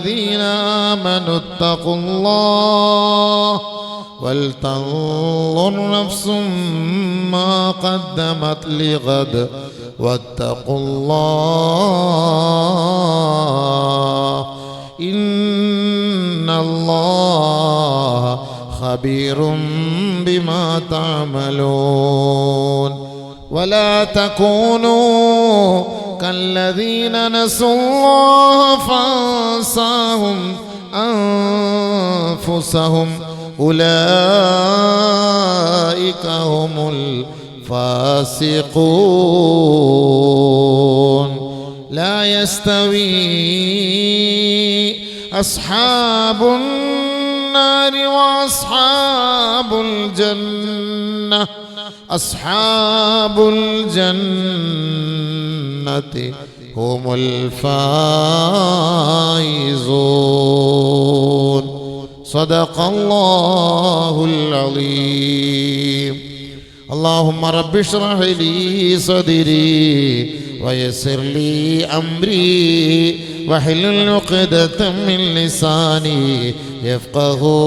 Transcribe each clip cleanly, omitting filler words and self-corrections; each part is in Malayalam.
الذين آمنوا اتقوا الله ولتنظر نفس ما قدمت لغد واتقوا الله إن الله خبير بما تعملون ولا تكونوا كالذين نسوا الله فانساهم أنفسهم أولئك هم الفاسقون لا يستوي أصحاب النار وأصحاب الجنة أصحاب الجنة هم الفائزون صدق الله العظيم اللهم رب اشرح لي صدري ويسر لي أمري واحلل عقدة من لساني يفقهوا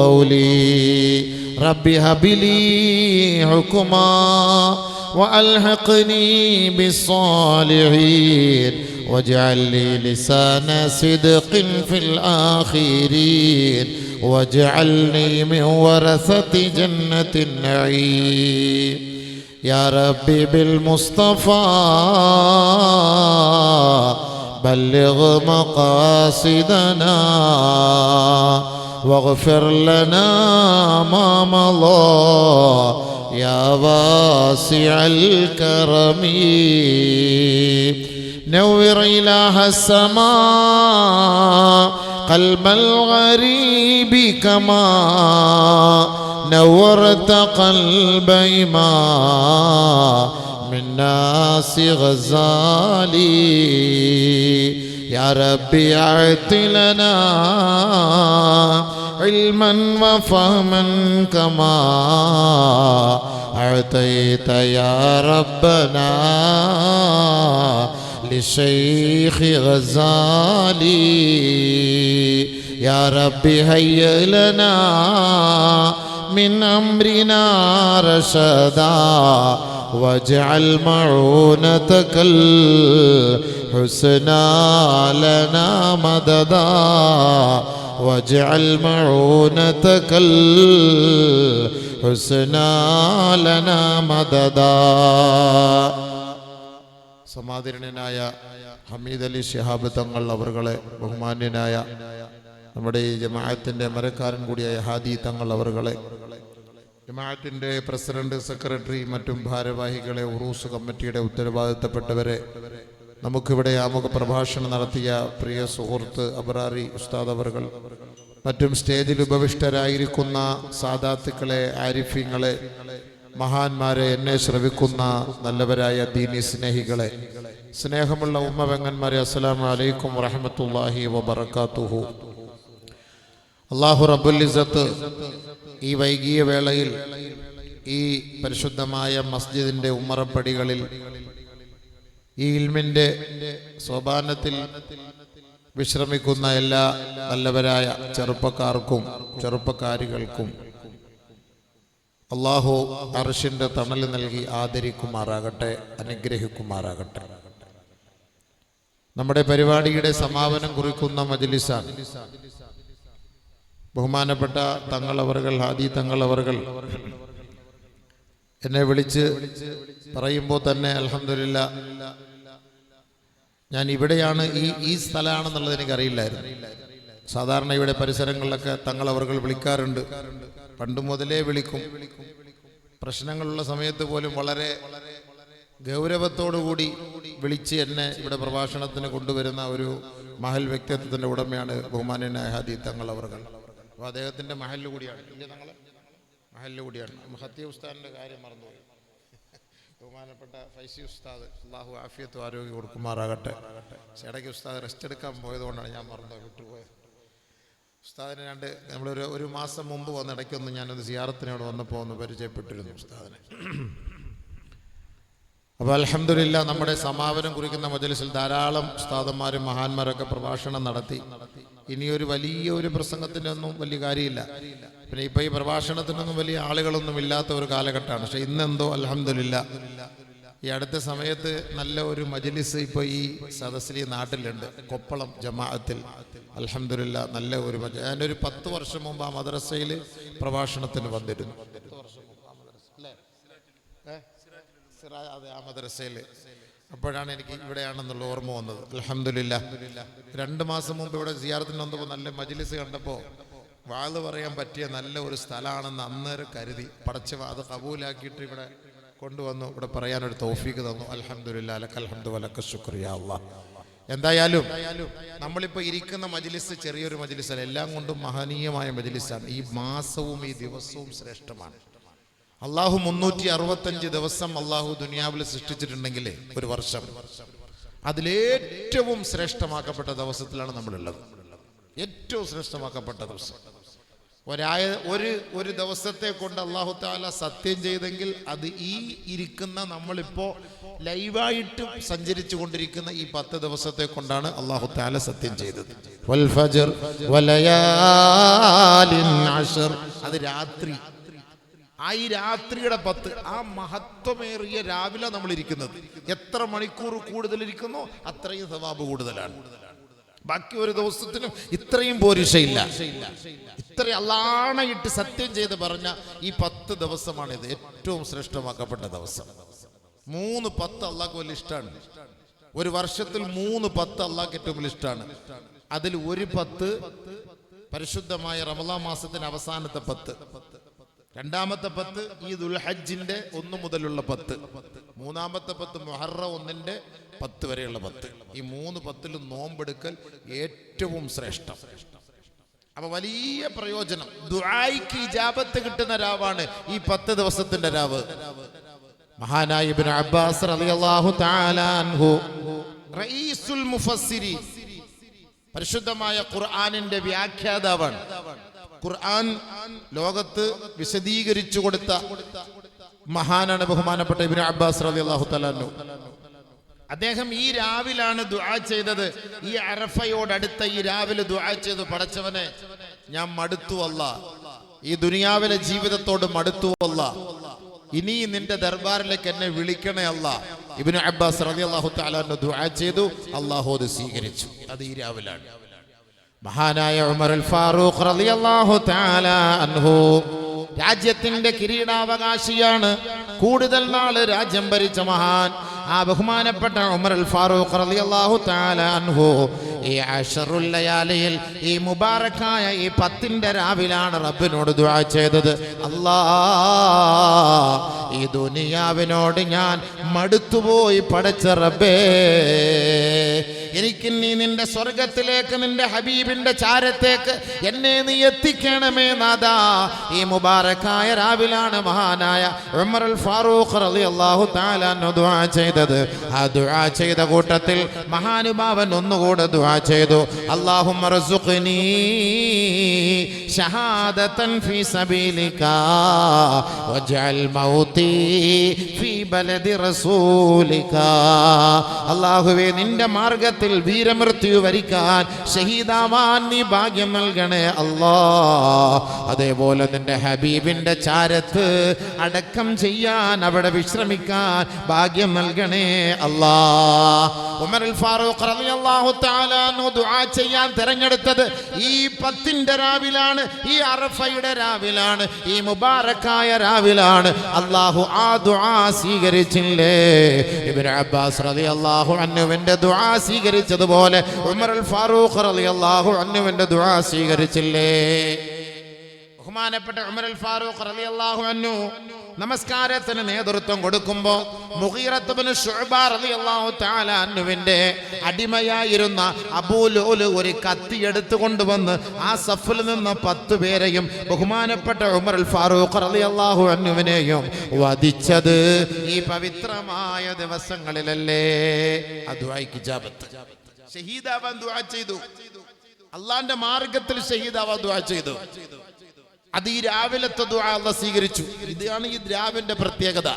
قولي رب هب لي حكما وألحقني بالصالحين واجعل لي لسان صدق في الآخرين واجعلني من ورثة جنة النعيم يا ربي بالمصطفى بلغ مقاصدنا واغفر لنا ما مضى يا واسع الكرم نور إله السماء قلب الغريب كما نورت قلب إمام من ناس غزالي يا ربي أعط لنا علما وفهما كما أعطيت يا ربنا للشيخ غزالي يا ربي هيئ لنا من أمرنا رشدا واجعل معونتك الحسنى لنا مددا واجعل معونتك الحسنى لنا مددا സമാദരണീയനായ ഹമീദ് അലി ശിഹാബ് തങ്ങൾ അവർകളെ, ബഹുമാന്യനായ നമ്മുടെ ഈ ജമാഅത്തിൻ്റെ മരക്കാരൻ കൂടിയായ ഹാദി തങ്ങൾ അവർകളെ, ജമാഅത്തിൻ്റെ പ്രസിഡന്റ്, സെക്രട്ടറി, മറ്റും ഭാരവാഹികളെ, ഉറൂസ് കമ്മിറ്റിയുടെ ഉത്തരവാദിത്തപ്പെട്ടവരെ, നമുക്കിവിടെ ആമുഖ പ്രഭാഷണം നടത്തിയ പ്രിയ സുഹൃത്ത് അബ്രാറി ഉസ്താദ് അവർകൾ, മറ്റും സ്റ്റേജിൽ ഉപവിഷ്ടരായിരിക്കുന്ന സാദാത്തുക്കളെ, ആരിഫീങ്ങളെ, മഹാന്മാരെ, എന്നെ ശ്രവിക്കുന്ന നല്ലവരായ ദീനി സ്നേഹികളെ, സ്നേഹമുള്ള ഉമ്മ പെങ്ങന്മാരെ, അസ്സലാമു അലൈക്കും വറഹ്മത്തുള്ളാഹി വബറകാതുഹു. അല്ലാഹു റബ്ബുൽ ഇസ്സത്ത് ഈ വൈകിയ വേളയിൽ ഈ പരിശുദ്ധമായ മസ്ജിദിന്റെ ഉമ്മറപ്പടികളിൽ ഈ ഇൽമിന്റെ സോപാനത്തിൽ വിശ്രമിക്കുന്ന എല്ലാ നല്ലവരായ ചെറുപ്പക്കാർക്കും ചെറുപ്പക്കാരികൾക്കും അല്ലാഹു അർശിന്റെ തണൽ നൽകി ആദരിക്കുമാറാകട്ടെ, അനുഗ്രഹിക്കുമാറാകട്ടെ. നമ്മുടെ പരിപാടിയുടെ സമാപനം കുറിക്കുന്ന മജ്ലിസാണ്. ബഹുമാനപ്പെട്ട തങ്ങളവറുകൾ, ഹാദി തങ്ങളവറുകൾ എന്നെ വിളിച്ച് പറയുമ്പോൾ തന്നെ അൽഹംദുലില്ലാ, ഞാൻ ഇവിടെയാണ്, ഈ സ്ഥലമാണെന്നുള്ളത് എനിക്കറിയില്ലായിരുന്നു. സാധാരണ ഇവിടെ പരിസരങ്ങളിലൊക്കെ തങ്ങളവറുകൾ വിളിക്കാറുണ്ട്, പണ്ട് മുതലേ വിളിക്കും. പ്രശ്നങ്ങളുള്ള സമയത്ത് പോലും വളരെ ഗൗരവത്തോടുകൂടി വിളിച്ച് എന്നെ ഇവിടെ പ്രഭാഷണത്തിന് കൊണ്ടുവരുന്ന ഒരു മഹൽ വ്യക്തിത്വത്തിൻ്റെ ഉടമയാണ് ബഹുമാന്യനായ ഹാദി തങ്ങളവറുകൾ. അപ്പോൾ അദ്ദേഹത്തിൻ്റെ മഹല് കൂടിയാണ്, മഹല് കൂടിയാണ്. ഹത്തി ഉസ്താദിൻ്റെ കാര്യം മറന്നുപോയി. ബഹുമാനപ്പെട്ട ഫൈസി ഉസ്താദ്, അള്ളാഹു ആഫിയത്തും ആരോഗ്യം കൊടുക്കുമാറാകട്ടെ. ഇടയ്ക്ക് ഉസ്താദ് റെസ്റ്റ് എടുക്കാൻ പോയതുകൊണ്ടാണ് ഞാൻ വിട്ടുപോയത്. ഉസ്താദിനെ നമ്മളൊരു മാസം മുമ്പ് വന്ന് ഇടയ്ക്കൊന്ന് ഞാനൊന്ന് സിയാറത്തിനോട് വന്നപ്പോൾ ഒന്ന് പരിചയപ്പെട്ടിരുന്നു ഉസ്താദിനെ. അപ്പോൾ അൽഹംദുലില്ലാ നമ്മുടെ സമാപനം കുറിക്കുന്ന മജ്‌ലിസിൽ ധാരാളം ഉസ്താദന്മാരും മഹാന്മാരൊക്കെ പ്രഭാഷണം നടത്തി. ഇനിയൊരു വലിയൊരു പ്രസംഗത്തിനൊന്നും വലിയ കാര്യമില്ല. പിന്നെ ഇപ്പോൾ ഈ പ്രഭാഷണത്തിനൊന്നും വലിയ ആളുകളൊന്നും ഇല്ലാത്ത ഒരു കാലഘട്ടമാണ്. പക്ഷെ ഇന്നെന്തോ അൽഹംദുലില്ലാ ഈ അടുത്ത സമയത്ത് നല്ല ഒരു മജ്‌ലിസ് ഇപ്പോൾ ഈ സദസ്സിൽ ഈ നാട്ടിലുണ്ട്. കൊപ്പളം ജമാഅത്തിൽ അൽഹംദുലില്ലാ നല്ല ഒരു ഞാനൊരു 10 വർഷം മുമ്പ് ആ മദ്രസയിൽ പ്രഭാഷണത്തിന് വന്നിരുന്നു. അതെ, ആ മദ്രസയിൽ. അപ്പോഴാണ് എനിക്ക് ഇവിടെയാണെന്നുള്ള ഓർമ്മ വന്നത്. അൽഹംദുലില്ലാ 2 മാസം മുമ്പ് ഇവിടെ സിയാറത്തിന് വന്നപ്പോൾ നല്ല മജ്‌ലിസ് കണ്ടപ്പോൾ വാള് പറയാൻ പറ്റിയ നല്ല ഒരു സ്ഥലമാണെന്ന് അന്നേരം കരുതി പടച്ചവ അത് കബൂലാക്കിയിട്ട് ഇവിടെ കൊണ്ടുവന്നു. ഇവിടെ പറയാനൊരു തൗഫീഖ് തന്നു. അൽഹംദുലില്ലാ ലക്കൽ ഹംദു വലക ശുക്ർ യാ അല്ലാഹ്. എന്തായാലും നമ്മളിപ്പോൾ ഇരിക്കുന്ന മജ്‌ലിസ് ചെറിയൊരു മജ്‌ലിസല്ല, എല്ലാം കൊണ്ടും മഹനീയമായ മജ്‌ലിസാണ്. ഈ മാസവും ഈ ദിവസവും ശ്രേഷ്ഠമാണ്. അള്ളാഹു 365 ദിവസം അള്ളാഹു ദുനിയാവിൽ സൃഷ്ടിച്ചിട്ടുണ്ടെങ്കിൽ ഒരു വർഷം അതിലേറ്റവും ശ്രേഷ്ഠമാക്കപ്പെട്ട ദിവസത്തിലാണ് നമ്മളുള്ളത്. ഏറ്റവും ശ്രേഷ്ഠമാക്കപ്പെട്ട ദിവസം ഒരു ദിവസത്തെ കൊണ്ട് അള്ളാഹു തആല സത്യം ചെയ്തെങ്കിൽ അത് ഈ ഇരിക്കുന്ന നമ്മളിപ്പോൾ ലൈവായിട്ട് സഞ്ചരിച്ചു കൊണ്ടിരിക്കുന്ന ഈ 10 ദിവസത്തെ കൊണ്ടാണ് അള്ളാഹു തആല സത്യം ചെയ്തത്. വൽ ഫജ്ർ വലയാലിൻ അശ്ർ, അത് രാത്രി. ആ ഈ രാത്രിയുടെ 10, ആ മഹത്വമേറിയ രാവിലെ നമ്മൾ ഇരിക്കുന്നത്. എത്ര മണിക്കൂർ കൂടുതൽ ഇരിക്കുന്നോ അത്രയും സവാബ് കൂടുതലാണ്. ബാക്കി ഒരു ദിവസത്തിനും ഇത്രയും പോരിശയില്ല. ഇത്ര അല്ലാണയിട്ട് സത്യം ചെയ്ത് പറഞ്ഞ ഈ 10 ദിവസമാണിത് ഏറ്റവും ശ്രേഷ്ഠമാക്കപ്പെട്ട ദിവസം. 3-10 അള്ളാഹ്ക്ക് വലിയ ഇഷ്ടമാണ്. ഒരു വർഷത്തിൽ 3-10 അള്ളാഹ്ക്ക് ഏറ്റവും വലിയ ഇഷ്ടമാണ്. അതിൽ ഒരു 10 പരിശുദ്ധമായ റമളാൻ മാസത്തിന്റെ അവസാനത്തെ 10, രണ്ടാമത്തെ 10 ഈ ദുൽഹജ്ജിന്റെ 1 മുതലുള്ള 10, മൂന്നാമത്തെ 10 മുഹറം 1-ന്റെ 10 വരെയുള്ള 10. ഈ 3 10ലും നോമ്പെടുക്കൽ ഏറ്റവും ശ്രേഷ്ഠം. അപ്പൊ വലിയ പ്രയോജനം, ദുആയ്ക്ക് ഇജാബത്ത് കിട്ടുന്ന രാവാണ് ഈ 10 ദിവസത്തിന്റെ രാവ്. മഹാനായ ഇബ്നു അബ്ബാസ് റളിയല്ലാഹു തആല അൻഹു റഈസുൽ മുഫസ്സിരീൻ, പരിശുദ്ധമായ ഖുർആനിന്റെ വ്യാഖ്യാതാവാണ്. ഖുർആൻ ലോകത്ത് വിശദീകരിച്ചു കൊടുത്ത മഹാനാണ് ബഹുമാനപ്പെട്ട ഇബ്നു അബ്ബാസ് റളിയല്ലാഹു തആല അൻഹു. അദ്ദേഹം ഈ രാവിലാണ് ദുആ ചെയ്തത്. ഈ അറഫയോടടുത്ത ഈ രാവിലെ ദുആ ചെയ്തു, പടച്ചവനെ ഞാൻ മടുത്തു അല്ലാഹ്, ഈ ദുനിയാവിലെ ജീവിതത്തോട് മടുത്തു അല്ലാഹ്, ഇനി നിന്റെ ദർബാറിലേക്ക് എന്നെ വിളിക്കണേ അല്ലാഹ്. ഇബ്നു അബ്ബാസ് റളിയല്ലാഹു തആല അൻഹു ദുആ ചെയ്തു, അല്ലാഹു അത് സ്വീകരിച്ചു. അത് ഈ രാവിലാണ്. മഹാനായ ഉമർ അൽ ഫാറൂഖ് റളിയല്ലാഹു തആല അൻഹു രാജ്യത്തിന്റെ കിരീടാവകാശിയാണ്. കൂടുതൽ നാൾ രാജ്യം ഭരിച്ച മഹാൻ ആ ബഹുമാനപ്പെട്ട ഉമർ അൽ ഫാറൂഖ് റളിയല്ലാഹു തആല അൻഹു ഈ അശ്റുൽ ലയാലിയിൽ ഈ മുബാറക്കായ ഈ 10ന്റെ രാവിലാണ് റബ്ബിനോട് ദുആ ചെയ്തത്. അല്ലാഹ്, ഈ ദുനിയാവിനോട് ഞാൻ മടുത്തുപോയി പടച്ച റബ്ബേ, എനിക്ക് നീ നിന്റെ സ്വർഗത്തിലേക്ക്, നിന്റെ ഹബീബിന്റെ ചാരത്തേക്ക് എന്നെ നീ എത്തിക്കണമേ നാഥാ. ഈ മുബാറക്കായ രാവിലാണ് മഹാനായ ഉമർ അൽ ഫാറൂഖ് റളിയല്ലാഹു തആല അൻഹു ദുആ ചെയ്തത്. ആ ദുആ ചെയ്ത കൂട്ടത്തിൽ മഹാനുഭാവൻ ഒന്നുകൂടെ ദുആ ചെയ്തു, അല്ലാഹുമ്മ റസുഖ്നീ ഷഹാദതൻ ഫീ സബീലിക വജഅൽ മൗതി ഫീ ബലദി റസൂലിക. അല്ലാഹുവേ, നിന്റെ മാർഗ്ഗത്തിൽ വീരമൃത്യു വരിക്കാൻ, ഷഹീദാവാൻ നീ ഭാഗ്യം നൽകണേ അല്ലാഹ്. അതേപോലെ നിന്റെ ഹബീബിന്റെ ചാരത്ത് അടക്കം ചെയ്യാൻ, അവിടെ വിശ്രമിക്കാൻ ഭാഗ്യം നൽകണേ അല്ലാഹ്. ഉമർ അൽ ഫാറൂഖ് റളിയല്ലാഹു തആല അൻഹു ദുആ ചെയ്യാൻ തിരഞ്ഞെടുത്തത് ഈ 10ന്റെ രാവിലാണ്, ഈ അറഫയുടെ രാവിലാണ്, ഈ മുബാറക്കായ രാവിലാണ്. അല്ലാഹു ആ ദുആ സ്വീകരിച്ചില്ലേ? ഇബ്നു അബ്ബാസ് റളിയല്ലാഹു അൻഹുവിന്റെ ദുആ സ്വീകരിച്ചതുപോലെ ഉമർ അൽ ഫാറൂഖ് റളിയല്ലാഹു അൻഹുവിന്റെ ദുആ സ്വീകരിച്ചില്ലേ? ബഹുമാനപ്പെട്ട ഉമർ അൽ ഫാറൂഖ് റളിയല്ലാഹു അൻഹു നമസ്കാരത്തിന് നേതൃത്വം കൊടുക്കുമ്പോൾ മുഗീറത്ത് ഇബ്നു ശുഅബ റളിയല്ലാഹു തആല അൻഹുവിന്റെ അടിമയായിരുന്ന അബൂ ലൂല് ഒരു കത്തി എടുത്തു കൊണ്ടുവന്ന് ആ സഫിൽ നിന്ന് 10 പേരെയും ബഹുമാനപ്പെട്ട ഉമർ അൽ ഫാറൂഖ് റളിയല്ലാഹു അൻഹുവിനെയും വധിച്ചത് ഈ പവിത്രമായ ദിവസങ്ങളിലല്ലേ? ആ ദുആയ്ക്ക് ഇജാബത്ത്. ഷഹീദാവാൻ ദുആ ചെയ്തു, അള്ളാന്റെ മാർഗത്തിൽ ഷഹീദാവാൻ ദുആ ചെയ്തു. അത് ഈ രാവിലത്തെ ദുആ അല്ലാഹ് സ്വീകരിച്ചു. ഇതാണ് ഈ രാവിന്റെ പ്രത്യേകത.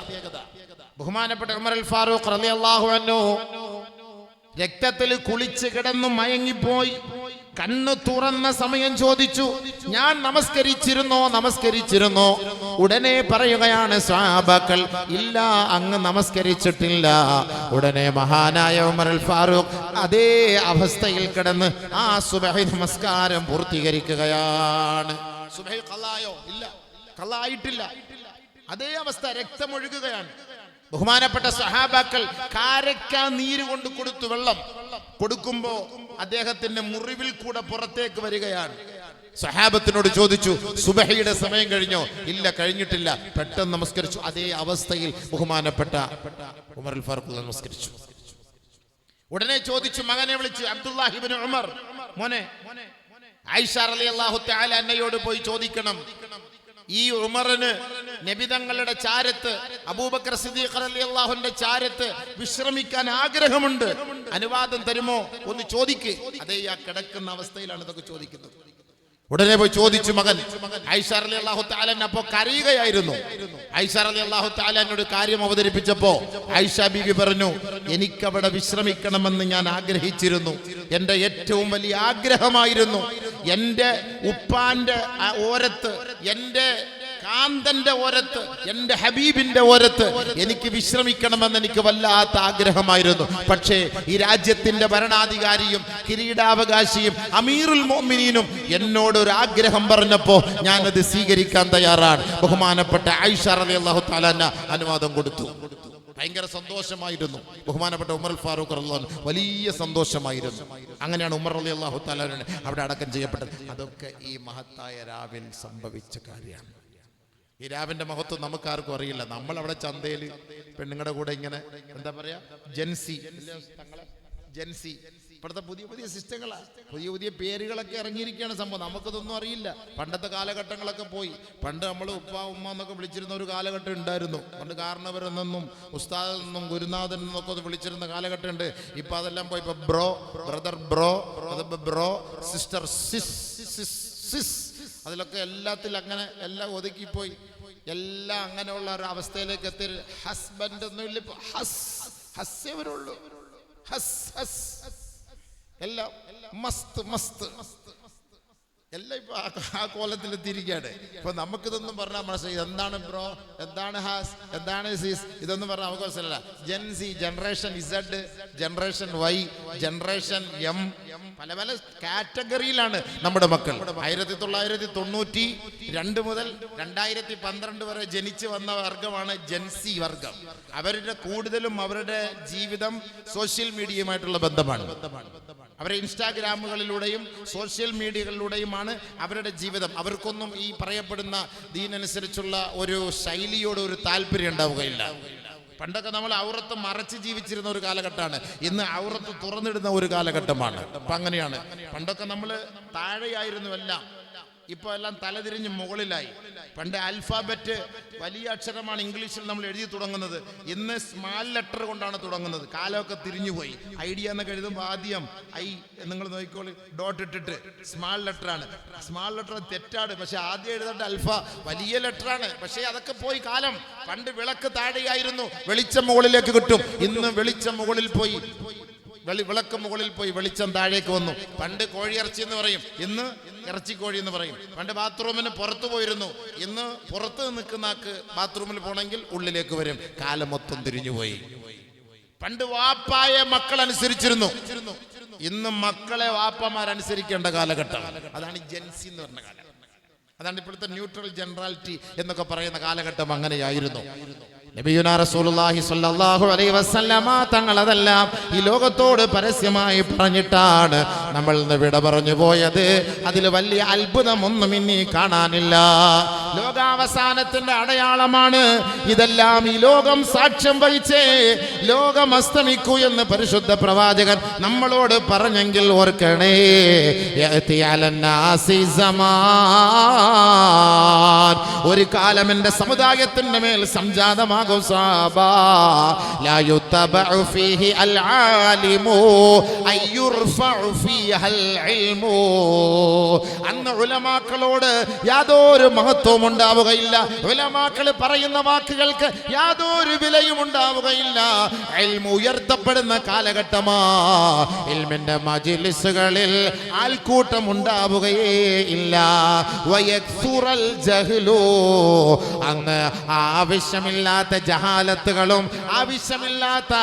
ബഹുമാനപ്പെട്ട ഉമർ അൽ ഫാറൂഖ് റളിയല്ലാഹു അൻഹു രക്തത്തിൽ കുളിച്ച് കിടന്നു മയങ്ങിപ്പോയി. കണ്ണു തുറന്ന സമയം ചോദിച്ചു, ഞാൻ നമസ്കരിച്ചിരുന്നോ? ഉടനെ പറയുകയാണ് സ്വഹാബാക്കൾ, ഇല്ല, അങ്ങ് നമസ്കരിച്ചിട്ടില്ല. ഉടനെ മഹാനായ ഉമർ അൽ ഫാറൂഖ് അതേ അവസ്ഥയിൽ കിടന്ന് ആ സുബഹി നമസ്കാരം പൂർത്തീകരിക്കുകയാണ്. സുബഹി ഖളായോ? ഇല്ല, ഖളായിട്ടില്ല. അതേ അവസ്ഥ, രക്തമൊഴുകുകയാണ്. ബഹുമാനപ്പെട്ട സഹാബാക്കൾ കാരക്ക നീര് കൊണ്ട് കൊടുത്തു. വെള്ളം കൊടുക്കുമ്പോ അദ്ദേഹത്തിന്റെ മുറിവിൽ കൂടെ പുറത്തേക്ക് വരികയാണ്. സഹാബത്തിനോട് ചോദിച്ചു, സുബഹിയുടെ സമയം കഴിഞ്ഞോ? ഇല്ല, കഴിഞ്ഞിട്ടില്ല. പെട്ടെന്ന് നമസ്കരിച്ചു. അതേ അവസ്ഥയിൽ ബഹുമാനപ്പെട്ട ഉമർ അൽ ഫാറൂഖ് നമസ്കരിച്ചു. ഉടനെ ചോദിച്ചു, മകനെ വിളിച്ചു, അബ്ദുല്ലാഹി ഇബ്നു ഉമർ, മോനെ, ആയിഷ റളിയല്ലാഹു തആല അന്നയോട് പോയി ചോദിക്കണം, ഈ ഉമറിന് നബിതങ്ങളുടെ ചാരത്ത്, അബൂബക്കർ സിദ്ദീഖ് റളിയല്ലാഹുവിന്റെ ചാരത്ത് വിശ്രമിക്കാൻ ആഗ്രഹമുണ്ട്, അനുവാദം തരുമോ? ഒന്ന് ചോദിക്ക്. അതേ, ആ കിടക്കുന്ന അവസ്ഥയിലാണ് ഇതൊക്കെ ചോദിക്കുന്നത്. ഉടനെ പോയി ചോദിച്ചു മകൻ. ആയിഷ റളിയല്ലാഹു തആല അപ്പോ കരയുകയായിരുന്നു. ആയിഷ റളിയല്ലാഹു തആല എന്നോട് കാര്യം അവതരിപ്പിച്ചപ്പോ ആയിഷ ബീവി പറഞ്ഞു, എനിക്കവിടെ വിശ്രമിക്കണമെന്ന് ഞാൻ ആഗ്രഹിച്ചിരുന്നു. എന്റെ ഏറ്റവും വലിയ ആഗ്രഹമായിരുന്നു എന്റെ ഉപ്പാന്റെ ഓരത്ത്, എന്റെ കാന്തന്റെ ഓരത്ത്, എന്റെ ഹബീബിന്റെ ഓരത്ത് എനിക്ക് വിശ്രമിക്കണമെന്ന് എനിക്ക് വല്ലാത്ത ആഗ്രഹമായിരുന്നു. പക്ഷേ ഈ രാജ്യത്തിന്റെ ഭരണാധികാരിയും കിരീടാവകാശിയും അമീറുൽ മുഅ്മിനീനും എന്നോട് ഒരു ആഗ്രഹം പറഞ്ഞപ്പോ ഞാനത് സ്വീകരിക്കാൻ തയ്യാറാണ്. ബഹുമാനപ്പെട്ട ആയിഷ റളിയല്ലാഹു തആല അനുവാദം കൊടുത്തു. ഭയങ്കര സന്തോഷമായിരുന്നു. ബഹുമാനപ്പെട്ട ഉമർ അൽ ഫാറൂഖ് റളിയല്ലാഹു അൻഹു വലിയ സന്തോഷമായിരുന്നു. അങ്ങനെയാണ് ഉമർ റളിയല്ലാഹു തആല അവിടെ അടക്കം ചെയ്യപ്പെട്ടത്. അതൊക്കെ ഈ മഹത്തായ രാവിൽ സംഭവിച്ച കാര്യമാണ്. ഈ രാവിന്റെ മഹത്വം നമുക്കാർക്കും അറിയില്ല. നമ്മൾ അവിടെ ചന്തയിൽ പെണ്ണുങ്ങളുടെ കൂടെ ഇങ്ങനെ എന്താ പറയാ, ജെൻസി, ഇപ്പോഴത്തെ പുതിയ പുതിയ സിസ്റ്റങ്ങളാ, പുതിയ പുതിയ പേരുകളൊക്കെ ഇറങ്ങിയിരിക്കുകയാണ്. സംഭവം നമുക്കതൊന്നും അറിയില്ല. പണ്ടത്തെ കാലഘട്ടങ്ങളൊക്കെ പോയി. പണ്ട് നമ്മൾ ഉപ്പ ഉമ്മ എന്നൊക്കെ വിളിച്ചിരുന്ന ഒരു കാലഘട്ടം ഉണ്ടായിരുന്നു. പണ്ട് കാരണവരെന്നും ഉസ്താദിൽ നിന്നും ഗുരുനാഥൻ എന്നൊക്കെ ഒന്ന് വിളിച്ചിരുന്ന കാലഘട്ടം ഉണ്ട്. ഇപ്പൊ അതെല്ലാം പോയി. ഇപ്പൊ ബ്രോ, ബ്രദർ, ബ്രോ, സിസ്റ്റർ, സിസ്, അതിലൊക്കെ എല്ലാത്തിലും അങ്ങനെ എല്ലാം ഒതുക്കിപ്പോയി. എല്ലാം അങ്ങനെയുള്ള ഒരു അവസ്ഥയിലേക്ക് എത്തി. ഹസ്ബൻഡ് ഒന്നും ഇല്ല, ഇപ്പൊ ഹസ്സേ വരുള്ളൂ. എല്ലാം മസ്ത് എല്ലാം ഇപ്പൊ ആ കോലത്തിൽ എത്തിയിരിക്കുകയാണ്. ഇപ്പൊ നമുക്കിതൊന്നും പറഞ്ഞാൽ മനസ്സിലായി. എന്താണ് ബ്രോ, എന്താണ് ഹാസ്, എന്താണ് സീസ്, ഇതൊന്നും പറഞ്ഞാൽ നമുക്ക് മനസ്സിലല്ല. Gen Z, generation Z, generation Y, generation M, പല പല കാറ്റഗറിയിലാണ് നമ്മുടെ മക്കൾ. 1992 മുതൽ 2012 വരെ ജനിച്ചു വന്ന വർഗമാണ് ജെൻസി വർഗം. അവരുടെ കൂടുതലും അവരുടെ ജീവിതം സോഷ്യൽ മീഡിയയുമായിട്ടുള്ള ബന്ധമാണ്. അവരെ ഇൻസ്റ്റാഗ്രാമുകളിലൂടെയും സോഷ്യൽ മീഡിയകളിലൂടെയുമാണ് അവരുടെ ജീവിതം. അവർക്കൊന്നും ഈ പറയപ്പെടുന്ന ദീനനുസരിച്ചുള്ള ഒരു ശൈലിയോട് ഒരു താല്പര്യം ഉണ്ടാവുകയില്ല. പണ്ടൊക്കെ നമ്മൾ ഔറത്ത് മറച്ച് ജീവിച്ചിരുന്ന ഒരു കാലഘട്ടമാണ്. ഇന്ന് ഔറത്ത് തുറന്നിടുന്ന ഒരു കാലഘട്ടമാണ്. അപ്പൊ അങ്ങനെയാണ്. പണ്ടൊക്കെ നമ്മൾ താഴെയായിരുന്നു എല്ലാം, ഇപ്പൊ എല്ലാം തലതിരിഞ്ഞ് മുകളിലായി. പണ്ട് ആൽഫാബറ്റ് വലിയ അക്ഷരമാണ് ഇംഗ്ലീഷിൽ നമ്മൾ എഴുതി തുടങ്ങുന്നത്. ഇന്ന് സ്മാൾ ലെറ്റർ കൊണ്ടാണ് തുടങ്ങുന്നത്. കാലമൊക്കെ തിരിഞ്ഞുപോയി. ഐഡിയ എന്നൊക്കെ എഴുതുമ്പോൾ ആദ്യം നിങ്ങൾ നോക്കിക്കോളി, ഡോട്ട് ഇട്ടിട്ട് സ്മാൾ ലെറ്ററാണ്. സ്മാൾ ലെറ്റർ തെറ്റാണ്, പക്ഷെ ആദ്യം എഴുതേണ്ട അൽഫ വലിയ ലെറ്ററാണ്. പക്ഷേ അതൊക്കെ പോയി കാലം. പണ്ട് വിളക്ക് താഴെയായിരുന്നു, വെളിച്ചം മുകളിലേക്ക് കിട്ടും. ഇന്ന് വെളിച്ചം മുകളിൽ പോയി, വിളക്ക് മുകളിൽ പോയി, വെളിച്ചം താഴേക്ക് വന്നു. പണ്ട് കോഴിയിറച്ചി എന്ന് പറയും, ഇന്ന് ഇറച്ചിക്കോഴി എന്ന് പറയും. പണ്ട് ബാത്റൂമിന് പുറത്തു പോയിരുന്നു, ഇന്ന് പുറത്ത് നിൽക്കുന്ന ആൾക്ക് ബാത്റൂമിൽ പോകണമെങ്കിൽ ഉള്ളിലേക്ക് വരും. കാലം മൊത്തം തിരിഞ്ഞുപോയി. പണ്ട് വാപ്പായ മക്കൾ അനുസരിച്ചിരുന്നു, ഇന്ന് മക്കളെ വാപ്പമാരനുസരിക്കേണ്ട കാലഘട്ടം. അതാണ് ജെൻസി എന്ന് പറഞ്ഞ കാലം. അതാണ് ഇപ്പോഴത്തെ ന്യൂട്രൽ ജനറാലിറ്റി എന്നൊക്കെ പറയുന്ന കാലഘട്ടം. അങ്ങനെയായിരുന്നു. നബിയുനാ റസൂലുള്ളാഹി സ്വല്ലല്ലാഹു അലൈഹി വസല്ലമ തങ്ങൾ അതെല്ലാം ഈ ലോകത്തോട് പരസ്യമായി പറഞ്ഞിട്ടാണ് നമ്മൾ ഇന്ന് വിട പറഞ്ഞു പോയത്. അതിൽ വലിയ അത്ഭുതമൊന്നും ഇനി കാണാനില്ല. ലോകാവസാനത്തിന്റെ അടയാളമാണ് ഇതെല്ലാം. ഈ ലോകം സാക്ഷ്യം വഹിച്ചേ ലോകം അസ്തമിക്കൂ എന്ന് പരിശുദ്ധ പ്രവാചകൻ നമ്മളോട് പറഞ്ഞെങ്കിൽ ഓർക്കണേ, ഒരു കാലം എന്റെ സമുദായത്തിന്റെ മേൽ സംജാതമാകും. അന്ന് ഉലമാക്കളോട് യാതൊരു മഹത്വവും മഹത്വവും ഉണ്ടാവുകയില്ല. ഉലമാക്കൾ പറയുന്ന വാക്കുകൾക്ക് യാതൊരു വിലയും ഉണ്ടാവുകയില്ല. ഇൽമു ഉയർത്തപ്പെടുന്ന കാലഘട്ടമാ. ഇൽമിന്റെ മജ്ലിസുകളിൽ ആൾക്കൂട്ടം ഉണ്ടാവുകയേ ഇല്ല. വയക്സുറൽ ജഹ്ലു, അങ്ങ് ആവശ്യമില്ലാത്ത ജഹാലത്തുകളും ആവശ്യമില്ലാത്ത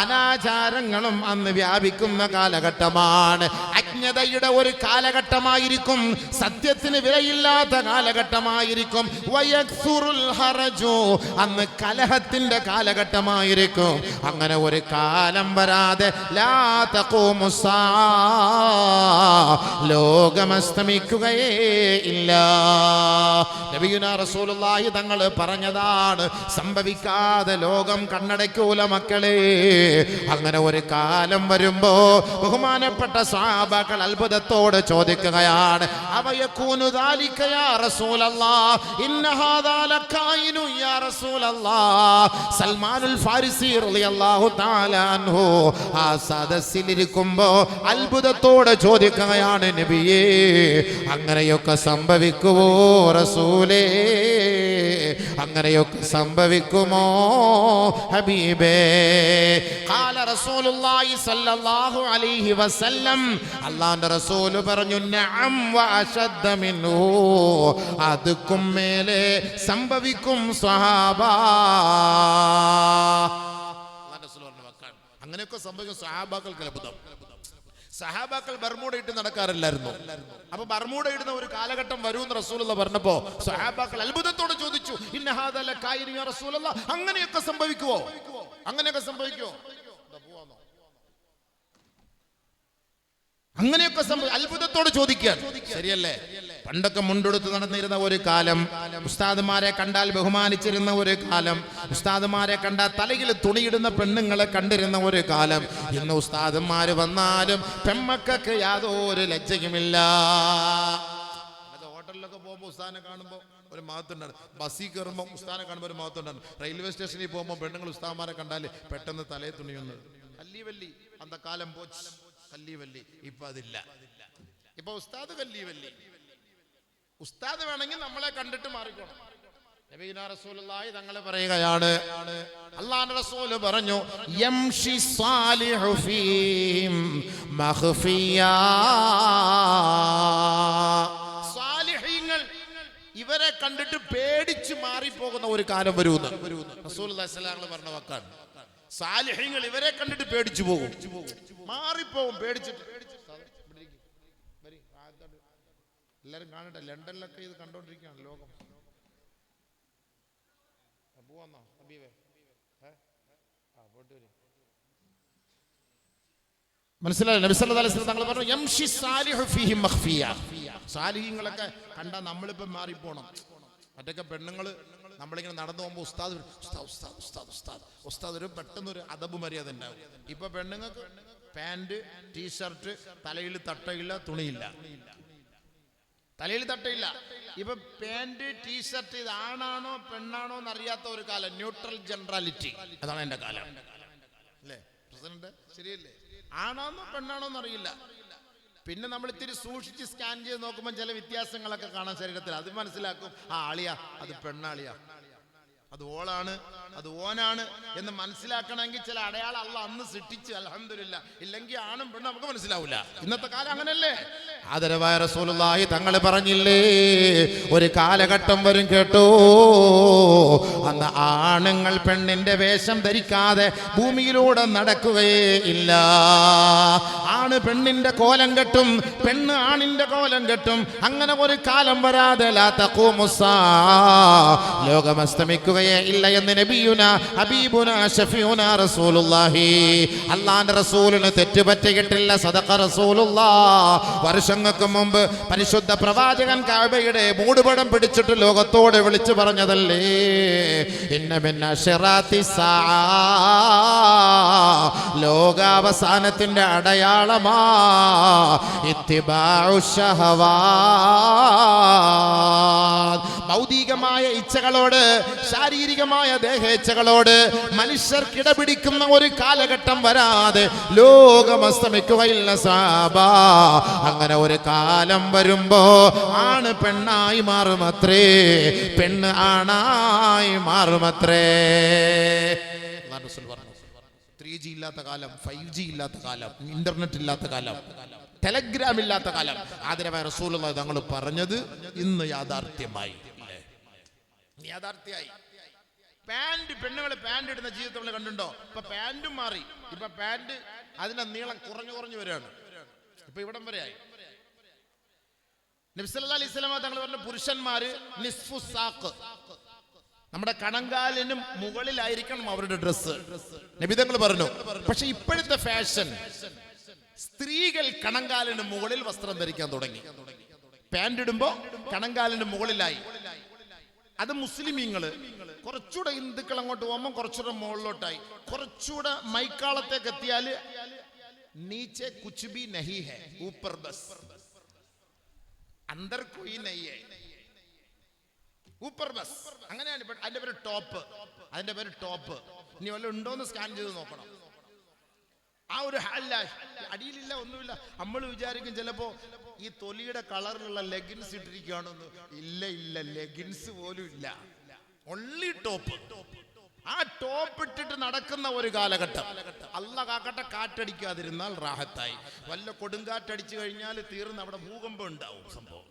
അനാചാരങ്ങളും അന്ന് വ്യാപിക്കുന്ന കാലഘട്ടമാണ്. അജ്ഞതയുടെ ഒരു കാലഘട്ടമായിരിക്കും. സത്യത്തിന് വിലയില്ലാത്ത കാലഘട്ടമായിരിക്കും. വയക്സുറുൽ ഹറജു, അന്ന് കലഹത്തിന്റെ കാലഘട്ടമായിരിക്കും. അങ്ങനെ ഒരു കാലം വരാതെ ലാ തഖൂമുസ്സാ, ലോകമസ്തമിക്കുകയേ ഇല്ല. നബിയുനാ റസൂലുള്ളാഹി തങ്ങൾ പറഞ്ഞതാണ്, സംഭവിക്കാതെ ലോകം കണ്ണടയ്ക്കൂല മക്കളെ. അങ്ങനെ ഒരു കാലം വരുമ്പോ ബഹുമാനപ്പെട്ട സ്വഹാബാക്കൾ അത്ഭുതത്തോടെ ചോദിക്കുകയാണ്, അവയകൂനു ദാലിക യാ റസൂലല്ലാഹ്, ഇന്ന ഹാദാ ലകായിനു യാ റസൂലല്ലാഹ്. സൽമാനുൽ ഫാരിസി റളിയല്ലാഹു തആല അൻഹു ആ സദസ്സിലിരിക്കുമ്പോ അത്ഭുതത്തോടെ ചോദിക്കുകയാണ്, നബിയേ അങ്ങനെയൊക്കെ സംഭവിക്കുമോ റസൂലേ, അങ്ങനെയൊക്കെ സംഭവിക്കുമോ ഹബീബേ? ഖാല റസൂലുള്ളാഹി സ്വല്ലല്ലാഹു അലൈഹി വസല്ലം, അല്ലാഹുവിന്റെ റസൂൽ പറഞ്ഞു, നഅം വഅശദ്ദ മിൻഹു, അതുക്കും മേലെ സംഭവിക്കും സ്വഹാബാ. അങ്ങനെയൊക്കെ സംഭവിക്കും സ്വഹാബാക്കൾക്ക് അത്ഭുതം. സഹാബാക്കൾ ബർമൂഡ ഇട്ട് നടക്കാറില്ലായിരുന്നു. അപ്പൊ ബർമൂഡ ഇടുന്ന ഒരു കാലഘട്ടം വരുമെന്ന് റസൂലുള്ള പറഞ്ഞപ്പോ സഹാബാക്കൾ അത്ഭുതത്തോടെ ചോദിച്ചു, ഇന്ന ഹാദാ ലകായിനു യാ റസൂലല്ലാഹ്, അങ്ങനെയൊക്കെ സംഭവിക്കുമോ? അങ്ങനെയൊക്കെ സംഭവിക്കുമോ? അങ്ങനെയൊക്കെ അത്ഭുതത്തോടെ ചോദിക്കാൻ ശരിയല്ലേ? പണ്ടൊക്കെ മുണ്ടെടുത്ത് നടന്നിരുന്ന ഒരു കാലം, ഉസ്താദുമാരെ കണ്ടാൽ ബഹുമാനിച്ചിരുന്ന ഒരു കാലം, ഉസ്താദുമാരെ കണ്ടാൽ തലയിൽ തുണിയിടുന്ന പെണ്ണുങ്ങളെ കണ്ടിരുന്ന ഒരു കാലം. ഇന്ന് ഉസ്താദുമാര് വന്നാലും പെമ്മക്കൊക്കെ യാതൊരു ലജ്ജയുമില്ല. ഹോട്ടലിലൊക്കെ പോകുമ്പോൾ ഉസ്താദിനെ കാണുമ്പോൾ ഒരു മഹത്തുണ്ടാണ്, ബസ്സിൽ കയറുമ്പോൾ ഉസ്താദിനെ കാണുമ്പോൾ ഒരു മഹത്തുണ്ടാണ്, റെയിൽവേ സ്റ്റേഷനിൽ പോകുമ്പോൾ പെണ്ണുങ്ങൾ ഉസ്താദുമാരെ കണ്ടാൽ പെട്ടെന്ന് തലയെ തുണിയൊന്ന് കല്ലി അന്ത കാലം പോച്ച് കല്ലി. ഇപ്പൊ അതില്ല. ഇപ്പൊ ഉസ്താദ് കല്ലി. ഉസ്താദ് വേണമെങ്കിൽ നമ്മളെ കണ്ടിട്ട് മാറിക്കോണം. നബിയുനാ റസൂലുള്ളാഹി തങ്ങൾ പറയുകയാണ്, അല്ലാഹുവിന്റെ റസൂൽ പറഞ്ഞു, യംഷി സാലിഹു ഫീം മഖ്ഫിയാ, സാലിഹീങ്ങൾ ഇവരെ കണ്ടിട്ട് പേടിച്ച് മാറിപ്പോകുന്ന ഒരു കാലം വരുമെന്ന് റസൂലുള്ളാഹി സ്വല്ലല്ലാഹു അലൈഹി വസല്ലം പറഞ്ഞ വാക്കാണ്. സാലിഹീങ്ങൾ ഇവരെ കണ്ടിട്ട് പേടിച്ചു പോകും, മാറിപ്പോകും പേടിച്ചിട്ട്. എല്ലാരും കാണട്ടെ, ലണ്ടനിലൊക്കെ ഇത് കണ്ടോണ്ടിരിക്കുകയാണ് ലോകം. മനസ്സിലായി? നബി സല്ലല്ലാഹു അലൈഹി വസല്ലം തങ്ങൾ പറഞ്ഞു, യംഷി സാലിഹു ഫീഹി മഖ്ഫിയ, സാലിഹീങ്ങളൊക്കെ കണ്ടാൽ നമ്മളിപ്പം മാറിപ്പോണം. മറ്റൊക്കെ പെണ്ണുങ്ങൾ നമ്മളിങ്ങനെ നടന്നു പോകുമ്പോൾ ഉസ്താദ് ഉസ്താദ് ഉസ്താദ് ഉസ്താദ് ഉസ്താദ് ഒരു പെട്ടെന്നൊരു അദബ് മര്യാദ ഉണ്ടാവും. ഇപ്പൊ പെണ്ണുങ്ങൾക്ക് പാൻറ് ടീഷർട്ട്, തലയിൽ തട്ടയില്ല, തുണിയില്ല, തലയിൽ തട്ടയില്ല. ഇപ്പൊ പാൻറ് ടീഷർട്ട് ഇത് ആണാണോ പെണ്ണാണോ എന്നറിയാത്ത ഒരു കാലം, ന്യൂട്രൽ ജനറാലിറ്റി, അതാണ് എന്റെ കാലം അല്ലേ പ്രസിഡന്റ്? ശരിയല്ലേ? ആണാണോ പെണ്ണാണോ എന്നറിയില്ല. പിന്നെ നമ്മൾ ഇത്തിരി സൂക്ഷിച്ച് സ്കാൻ ചെയ്ത് നോക്കുമ്പോൾ ചില വ്യത്യാസങ്ങളൊക്കെ കാണാൻ ശരീരത്തിൽ. അത് മനസ്സിലാക്കും, ആ ആളിയാ, അത് പെണ്ണാളിയാ, അത് ഓളാണ്, അത് ഓനാണ് എന്ന് മനസ്സിലാക്കണമെങ്കിൽ ചില അടയാളം അള്ളാഹ് അന്ന് സൃഷ്ടിച്ച്, അൽഹംദുലില്ലാ. ഇല്ലെങ്കിൽ ആണും പെണ്ണും നമുക്ക് മനസ്സിലാവില്ല. ഇന്നത്തെ കാലം അങ്ങനല്ലേ? ആദരവായ റസൂലുള്ളാഹി തങ്ങൾ പറഞ്ഞില്ലേ, ഒരു കാലഘട്ടം വരും കേട്ടോ, അന്ന് ആണുങ്ങൾ പെണ്ണിന്റെ വേഷം ധരിക്കാതെ ഭൂമിയിലൂടെ നടക്കുകയേ ഇല്ല. ആണ് പെണ്ണിന്റെ കോലം കെട്ടും, പെണ്ണ് ആണിന്റെ കോലം കെട്ടും. അങ്ങനെ ഒരു കാലം വരാതെ ലാ തഖൂമുസ്സാ, ലോകം അസ്തമിക്കുകയേ ഇല്ല എന്ന് നബിയുനാ ഹബീബുനാ ശഫീഉനാ റസൂലുള്ളാഹി. അല്ലാഹുവിന്റെ റസൂലിന് തെറ്റുപറ്റിയിട്ടില്ല. സദഖ റസൂലുള്ളാഹ്. വർഷങ്ങൾക്ക് മുമ്പ് പരിശുദ്ധ പ്രവാചകൻ കഅബയുടെ മൂടുപടം പിടിച്ചിട്ട് ലോകത്തോട് വിളിച്ചു പറഞ്ഞതല്ലേ, ഇന്ന മിൻ അശറാത്തി സാഅ, ലോകാവസാനത്തിന്റെ അടയാളമാ ഇത്തിബാഉ ശഹവാത്ത്. ഭൗതികമായ ഇച്ഛകളോട്, ശാരീരികമായ ദേഹേച്ഛകളോട് മനുഷ്യർ കിടപിടിക്കുന്ന ഒരു കാലഘട്ടം വരാതെ ലോകം അസ്തമിക്കുകയില്ല സാബാ. അങ്ങനെ ഒരു കാലം വരുമ്പോ ആണ് പെണ്ണായി മാറുമത്രേ, പെണ്ണ് ആണായി മാറുമത്രേ. 3G ഇല്ലാത്ത കാലം, 5G ഇല്ലാത്ത കാലം, ഇന്റർനെറ്റ് ഇല്ലാത്ത കാലം, ടെലഗ്രാം ഇല്ലാത്ത കാലം ആദരവായ റസൂലുള്ളാഹി തങ്ങൾ പറഞ്ഞത് ഇന്ന് യാഥാർത്ഥ്യമായി. യാഥാർത്ഥ്യമായി. പാന്റ്, പെണ്ണുങ്ങൾ പാന്റ് ഇടുന്ന ജീവിതം നമ്മൾ കണ്ടുണ്ടോ? ഇപ്പൊ പാന്റും മാറി. ഇപ്പൊ പാന്റ് അതിന്റെ നീളം കുറഞ്ഞു വരികയാണ്. ഇപ്പൊ ഇവിടം വരെ ആയി. നബി സല്ലല്ലാഹു അലൈഹി വസല്ലം തങ്ങൾ പറഞ്ഞ പുരുഷന്മാര് നിസ്ഫു സാഖ്, നമ്മുടെ കണങ്കാലിനും മുകളിലായിരിക്കണം അവരുടെ ഡ്രസ്സ്, നബി തങ്ങൾ പറഞ്ഞു. പക്ഷെ ഇപ്പോഴത്തെ ഫാഷൻ സ്ത്രീകൾ കണങ്കാലിന് മുകളിൽ വസ്ത്രം ധരിക്കാൻ തുടങ്ങി. പാന്റ് ഇടുമ്പോ കണങ്കാലിന് മുകളിലായി. അത് മുസ്ലിമീങ്ങള് കുറച്ചുകൂടെ ഹിന്ദുക്കൾ അങ്ങോട്ട് പോകുമ്പോൾ കുറച്ചുകൂടെ മുകളിലോട്ടായി. കുറച്ചുകൂടെ മൈക്കാളത്തേക്ക് എത്തിയാല് നീച്ചെ കുച്ച് ബി നഹി ഹൈ ഊപ്പർ ബസ് അന്തർ കോയി നഹി ഹൈ ഊപ്പർ ബസ്. അങ്ങനെയാണ് അതിന്റെ പേര് ടോപ്പ്. അതിന്റെ പേര് ടോപ്പ്. ഇനി വല്ല ഉണ്ടോന്ന് സ്കാൻ ചെയ്ത് നോക്കണം. ആ ഒരു അടിയിലില്ല, ഒന്നുമില്ല. നമ്മൾ വിചാരിക്കും ചിലപ്പോ ഈ തൊലിയുടെ കളറിലുള്ള ലെഗിൻസ് ഇട്ടിരിക്കുകയാണെന്ന്. ഇല്ല, ലെഗിൻസ് പോലും ഇല്ല, ഒൺലി ടോപ്പ്. ആ ടോപ്പ് ഇട്ടിട്ട് നടക്കുന്ന ഒരു കാലഘട്ടം. അല്ലാഹ് കാക്കട്ടെ, കാറ്റടിക്കാതിരുന്നാൽ റാഹത്തായി. വല്ല കൊടുങ്കാറ്റടിച്ചു കഴിഞ്ഞാൽ തീർന്ന് അവിടെ ഭൂകമ്പം ഉണ്ടാവും, സംഭവം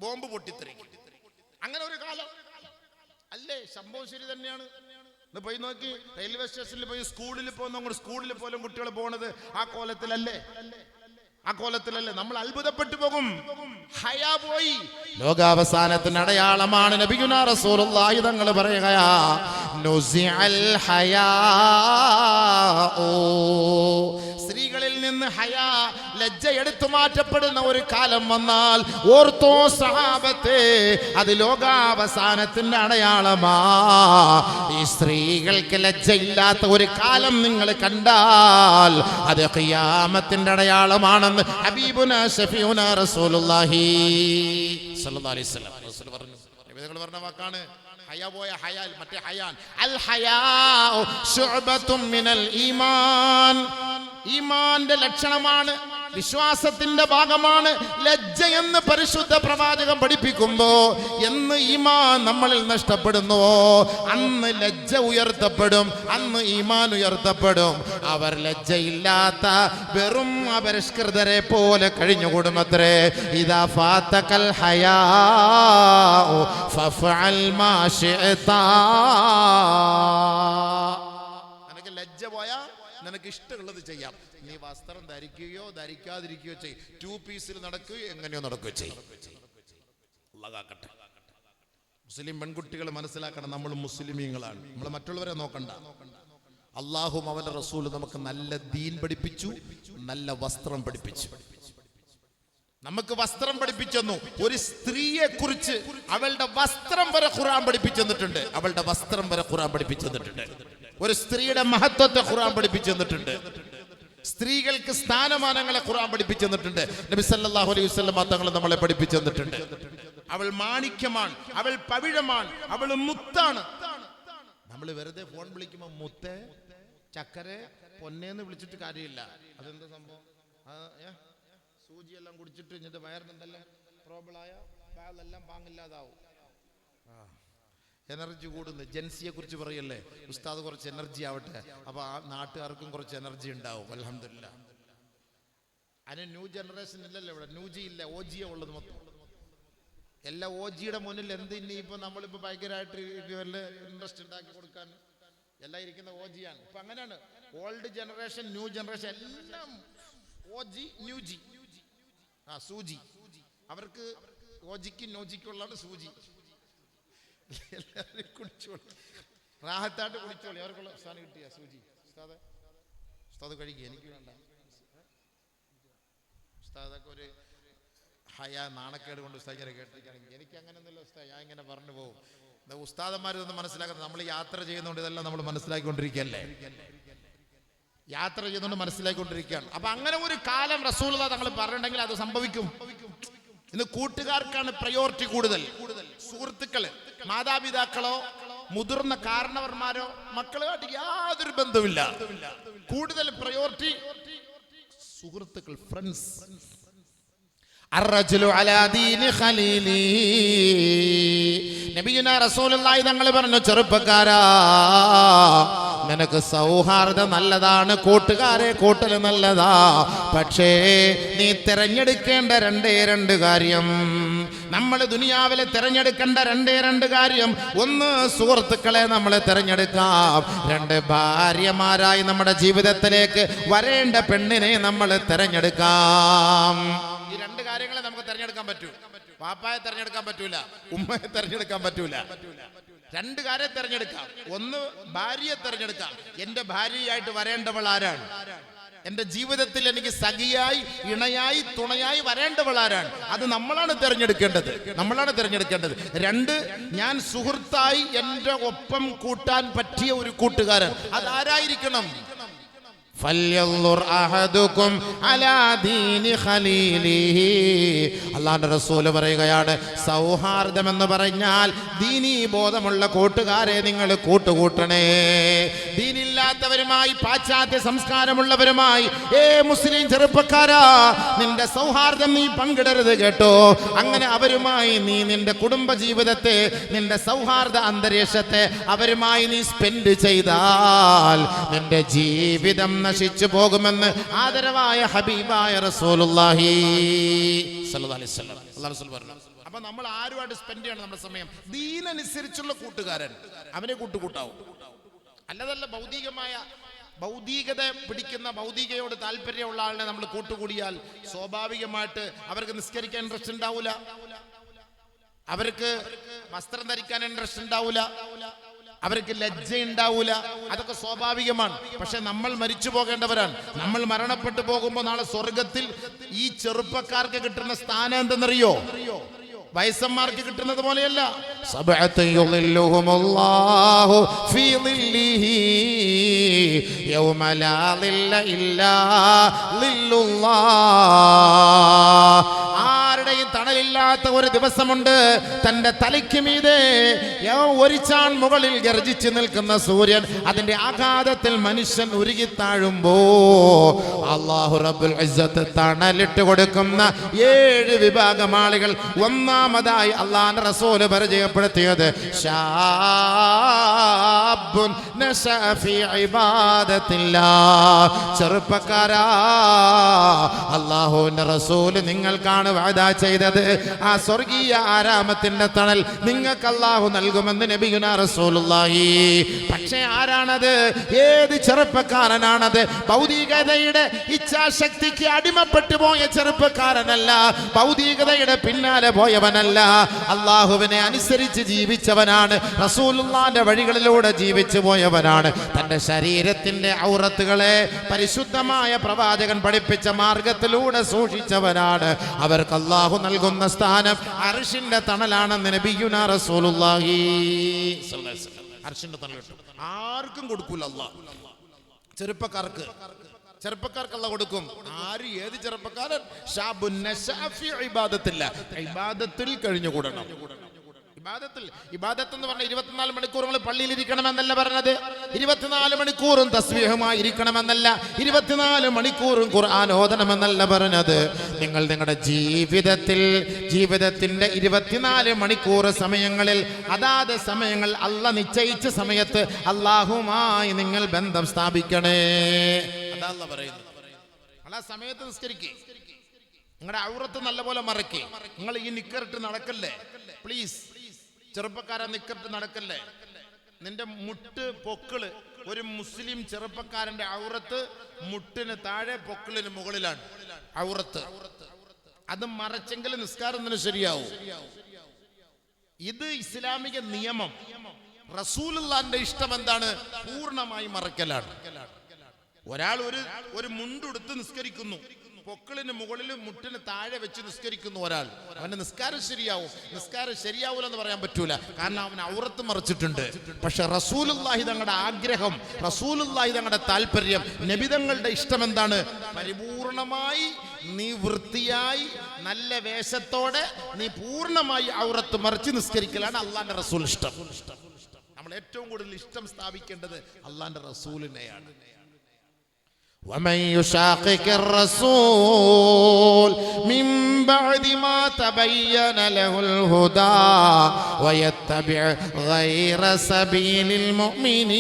ബോംബ് പൊട്ടിത്തെറിക്കും. അങ്ങനെ ഒരു കാലം അല്ലേ? സംഭവം ശരി തന്നെയാണ്. പോയി നോക്കി, റെയിൽവേ സ്റ്റേഷനിൽ പോയി സ്കൂളിൽ പോകുന്ന, സ്കൂളിൽ പോലും കുട്ടികൾ പോണത് ആ കോലത്തിലല്ലേ? ആ കോലത്തിലല്ലേ? നമ്മൾ അത്ഭുതപ്പെട്ടു പോകും. ഹയാ പോയി. ലോകാവസാനത്തിന്റെ അടയാളമാണ് നബിയുനാ റസൂലുള്ളാഹി തങ്ങൾ പറയുകയാ, നുസിഅൽ ഹയാ. സ്ത്രീകളിൽ നിന്ന് ഹയാ, ലജ്ജ എടുത്തു മാറ്റപ്പെടുന്ന ഒരു കാലം വന്നാൽ ഓർത്തോ സഹാബത്തെ, അത് ലോകാവസാനത്തിന്റെ അടയാളമാ. ഈ സ്ത്രീകൾക്ക് ലജ്ജയില്ലാത്ത ഒരു കാലം നിങ്ങൾ കണ്ടാൽ അത് ഖിയാമത്തിന്റെ അടയാളമാണെന്ന് ഹബീബുനാ ശഫീഉനാ റസൂലുള്ളാഹി സ്വല്ലല്ലാഹു അലൈഹി വസല്ലം റസൂൽ പറഞ്ഞു. നബികൾ പറഞ്ഞ വാക്കാണ് ഹയാ പോയ ഹയാൽ, മറ്റേ ഹയാൻ. അൽ ഹയാ ശുഅബത്തും മിനൽ ഈമാൻ. ഈമാന്റെ ലക്ഷണമാണ്, വിശ്വാസത്തിന്റെ ഭാഗമാണ് ലജ്ജ എന്ന് പരിശുദ്ധ പ്രവാചകൻ പഠിപ്പിക്കുമ്പോ, എന്ന് ഈമാൻ നമ്മളിൽ നഷ്ടപ്പെടുന്നുവോ അന്ന് ലജ്ജ ഉയർത്തപ്പെടും, അന്ന് ഈമാൻ ഉയർത്തപ്പെടും. അവർ ലജ്ജയില്ലാത്ത വെറും അപരിഷ്കൃതരെ പോലെ കഴിഞ്ഞുകൂടുമത്രേ. ഇദാ ഫാതകൽ ഹയാ ഫഫഅൽ മാ ശിഅത. നിനക്ക് ലജ്ജ പോയാ നിനക്ക് ഇഷ്ടമുള്ളത് ചെയ്യാം. നീ വസ്ത്രം ധരിക്കുകയോ ധരിക്കാതിരിക്കുകയോ ചെയ്യും. 2 പീസിൽ നടക്കുകയോ എങ്ങനെയോ നടക്കുകയോ ചെയ്യും. മുസ്ലിം പെൺകുട്ടികൾ മനസ്സിലാക്കണം, നമ്മൾ മുസ്ലിമീങ്ങളാണ്. നമ്മൾ മറ്റുള്ളവരെ നോക്കണ്ട. അള്ളാഹും അവന്റെ റസൂലും നമുക്ക് നല്ല ദീൻ പഠിപ്പിച്ചു, നല്ല വസ്ത്രം പഠിപ്പിച്ചു. നമുക്ക് വസ്ത്രം പഠിപ്പിച്ചെന്നു. ഒരു സ്ത്രീയെ കുറിച്ച് അവളുടെ വസ്ത്രം വരെ ഖുർആൻ പഠിപ്പിച്ചു തന്നിട്ടുണ്ട്. അവളുടെ വസ്ത്രം വരെ ഖുർആൻ പഠിപ്പിച്ചു തന്നിട്ടുണ്ട്. ഒരു സ്ത്രീയുടെ മഹത്വത്തെ ഖുർആൻ പഠിപ്പിച്ചു തന്നിട്ടുണ്ട്. സ്ത്രീകൾക്ക് സ്ഥാനമാനങ്ങളെ ഖുർആൻ പഠിപ്പിച്ചു തന്നിട്ടുണ്ട്. നബി സല്ലല്ലാഹു അലൈഹി വസല്ലം തങ്ങൾ നമ്മളെ പഠിപ്പിച്ചു തന്നിട്ടുണ്ട്. അവൾ മാണിക്യമാണ്, അവൾ പവിഴമാണ്, അവൾ മുത്താണ്. നമ്മൾ വെറുതെ ഫോൺ വിളിക്കുമ്പോൾ മുത്തേ, ചക്കരെ, പൊന്നേന്ന് വിളിച്ചിട്ട് കാര്യമില്ല. അതെന്താ സംഭവം? സൂചിയെല്ലാം കുടിച്ചിട്ട് എന്നിട്ട് വയറിനെന്തെല്ലാം പ്രോബ്ലമായ എല്ലാം പാങ്ങില്ലാതാവും. എനർജി കൂടുന്നു. ജൻസിയെ കുറിച്ച് പറയല്ലേ ഉസ്താദ്, കുറച്ച് എനർജി ആവട്ടെ, അപ്പൊ ആ നാട്ടുകാർക്കും കുറച്ച് എനർജി ഉണ്ടാവും. അൽഹംദുലില്ലാ. അതിന് ന്യൂ ജനറേഷൻ ഇല്ലല്ലോ ഇവിടെ. ന്യൂജി ഇല്ല, ഓജിയ ഉള്ളത് മൊത്തം. എല്ലാ ഓജിയുടെ മുന്നിൽ എന്ത് ഇനി ഇപ്പൊ നമ്മളിപ്പോ ഭയങ്കരമായിട്ട് ഇൻട്രസ്റ്റ് ഉണ്ടാക്കി കൊടുക്കാൻ എല്ലാം ഇരിക്കുന്ന ഓജിയാണ്. ഇപ്പൊ അങ്ങനെയാണ്. ഓൾഡ് ജനറേഷൻ, ന്യൂ ജനറേഷൻ എല്ലാം ഓജി, ന്യൂജി. സൂചി. അവർക്ക് ഓജിക്കും നോജിക്കുള്ളതാണ് സൂചി. എല്ലാവരും കുടിച്ചോളൂ, റാഹത്തായിട്ട് കുടിച്ചോളൂ. അവർക്കുള്ള സ്ഥാനം കിട്ടിയ സൂചി. ഉസ്താദ് കഴിക്കുക, എനിക്ക് വേണ്ട. ഉസ്താദൊക്കെ ഒരു ഹയാ, നാണക്കേട് കൊണ്ട് ഉസ്താദ് ഇങ്ങനെ കേട്ടിരിക്കുകയാണെങ്കിൽ എനിക്ക് അങ്ങനെയൊന്നുമില്ല ഉസ്താദ്, ഞാൻ ഇങ്ങനെ പറഞ്ഞു പോകും. ഉസ്താദന്മാരൊന്നും മനസ്സിലാക്കുന്നത്, നമ്മൾ യാത്ര ചെയ്യുന്നതുകൊണ്ട് ഇതെല്ലാം നമ്മൾ മനസ്സിലാക്കിക്കൊണ്ടിരിക്കുകയല്ലേ. യാത്ര ചെയ്യുന്നതുകൊണ്ട് മനസ്സിലാക്കിക്കൊണ്ടിരിക്കുകയാണ്. അപ്പൊ അങ്ങനെ ഒരു കാലം റസൂലുള്ളാഹി തങ്ങൾ പറഞ്ഞിട്ടുണ്ടെങ്കിൽ അത് സംഭവിക്കും. ഇന്ന് കൂട്ടുകാർക്കാണ് പ്രയോറിറ്റി കൂടുതൽ. സുഹൃത്തുക്കള്, മാതാപിതാക്കളോ മുതിർന്ന കാരണവർമാരോ മക്കളുമായിട്ട് യാതൊരു ബന്ധമില്ല. കൂടുതൽ പ്രയോറിറ്റി സുഹൃത്തുക്കൾ, ഫ്രണ്ട്സ്. അർറജുലു അലാ ദീനി ഖലീലി. നബിയുനാ റസൂലുള്ളാഹി തങ്ങൾ പറഞ്ഞു, ചെറുപ്പക്കാരാ, നിനക്ക് സൗഹാർദ്ദം നല്ലതാണ്, കൂട്ടുകാരെ കൂട്ടൽ നല്ലതാ. പക്ഷേ നീ തിരഞ്ഞെടുക്കേണ്ട രണ്ട് കാര്യം. നമ്മൾ ദുനിയാവിലെ തിരഞ്ഞെടുക്കേണ്ട രണ്ട് കാര്യം. ഒന്ന്, സുഹൃത്തുക്കളെ നമ്മൾ തിരഞ്ഞെടുക്കാം. രണ്ട്, ഭാര്യമാരായി നമ്മുടെ ജീവിതത്തിലേക്ക് വരേണ്ട പെണ്ണിനെ നമ്മൾ തിരഞ്ഞെടുക്കാം. ഈ രണ്ട് കാര്യങ്ങളെ നമുക്ക് തിരഞ്ഞെടുക്കാൻ പറ്റൂ. പാപ്പായെ തിരഞ്ഞെടുക്കാൻ പറ്റൂല, ഉമ്മയെ തിരഞ്ഞെടുക്കാൻ പറ്റൂല. രണ്ട് കാര്യം തിരഞ്ഞെടുക്കാം. ഒന്ന്, ഭാര്യയെ തിരഞ്ഞെടുക്കാം. എന്റെ ഭാര്യയായിട്ട് വരേണ്ടവൾ ആരാണ്? എന്റെ ജീവിതത്തിൽ എനിക്ക് സഖിയായി, ഇണയായി, തുണയായി വരേണ്ടവൾ ആരാണ്? അത് നമ്മളാണ് തിരഞ്ഞെടുക്കേണ്ടത്. രണ്ട്, ഞാൻ സുഹൃത്തായി എന്റെ ഒപ്പം കൂട്ടാൻ പറ്റിയ ഒരു കൂട്ടുകാരൻ, അതാരായിരിക്കണം? അല്ലാഹുവിന്റെ റസൂല് പറയുകയാണ്, സൗഹാർദ്ദം എന്ന് പറഞ്ഞാൽ ദീനീ ബോധമുള്ള കൂട്ടുകാരെ നിങ്ങൾ കൂട്ടുകൂട്ടണേ. ദീനില്ലാത്തവരുമായി, പാശ്ചാത്യ സംസ്കാരമുള്ളവരുമായി മുസ്ലിം ചെറുപ്പക്കാരാ, നിന്റെ സൗഹാർദ്ദം നീ പങ്കിടരുത് കേട്ടോ. അങ്ങനെ അവരുമായി നീ നിന്റെ കുടുംബ ജീവിതത്തെ, നിന്റെ സൗഹാർദ്ദ അന്തരീക്ഷത്തെ അവരുമായി നീ സ്പെൻഡ് ചെയ്താൽ നിന്റെ ജീവിതം നശിച്ചു പോകുമെന്ന് ആദരവായ ഹബീബായ റസൂലുള്ളാഹി സ്വല്ലല്ലാഹി അലൈഹി വസല്ലം അല്ലാഹു റസൂൽ പറഞ്ഞു. അപ്പൊ നമ്മൾ ആരുമായിട്ട് സ്പെൻഡ് ചെയ്യണം നമ്മുടെ സമയം? ദീനനുസരിച്ചുള്ള കൂട്ടുകാരൻ, അവനെ കൂട്ടുകൂട്ടാവും. അല്ലതല്ല ഭൗതികത പിടിക്കുന്ന, ഭൗതികയോട് താല്പര്യമുള്ള ആളിനെ നമ്മൾ കൂട്ടുകൂടിയാൽ സ്വാഭാവികമായിട്ട് അവർക്ക് നിസ്കരിക്കാൻ ഇൻട്രസ്റ്റ് ഉണ്ടാവില്ല, അവർക്ക് വസ്ത്രം ധരിക്കാൻ ഇൻട്രസ്റ്റ് ഉണ്ടാവില്ല, അവർക്ക് ലജ്ജ ഉണ്ടാവൂല. അതൊക്കെ സ്വാഭാവികമാണ്. പക്ഷെ നമ്മൾ മരിച്ചു പോകേണ്ടവരാണ്. നമ്മൾ മരണപ്പെട്ടു പോകുമ്പോൾ നാളെ സ്വർഗത്തിൽ ഈ ചെറുപ്പക്കാർക്ക് കിട്ടുന്ന സ്ഥാനം എന്തെന്നറിയോ? വയസ്സന്മാർക്ക് കിട്ടുന്നത് പോലെയല്ല. ആരുടെയും തണലില്ലാത്ത ഒരു ദിവസമുണ്ട്. തന്റെ തലയ്ക്ക് മീതെ ഒരിച്ചാൻ മുകളിൽ ഗർജിച്ചു നിൽക്കുന്ന സൂര്യൻ, അതിന്റെ ആഘാതത്തിൽ മനുഷ്യൻ ഉരുകിത്താഴുമ്പോ അല്ലാഹു റബ്ബുൽ ഇസ്സത്ത് തണലിട്ട് കൊടുക്കുന്ന 7 വിഭാഗം ആളുകൾ. ഒന്നാമതായി അല്ലാഹുവിന്റെ റസൂൽ പരിചയപ്പെടുത്തിയത് ശാബുൻ നശഅ ഫീ ഇബാദത്തില്ലാഹ്. ചെറുപ്പക്കാരാ, അല്ലാഹുവിന്റെ റസൂൽ നിങ്ങൾക്കാണ് വഅദ ചെയ്തത്. ആ സ്വർഗീയ ആരാമത്തിന്റെ തണൽ നിങ്ങൾക്ക് അല്ലാഹു നൽകുമെന്ന് നബിയുനാ റസൂലുള്ളാഹി. പക്ഷേ ആരാണത്? ഏത് ചെറുപ്പക്കാരനാണത്? ഭൗതികതയുടെ ഇച്ഛാശക്തിക്ക് അടിമപ്പെട്ടു പോയ ചെറുപ്പക്കാരനല്ല, ഭൗതികതയുടെ പിന്നാലെ പോയവനല്ല, അല്ലാഹുവിനെ അനുസരിച്ച് ജീവിച്ചവനാണ്, റസൂലുള്ളാഹിന്റെ വഴികളിലൂടെ ജീവിച്ചു പോയവനാണ്. തന്റെ ശരീരത്തിന്റെ ഔറത്തുകളെ പരിശുദ്ധമായ പ്രവാചകൻ പഠിപ്പിച്ച മാർഗത്തിലൂടെ സൂക്ഷിച്ചവനാണ്. അവർക്ക് അല്ലാഹു നൽകുന്ന സ്ഥാനം അർശിന്റെ തണലാണെന്ന് നബിയുനാ റസൂലുള്ളാഹി സ്വല്ലല്ലാഹി അലൈഹി വസല്ലം. അർശിന്റെ തണൽ ആർക്കും കൊടുക്കൂല അല്ലാഹ്. ചെറുപ്പക്കാർക്ക് അല്ലാഹ് കൊടുക്കും. ആര്? ഏത് ചെറുപ്പക്കാരൻ? ശാബുൻ നശഅ ഫീ ഇബാദത്തില്ലാഹ്. ഇബാദത്തിൽ കഴിഞ്ഞുകൂടണം. ഇബാദത്ത് എന്ന് പറഞ്ഞാൽ 24 മണിക്കൂർ നമ്മൾ പള്ളിയിൽ ഇരിക്കണമെന്നല്ല പറഞ്ഞത്. 24 മണിക്കൂറും തസ്ബീഹുമായി ഇരിക്കണമെന്നല്ല, 24 മണിക്കൂറും ഖുർആൻ ഓതണമെന്നല്ല പറഞ്ഞത്. നിങ്ങൾ നിങ്ങളുടെ ജീവിതത്തിന്റെ 24 മണിക്കൂർ സമയങ്ങളിൽ, അതാത് സമയങ്ങൾ അല്ലാഹ് നിശ്ചയിച്ച സമയത്ത് അല്ലാഹുമായി നിങ്ങൾ ബന്ധം സ്ഥാപിക്കണേ. അതാ അല്ലാഹ് പറയുന്നത്. ആ സമയത്ത് നിസ്കരിക്കേ, നിങ്ങളുടെ ഔറത്ത് നല്ലപോലെ മറക്കേ. നിങ്ങൾ ഈ നിക്കറിട്ട് നടക്കല്ലേ പ്ലീസ്. ചെറുപ്പക്കാരെ നിക്കറിട്ട് നടക്കല്ലേ. നിന്റെ മുട്ട് പൊക്കിള്, ഒരു മുസ്ലിം ചെറുപ്പക്കാരന്റെ ഔറത്ത് മുട്ടിന് താഴെ പൊക്കിളിന് മുകളിലാണ് ഔറത്ത്. അത് മറച്ചെങ്കിൽ നിസ്കാരം തന്നെ ശരിയാവും. ഇത് ഇസ്ലാമിക നിയമം. റസൂലുള്ളാഹിന്റെ ഇഷ്ടം എന്താണ്? പൂർണ്ണമായി മറക്കലാണ്. ഒരാൾ ഒരു മുണ്ടുടുത്ത് നിസ്കരിക്കുന്നു, പൊക്കിളിന് മുകളിൽ മുട്ടിന് താഴെ വെച്ച് നിസ്കരിക്കുന്നു ഒരാൾ, അവന്റെ നിസ്കാരം ശരിയാവും. നിസ്കാരം ശരിയാവൂലെന്ന് പറയാൻ പറ്റൂല, കാരണം അവൻ ഔറത്ത് മറച്ചിട്ടുണ്ട്. പക്ഷെ റസൂലുള്ളാഹി തങ്ങളുടെ ആഗ്രഹം, റസൂലുള്ളാഹി തങ്ങളുടെ താല്പര്യം, നബിതങ്ങളുടെ ഇഷ്ടം എന്താണ്? പരിപൂർണമായി നീ വൃത്തിയായി നല്ല വേഷത്തോടെ നീ പൂർണ്ണമായി ഔറത്ത് മറച്ച് നിസ്കരിക്കലാണ് അള്ളാന്റെ റസൂൽ ഇഷ്ടം. നമ്മൾ ഏറ്റവും കൂടുതൽ ഇഷ്ടം സ്ഥാപിക്കേണ്ടത് അള്ളാന്റെ റസൂലിനെയാണ്. ومن يشاقق الرسول من بعد ما تبين له الهدى ويتبع غير سبيل المؤمنين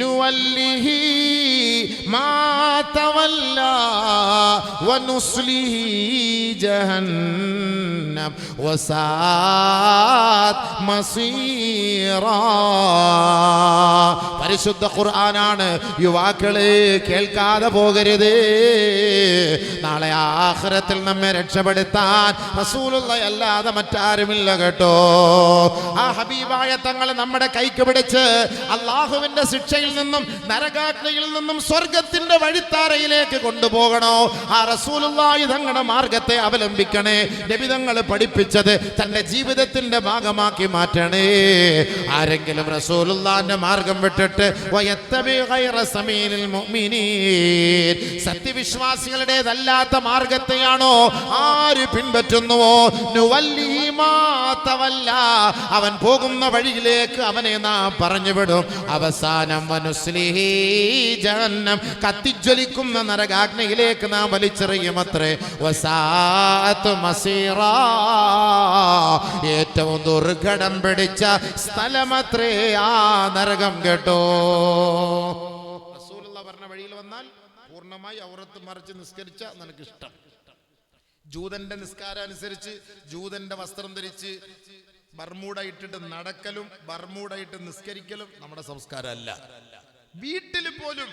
نوله ما تولى ونصله جهنم وساءت مصيرا. പരിശുദ്ധ ഖുർആനാണ്. യുവാക്കളെ കേൾക്കാതെ പോകരുത്. നാളെ ആഖിറത്തിൽ നമ്മെ രക്ഷപ്പെടുത്താൻ റസൂലുള്ളാഹി അല്ലാതെ മറ്റാരുമില്ല കേട്ടോ. ആ ഹബീബായ തങ്ങൾ നമ്മുടെ കൈക്ക് പിടിച്ച് അള്ളാഹുവിന്റെ ശിക്ഷയിൽ നിന്നും നരകാഗ്നിയിൽ നിന്നും സ്വർഗത്തിന്റെ വഴിത്താരയിലേക്ക് കൊണ്ടുപോകണോ? ആ റസൂലുള്ളാഹി തങ്ങളുടെ മാർഗത്തെ അവലംബിക്കണേ. നബി തങ്ങൾ പഠിപ്പിച്ചത് തന്റെ ജീവിതത്തിന്റെ ഭാഗമാക്കി മാറ്റണേ. ആരെങ്കിലും റസൂലുള്ളാഹിന്റെ മാർഗം വിട്ടിട്ട് സത്യവിശ്വാസികളുടേതല്ലാത്ത മാർഗത്തെയാണോ ആര് പിൻപറ്റുന്നുവോ അവൻ പോകുന്ന വഴിയിലേക്ക് അവനെ നാം പറഞ്ഞുവിടും. അവസാനം ജഹന്നം കത്തിജ്വലിക്കുന്ന നരകാഗ്നിയിലേക്ക് നാം വലിച്ചെറിയുമത്രേ. ഏറ്റവും ദുർഘടം പിടിച്ച സ്ഥലമത്രേ ആ നരകം കേട്ടോ. റസൂലുള്ള പറഞ്ഞ വഴിയിൽ വന്നാൽ പൂർണ്ണമായി ഔറത്ത് മറച്ച് നിസ്കരിച്ച നിനക്കിഷ്ടം. ജൂതന്റെ നിസ്കാരം അനുസരിച്ച് ജൂതന്റെ വസ്ത്രം ധരിച്ച് ബർമൂഡ ഇട്ടിട്ട് നടക്കലും ബർമൂഡ ഇട്ട് നിസ്കരിക്കലും നമ്മുടെ സംസ്കാരമല്ല. വീട്ടിൽ പോലും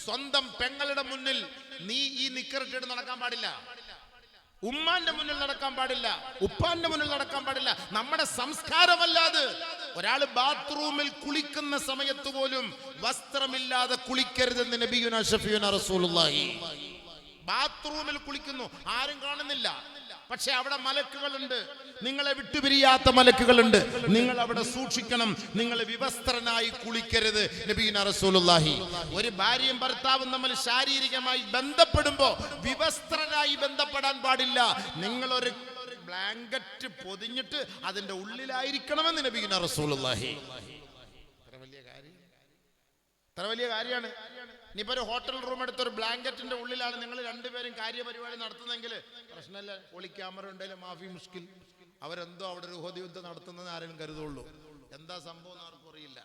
സ്വന്തം പെങ്ങളുടെ മുന്നിൽ നീ ഈ നിക്കറിട്ടിട്ട് നടക്കാൻ പാടില്ല. ഉമ്മാന്റെ മുന്നിൽ നടക്കാൻ പാടില്ല. ഉപ്പാന്റെ മുന്നിൽ നടക്കാൻ പാടില്ല. നമ്മുടെ സംസ്കാരമല്ലാതെ ഒരാൾ ബാത്റൂമിൽ കുളിക്കുന്ന സമയത്ത് പോലും വസ്ത്രമില്ലാതെ കുളിക്കരുതെന്ന് നബിയുനാ ഷഫീഉനാ റസൂലുള്ളാഹി. ബാത്റൂമിൽ കുളിക്കുന്നു, ആരും കാണുന്നില്ല, പക്ഷെ അവിടെ മലക്കുകളുണ്ട്, നിങ്ങളെ വിട്ടുപിരിയാത്ത മലക്കുകളുണ്ട്. നിങ്ങൾ അവിടെ സൂക്ഷിക്കണം. നിങ്ങൾ വിവസ്ത്രനായി കുളിക്കരുത് നബിയുനാ റസൂലുള്ളാഹി. ഒരു ഭാര്യയും ഭർത്താവും തമ്മിൽ ശാരീരികമായി ബന്ധപ്പെടുമ്പോ വിവസ്ത്രനായി ബന്ധപ്പെടാൻ പാടില്ല. നിങ്ങളൊരു ബ്ലാങ്കറ്റ് പൊതിഞ്ഞിട്ട് അതിന്റെ ഉള്ളിലായിരിക്കണമെന്ന് നബിയുനാ റസൂലുള്ളാഹി. എത്ര വലിയ കാര്യമാണ്. ഇനിയിപ്പോ ഒരു ഹോട്ടൽ റൂം എടുത്ത് ഒരു ബ്ലാങ്കറ്റിന്റെ ഉള്ളിലാണ് നിങ്ങൾ രണ്ടുപേരും കാര്യപരിപാടി നടത്തുന്നെങ്കിൽ പ്രശ്നമല്ല. ഒളി ക്യാമറ ഉണ്ടെങ്കിൽ മാഫി മുഷ്കിൽ. അവരെന്തോ അവിടെ ഒരു ഉഹദ് യുദ്ധം നടത്തുന്നതെന്ന് ആരെങ്കിലും കരുതുള്ളൂ. എന്താ സംഭവം എന്ന് ആർക്കും അറിയില്ല.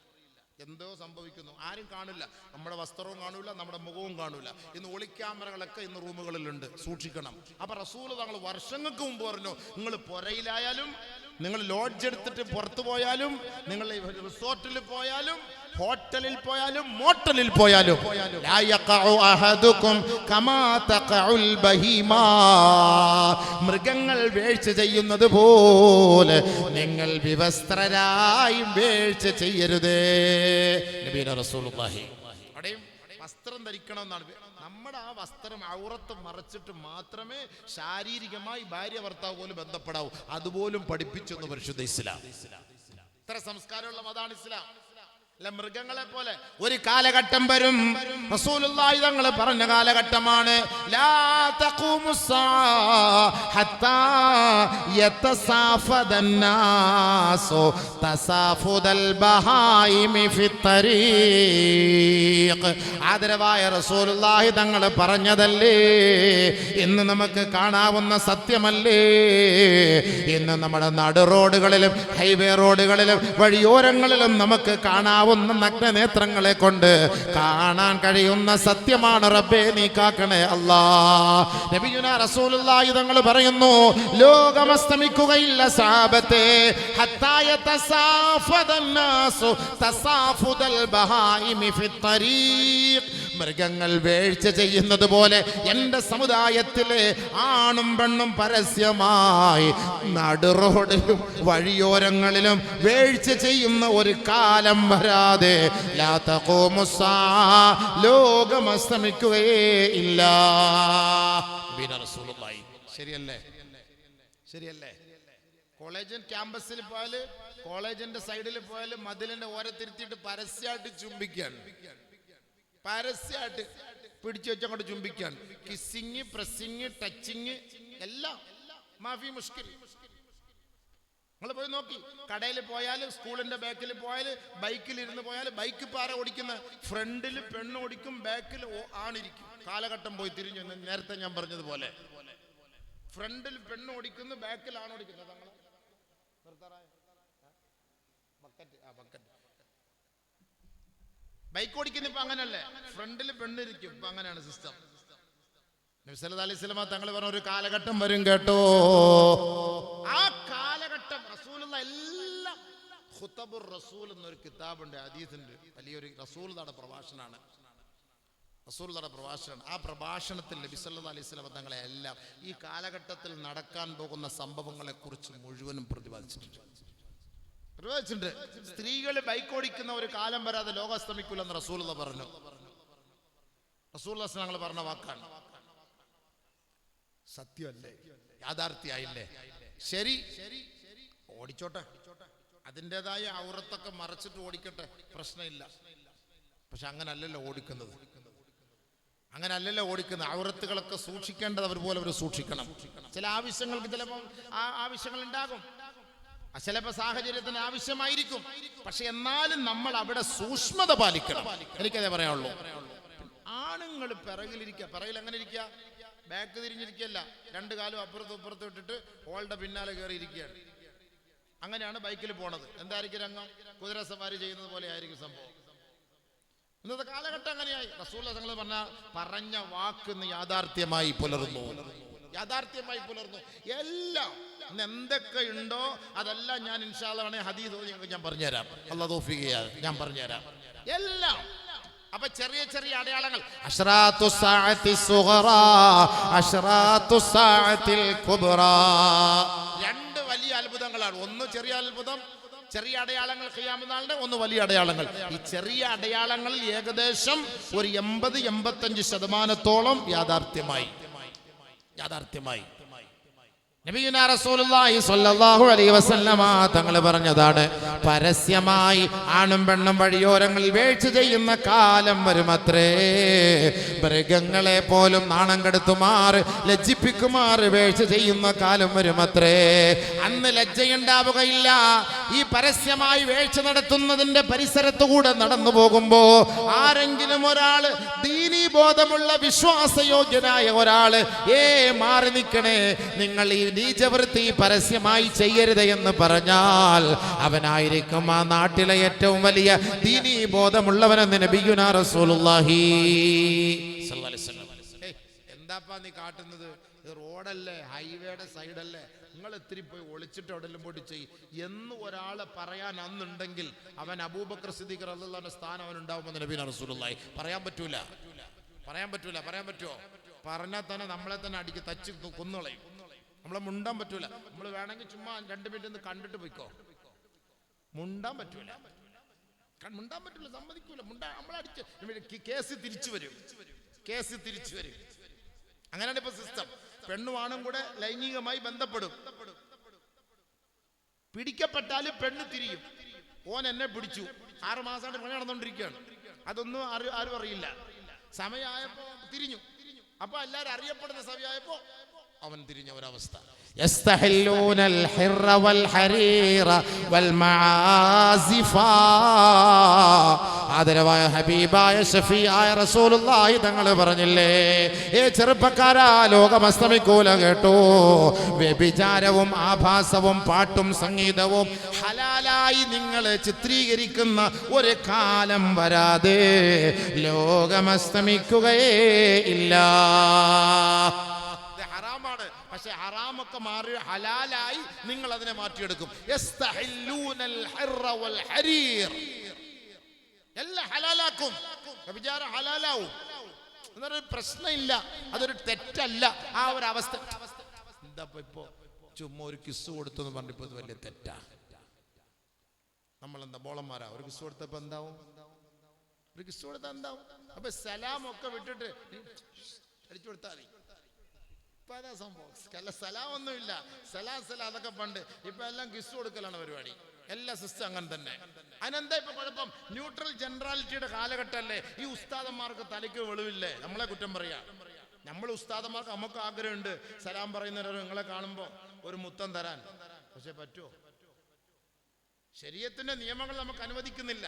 എന്തോ സംഭവിക്കുന്നു, ആരും കാണില്ല. നമ്മുടെ വസ്ത്രവും കാണൂല, നമ്മുടെ മുഖവും കാണൂല. ഇന്ന് ഒളി ക്യാമറകളൊക്കെ ഇന്ന് റൂമുകളിലുണ്ട്, സൂക്ഷിക്കണം. അപ്പൊ റസൂൽ തങ്ങൾ വർഷങ്ങൾക്ക് മുമ്പ് പറഞ്ഞു, നിങ്ങൾ പുരയിലായാലും നിങ്ങൾ ലോഡ്ജ് എടുത്തിട്ട് പുറത്തു പോയാലും നിങ്ങൾ റിസോർട്ടിൽ പോയാലും ഹോട്ടലിൽ പോയാലും മോട്ടലിൽ പോയാലും മൃഗങ്ങൾ വീഴ്ച ചെയ്യുന്നത് പോലെ നിങ്ങൾ വിവസ്ത്രരായി വീഴ്ച ചെയ്യരുതേ നബിയുനാ റസൂലുള്ളാഹി. അവിടെയും വസ്ത്രം ധരിക്കണമെന്നാണ്. നമ്മുടെ ആ വസ്ത്രം ഔറത്ത് മറച്ചിട്ട് മാത്രമേ ശാരീരികമായി ഭാര്യ ഭർത്താവ് പോലും ബന്ധപ്പെടാവൂ. അതുപോലും പഠിപ്പിച്ചെന്ന് പരിശുദ്ധ ഇസ്ലാം. ഇത്ര സംസ്കാരമുള്ള മതാണ് ഇസ്ലാം. മൃഗങ്ങളെ പോലെ ഒരു കാലഘട്ടം വരും. റസൂലുള്ളാഹി തങ്ങൾ പറഞ്ഞ കാലഘട്ടമാണ്. ലാ തഖൂമുസ്സാഅ ഹത്താ യതസാഫദന്നാസു തസാഫുദൽ ബഹായിമി ഫിത്തരീഖ്. ആദരവായ റസൂലുള്ളാഹി തങ്ങൾ പറഞ്ഞതല്ലേ, ഇന്ന് നമുക്ക് കാണാവുന്ന സത്യമല്ലേ. ഇന്ന് നമ്മുടെ നടു റോഡുകളിലും ഹൈവേ റോഡുകളിലും വഴിയോരങ്ങളിലും നമുക്ക് കാണാവുന്ന നഗ്ന നേത്രങ്ങളെ കൊണ്ട് കാണാൻ കഴിയുന്ന സത്യമാണ്. റബ്ബേ നീ കാക്കണേ അല്ലാ. നബിയുനാ റസൂലുള്ളാഹി തങ്ങൾ പറയുന്നു, ലോകം അസ്തമിക്കുകയില്ല സഹാബത്തെ ഹത്താ യതസാഫദന്നാസു തസാഫുദൽ ബഹായിമി ഫിത്തരീഖ്. മൃഗങ്ങൾ വീഴ്ച ചെയ്യുന്നത് പോലെ എൻ്റെ സമുദായത്തിലെ ആണും പെണ്ണും പരസ്യമായി നടുറോഡിലും വഴിയോരങ്ങളിലും വീഴ്ച ചെയ്യുന്ന ഒരു കാലം വരാതെ ലാ തഖൂമുസ്സാഅ ലോകം അസ്തമിക്കുകയേ ഇല്ല. റസൂലുള്ളാഹി. ശരിയല്ലേ? ശരിയല്ലേ? കോളേജ് ക്യാമ്പസിൽ പോയാല്, കോളേജിന്റെ സൈഡിൽ പോയാല് മതിലിന്റെ ഓരത്തിരുത്തിയിട്ട് പരസ്യമായിട്ട് ചുംബിക്കാണ്. പരസ്യമായിട്ട് പിടിച്ചു വെച്ചങ്ങോട്ട് ചുംബിക്കാണ്. കിസ്സിങ്, പ്രസ്സിങ്, ടച്ചിങ് എല്ലാം മാഫി മുഷ്കിൽ. നിങ്ങൾ പോയി നോക്കി, കടയിൽ പോയാലും സ്കൂളിന്റെ ബാക്കിൽ പോയാലും ബൈക്കിൽ ഇരുന്ന് പോയാലും ബൈക്ക് ഇപ്പം ആരാ ഓടിക്കുന്ന? ഫ്രണ്ടിൽ പെണ്ണ് ഓടിക്കും, ബാക്കിൽ ആണിരിക്കും. കാലഘട്ടം പോയി തിരിഞ്ഞു. നേരത്തെ ഞാൻ പറഞ്ഞതുപോലെ ഫ്രണ്ടിൽ പെണ്ണ് ഓടിക്കുന്നു, ബാക്കിൽ ആണോടിക്കുന്നത്. ബൈക്ക് ഓടിക്കുന്ന ഇപ്പൊ അങ്ങനല്ലേ, ഫ്രണ്ടിൽ പെണ്ണിരിക്കും. ഇപ്പൊ അങ്ങനെയാണ് സിസ്റ്റം. നബി സല്ലല്ലാഹു അലൈഹി വസല്ലം തങ്ങൾ പറഞ്ഞ ഒരു കാലഘട്ടം വരും കേട്ടോ. ആ കാലഘട്ടം റസൂലുള്ള എല്ലാം ഖുതബുർ റസൂൽ എന്നൊരു കിതാബുണ്ട്, ഹദീസിന്റെ വലിയൊരു റസൂലുള്ളാഹിയുടെ പ്രഭാഷണമാണ്. റസൂലുള്ളാഹിയുടെ പ്രഭാഷണം. ആ പ്രഭാഷണത്തിൽ നബി സല്ലല്ലാഹു അലൈഹി വസല്ലം തങ്ങളെ എല്ലാം ഈ കാലഘട്ടത്തിൽ നടക്കാൻ പോകുന്ന സംഭവങ്ങളെ കുറിച്ച് മുഴുവനും പ്രതിപാദിച്ചിട്ടുണ്ട്. സ്ത്രീകൾ ബൈക്ക് ഓടിക്കുന്ന ഒരു കാലം വരാതെ ലോകം അസ്തമിക്കൂലെന്ന് റസൂലുള്ളാഹി പറഞ്ഞു. റസൂലുള്ളാഹി തങ്ങൾ പറഞ്ഞ വാക്കാണ്. സത്യമല്ലേ? യാഥാർത്ഥ്യായില്ലേ? ശരി, ഓടിച്ചോട്ടെ, അതിൻ്റെതായ ഔറത്തൊക്കെ മറച്ചിട്ട് ഓടിക്കട്ടെ, പ്രശ്നമില്ല. പക്ഷെ അങ്ങനല്ലല്ലോ ഓടിക്കുന്നത്. ഔറത്തുകളൊക്കെ സൂക്ഷിക്കേണ്ടത് അവർ പോലെ അവർ സൂക്ഷിക്കണം. ചില ആവശ്യങ്ങൾക്ക് ചിലപ്പോൾ ആ ആവശ്യങ്ങൾ ഉണ്ടാകും, ചിലപ്പോൾ സാഹചര്യത്തിന് ആവശ്യമായിരിക്കും. പക്ഷെ എന്നാലും നമ്മൾ അവിടെ സൂക്ഷ്മത പാലിക്കണം. എനിക്കതേ പറയാനുള്ളൂ. ആണുങ്ങൾ പിറകിലിരിക്കുക. പിറകിൽ എങ്ങനെ ഇരിക്കുക? ബാക്ക് തിരിഞ്ഞിരിക്കുകയല്ല, രണ്ട് കാലും അപ്പുറത്തും ഇപ്പുറത്തും ഇട്ടിട്ട് ഓളുടെ പിന്നാലെ കയറിയിരിക്കുകയാണ്. അങ്ങനെയാണ് ബൈക്കിൽ പോണത്. എന്തായിരിക്കും രംഗം? കുതിര സവാരി ചെയ്യുന്നത് പോലെ ആയിരിക്കും സംഭവം. ഇന്നത്തെ കാലഘട്ടം അങ്ങനെയായി. റസൂലുള്ളാഹി തങ്ങൾ പറഞ്ഞ വാക്ക് ഇന്ന് യാഥാർത്ഥ്യമായി പുലർന്നു. എല്ലാം ഇന്ന് എന്തൊക്കെ ഉണ്ടോ അതെല്ലാം ഞാൻ ഇൻഷാ അല്ലാഹ് ഹദീസ് ഞാൻ പറഞ്ഞുതരാം. അല്ലാഹു തൗഫീഖ് ചെയ്യാതെ ഞാൻ പറഞ്ഞുതരാം എല്ലാം. അപ്പൊ ചെറിയ ചെറിയ അടയാളങ്ങൾ, അശ്റാത്തു സാഅത്തി സുഗ്റാ, അശ്റാത്തു സാഅത്തിൽ കുബ്റാ, രണ്ട് വലിയ അത്ഭുതങ്ങളാണ്. ഒന്ന് ചെറിയ അത്ഭുതം, ചെറിയ അടയാളങ്ങൾ ഖിയാമത്ത് നാളിന്റെ, ഒന്ന് വലിയ അടയാളങ്ങൾ. ഈ ചെറിയ അടയാളങ്ങളിൽ ഏകദേശം ഒരു 80-85% യാഥാർത്ഥ്യമായി. നബിയുനാ റസൂലുള്ളാഹി സ്വല്ലല്ലാഹു അലൈഹി വസല്ലമ തങ്ങൾ പറഞ്ഞതാണ്, പരസ്യമായി ആണും പെണ്ണും വഴിയോരങ്ങളിൽ വീഴ്ച ചെയ്യുന്ന കാലം വരുമത്രേ. മൃഗങ്ങളെ പോലും നാണം കെടുത്തുമാർ ലജ്ജിപ്പിക്കുമാർ വീഴ്ച ചെയ്യുന്ന കാലം വരുമത്രേ. അന്ന് ലജ്ജയുണ്ടാവുകയില്ല. ഈ പരസ്യമായി വീഴ്ച നടത്തുന്നതിന്റെ പരിസരത്തുകൂടെ നടന്നു പോകുമ്പോ ആരെങ്കിലും ഒരാള് ദീനീ ബോധമുള്ള വിശ്വാസയോഗ്യനായ ഒരാള് മാറി നിൽക്കണേ, നിങ്ങൾ ഈ നീചവൃത്തി പരസ്യമായി ചെയ്യരുത് എന്ന് പറഞ്ഞാൽ അവനായിരിക്കും ആ നാട്ടിലെ ഏറ്റവും വലിയ ദീനീ ബോധമുള്ളവനെന്ന് നബിയുനാ റസൂലുള്ളാഹി സ്വല്ലല്ലാഹു അലൈഹി വസല്ലം. എന്താപ്പാ നീ കാട്ടുന്നത്? റോഡല്ലേ, ഹൈവേയുടെ സൈഡല്ലേ, നിങ്ങൾ എത്തിരി പോയി ഒളിച്ചിട്ട് എവിടെല്ലാം പോയിട്ട് ചെയ്യും എന്ന് ഒരാളെ പറയാൻ അന്നുണ്ടെങ്കിൽ അവൻ അബൂബക്കർ സിദ്ദീഖ് റളിയല്ലാഹു അൻഹു സ്ഥാനം അവനുണ്ടാവുമെന്ന് നബിയുനാ റസൂലുള്ളാഹി. പറയാൻ പറ്റുമോ? പറഞ്ഞാൽ തന്നെ നമ്മളെ തന്നെ അടിക്ക് തച്ച് കൊന്നുകളയും. നമ്മളെ മുണ്ടാൻ പറ്റൂല. നമ്മൾ വേണമെങ്കിൽ ചുമ്മാ 2 മിനിറ്റ് ഒന്ന് കണ്ടിട്ട് പോയിക്കോ. മുണ്ടാൻ പറ്റൂല, സമ്മതിക്കൂല. നമ്മളടിച്ച് കേസ് തിരിച്ചു വരും. അങ്ങനെയാണ് ഇപ്പൊ സിസ്റ്റം. പെണ്ണുവാണും കൂടെ ലൈംഗികമായി ബന്ധപ്പെടും. പിടിക്കപ്പെട്ടാലും പെണ്ണ് തിരിയും. ഓൻ എന്നെ പിടിച്ചു, 6 മാസമായിട്ട് പണി നടന്നുകൊണ്ടിരിക്കുകയാണ്. അതൊന്നും ആരും അറിയില്ല. സമയമായപ്പോ തിരിഞ്ഞു. അപ്പൊ എല്ലാരും അറിയപ്പെടുന്ന സമയമായപ്പോ അവൻ തിരിഞ്ഞ ഒരവസ്ഥ. യസ്തഹില്ലൂനൽ ഹിറ വൽ ഹരീറ വൽ മആസിഫ. ആദരവായ ഹബീബായ ഷഫീആയ റസൂലുള്ളാഹി തങ്ങൾ പറഞ്ഞില്ലേ, ചെറുപ്പക്കാരാ, ലോകം അസ്തമിക്കൂല കേട്ടോ. വ്യഭിചാരവും ആഭാസവും പാട്ടും സംഗീതവും ഹലാലായി നിങ്ങൾ ചിത്രീകരിക്കുന്ന ഒരു കാലം വരാതെ ലോകം അസ്തമിക്കുകയേ ഇല്ല. ഹറാമാണ്, പക്ഷെ ഹറാമൊക്കെ മാറി ഹലാലായി നിങ്ങൾ അതിനെ മാറ്റിയെടുക്കും. യസ്തഹില്ലൂനൽ ഹിറ വൽ ഹരീർ, എല്ലാം ഹലാലാക്കും. വ്യഭിചാരം ഹലാലാവും, എന്നൊരു പ്രശ്നമില്ല, അതൊരു തെറ്റല്ല. ആ ഒരു അവസ്ഥ എന്താ ഇപ്പൊ ചുമ്മാ ഒരു കിസ് കൊടുത്തു എന്ന് പറഞ്ഞപ്പോ ഇത് വലിയ തെറ്റാ. നമ്മളെന്താ ബോളന്മാരാ? ഒരു കിസ് കൊടുത്തപ്പോ എന്താവും? ഒരു കിസ് കൊടുത്താൽ എന്താവും? അപ്പൊ സലാമൊക്കെ വിട്ടിട്ട് അടിച്ചു കൊടുത്താൽ മതി. ഇപ്പൊ അതാ സംഭവം. സലാം ഒന്നുമില്ല, സലാം അതൊക്കെ പണ്ട്. ഇപ്പൊ എല്ലാം കിസ് കൊടുക്കലാണ് പരിപാടി. എല്ലാ സിസ്റ്റം അങ്ങനെ തന്നെ. അതിനെന്താ ഇപ്പൊ കുഴപ്പം? ന്യൂട്രൽ ജനറാലിറ്റിയുടെ കാലഘട്ടമല്ലേ. ഈ ഉസ്താദന്മാർക്ക് തലയ്ക്ക് വെളിവില്ലേ? നമ്മളെ കുറ്റം പറയാ. നമ്മൾ ഉസ്താദന്മാർക്ക് നമുക്ക് ആഗ്രഹമുണ്ട് സലാം പറയുന്നവരോ നിങ്ങളെ കാണുമ്പോ ഒരു മുത്തം തരാൻ. പക്ഷെ പറ്റുമോ? ശരീഅത്തിന്റെ നിയമങ്ങൾ നമുക്ക് അനുവദിക്കുന്നില്ല.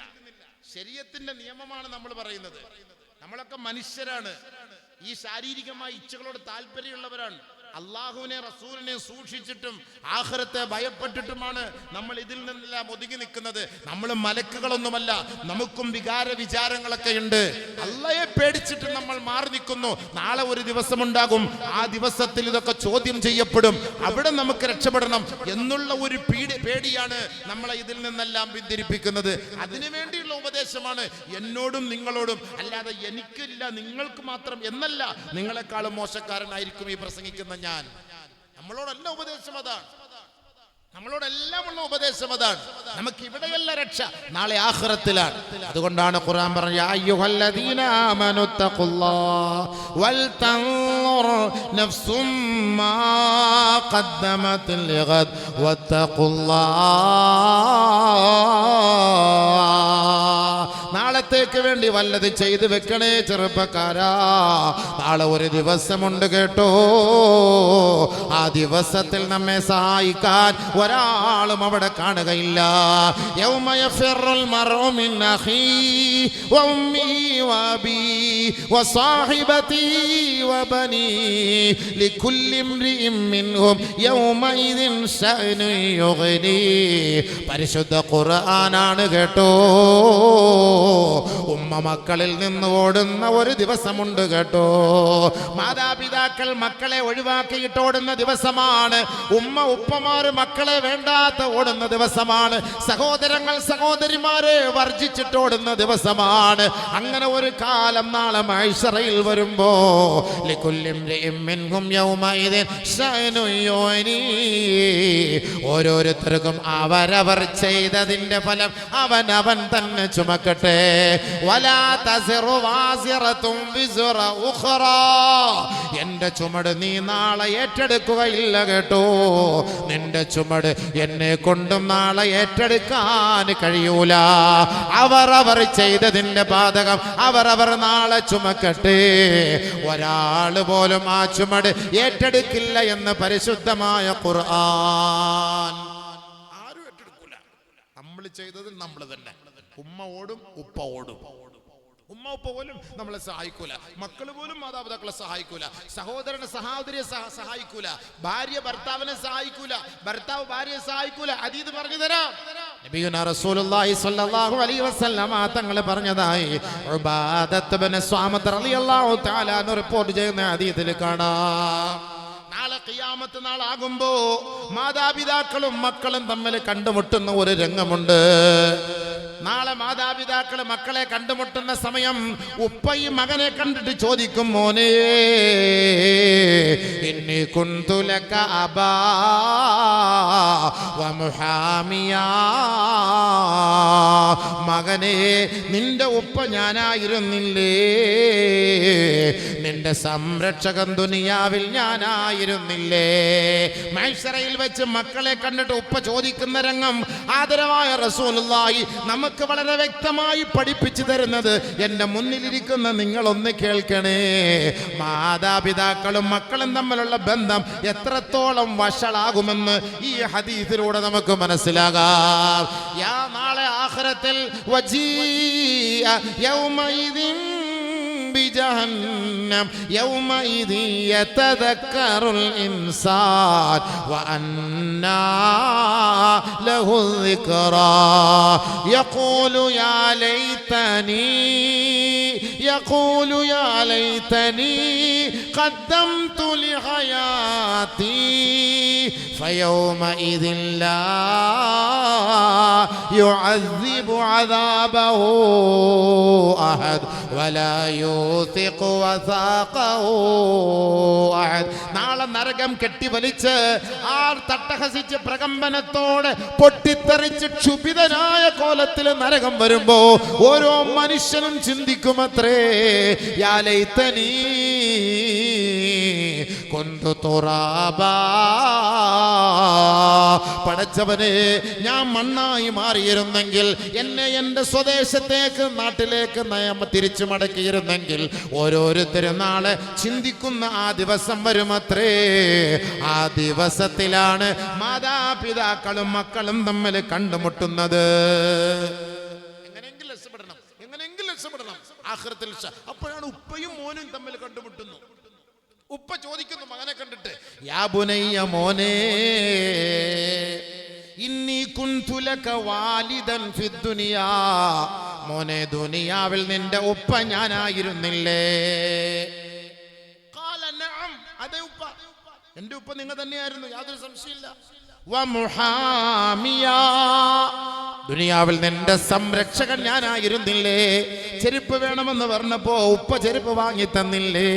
ശരീഅത്തിന്റെ നിയമമാണ് നമ്മൾ പറയുന്നത്. നമ്മളൊക്കെ മനുഷ്യരാണ്. ഈ ശാരീരികമായ ഇച്ഛകളോട് താല്പര്യമുള്ളവരാണ്. അള്ളാഹുവിനെ റസൂലിനെ സൂക്ഷിച്ചിട്ടും ആഖിറത്തെ ഭയപ്പെട്ടിട്ടുമാണ് നമ്മൾ ഇതിൽ നിന്നെല്ലാം ഒതുങ്ങി നിൽക്കുന്നത്. നമ്മൾ മലക്കുകളൊന്നുമല്ല, നമുക്കും വികാര വിചാരങ്ങളൊക്കെ ഉണ്ട്. അള്ളാഹയെ പേടിച്ചിട്ട് നമ്മൾ മാറി നിൽക്കുന്നു. നാളെ ഒരു ദിവസമുണ്ടാകും, ആ ദിവസത്തിൽ ഇതൊക്കെ ചോദ്യം ചെയ്യപ്പെടും. അവിടെ നമുക്ക് രക്ഷപ്പെടണം എന്നുള്ള ഒരു പേടിയാണ് നമ്മളെ ഇതിൽ നിന്നെല്ലാം പിന്തിരിപ്പിക്കുന്നത്. അതിനു വേണ്ടിയുള്ള ഉപദേശമാണ് എന്നോടും നിങ്ങളോടും. അല്ലാതെ എനിക്കില്ല നിങ്ങൾക്ക് മാത്രം എന്നല്ല. നിങ്ങളെക്കാളും മോശക്കാരനായിരിക്കും ഈ പ്രസംഗിക്കുന്ന ഞാൻ. നമ്മളോടല്ല ഉപദേശം അതാണ്, നമ്മളോടെല്ലാം ഉള്ള ഉപദേശം അതാണ്. നമുക്ക് ഇവിടെയല്ല രക്ഷ, നാളെ ആഖിറത്തിലാണ്. അതുകൊണ്ടാണ് ഖുർആൻ പറഞ്ഞത്, യാ അയ്യുഹല്ലദീന ആമനു തഖുല്ലാഹ വൽ തൻദുർ നഫ്സും മാ ഖദ്ദമത് ലിഗദ് വത്തഖുല്ലാഹ. നാളത്തേക്ക് വേണ്ടി വല്ലത് ചെയ്തു വെക്കണേ ചെറുപ്പക്കാരാ. നാളെ ഒരു ദിവസമുണ്ട് കേട്ടോ. ആ ദിവസത്തിൽ നമ്മെ സഹായിക്കാൻ ഒരാളും അവിടെ കാണുകയില്ല. യൗമ യഫിറുൽ മർഉ മിൻ അഖീ വഉമ്മി വഅബീ വസാഹിബതീ വബനീ ലികുല്ലി ഇംറിഇൻ മിൻഹും യൗമഇദിൻ ശഅനു യുഗ്നീ. പരിശുദ്ധ ഖുർആനാണ് കേട്ടോ. ഉമ്മ മക്കളിൽ നിന്ന് ഓടുന്ന ഒരു ദിവസമുണ്ട് കേട്ടോ. മാതാപിതാക്കൾ മക്കളെ ഒഴിവാക്കിയിട്ട് ഓടുന്ന ദിവസമാണ്. ഉമ്മ ഉപ്പമാര് മക്കളെ വേണ്ടാത്ത ഓടുന്ന ദിവസമാണ്. സഹോദരങ്ങൾ സഹോദരിമാരെ വർജിച്ചിട്ട് ഓടുന്ന ദിവസമാണ്. അങ്ങനെ ഒരു കാലം നാളെ മഹ്ശറയിൽ വരുമ്പോ ഓരോരുത്തർക്കും അവരവർ ചെയ്തതിന്റെ ഫലം അവനവൻ തന്നെ ചുമക്കട്ടെ. എന്റെ ചുമട് നീ നാളെ ഏറ്റെടുക്കുകയില്ല കേട്ടോ. നിന്റെ ചുമട് എന്നെ കൊണ്ടും നാളെ ഏറ്റെടുക്കാൻ കഴിയൂല. അവരവർ ചെയ്തതിന്റെ ബാധകം അവരവർ നാളെ ചുമക്കട്ടെ. ഒരാള് പോലും ആ ചുമട് ഏറ്റെടുക്കില്ല എന്ന് പരിശുദ്ധമായ ഖുർആൻ. ആരും ഏറ്റെടുക്കൂല. നമ്മൾ ചെയ്തത് നമ്മൾ തന്നെ. ഉമ്മ ഓടും, ഉപ്പ ഓടും. ഉമ്മ ഉപ്പ പോലും നമ്മളെ സഹായിക്കൂല. മക്കള് പോലും മാതാപിതാക്കളെ സഹായിക്കൂല. സഹോദരനെ സഹോദരിയെ സഹായിക്കൂല. ഭാര്യ ഭർത്താവിനെ സഹായിക്കൂല. ഭർത്താവ് ഭാര്യയെ സഹായിക്കൂല. അതീത് പറഞ്ഞു തരാം. നബിയുനാ റസൂലുള്ളാഹി സ്വല്ലല്ലാഹു അലൈഹി വസല്ലമ തങ്ങൾ പറഞ്ഞതായി ഉബാദത്ത് ഇബ്നു സ്വാമത്ത് റളിയല്ലാഹു തആല അൻഹു റിപ്പോർട്ട് ചെയ്യുന്ന ഹദീസിൽ കാണാം. നാളെ ഖിയാമത്ത് നാളാകുമ്പോ മാതാപിതാക്കളും മക്കളും തമ്മിൽ കണ്ടുമുട്ടുന്ന ഒരു രംഗമുണ്ട്. നാളെ മാതാപിതാക്കള് മക്കളെ കണ്ടുമുട്ടുന്ന സമയം ഉപ്പയും മകനെ കണ്ടിട്ട് ചോദിക്കും, മോനെ ഇന്നി കുന്തു ലക അബാ വ മുഹാമിയാ. മകനെ, നിന്റെ ഉപ്പ ഞാനായിരുന്നില്ലേ? നിന്റെ സംരക്ഷകൻ ദുനിയാവിൽ ഞാനായിരുന്നില്ലേ? മഹ്ശറയിൽ വെച്ച് മക്കളെ കണ്ടിട്ട് ഉപ്പ ചോദിക്കുന്ന രംഗം ആദരവായ റസൂലുള്ളാഹി നമുക്ക് വളരെ വ്യക്തമായി പഠിപ്പിച്ചു തരുന്നത് എന്റെ മുന്നിലിരിക്കുന്ന നിങ്ങളൊന്ന് കേൾക്കണേ. മാതാപിതാക്കളും മക്കളും തമ്മിലുള്ള ബന്ധം എത്രത്തോളം വഷളാകുമെന്ന് ഈ ഹദീസിലൂടെ നമുക്ക് മനസ്സിലാകാം. നാളെ ആഖിറത്തിൽ വജീഅ യൗമഇദിൻ بجهنم يومئذ يتذكر الإنسان وأنى له الذكرى يقول يا ليتني قدمت لحياتي فيومئذ لا يعذب عذابه أحد ولا يوثق وثاقه أحد. നാളെ നരകം കെട്ടിവലിച്ച് ആർ തട്ടഹസിച്ച് പ്രകമ്പനത്തോടെ പൊട്ടിത്തെറിച്ച് ക്ഷുഭിതനായ കോലത്തിൽ നരകം വരുമ്പോ ഓരോ മനുഷ്യനും ചിന്തിക്കുമത്രേ, യാ ലൈതനീ കുന്തു തുറാബാ പടച്ചവനെ, ഞാൻ മണ്ണായി മാറിയിരുന്നെങ്കിൽ, എന്നെ എൻ്റെ സ്വദേശത്തേക്ക് നാട്ടിലേക്ക് തിരിച്ചു മടക്കിയിരുന്നെങ്കിൽ, ഓരോരുത്തരും നാളെ ചിന്തിക്കുന്ന ആ ദിവസം വരുമത്രേ. ആ ദിവസത്തിലാണ് മാതാപിതാക്കളും മക്കളും തമ്മിൽ കണ്ടുമുട്ടുന്നത്. എങ്ങനെയെങ്കിലും രക്ഷപ്പെടണം ആഖിറത്തിൽ. അപ്പോഴാണ് ഉപ്പയും മോനും തമ്മിൽ കണ്ടുമുട്ടുന്നു. ഉപ്പ ചോദിക്കുന്നു മകനെ കണ്ടിട്ട്, യാ ബുനയ്യ, മോനെ, ഇന്നി കുൻതു ലക വാലിദൻ ഫിദ് ദുനിയാ, മോനെ, ദുനിയാവിൽ നിന്റെ ഉപ്പ ഞാനായിരുന്നില്ലേ? ഖാല നഅം, അതെ ഉപ്പ, എന്റെ ഉപ്പ നിങ്ങൾ തന്നെയായിരുന്നു, യാതൊരു സംശയമില്ല. വമുഹാമിയാ, ദുനിയാവിൽ നിന്റെ സംരക്ഷകൻ ഞാനായിരുന്നില്ലേ? ചെരുപ്പ് വേണമെന്ന് പറഞ്ഞപ്പോ ഉപ്പ ചെരുപ്പ് വാങ്ങി തന്നില്ലേ?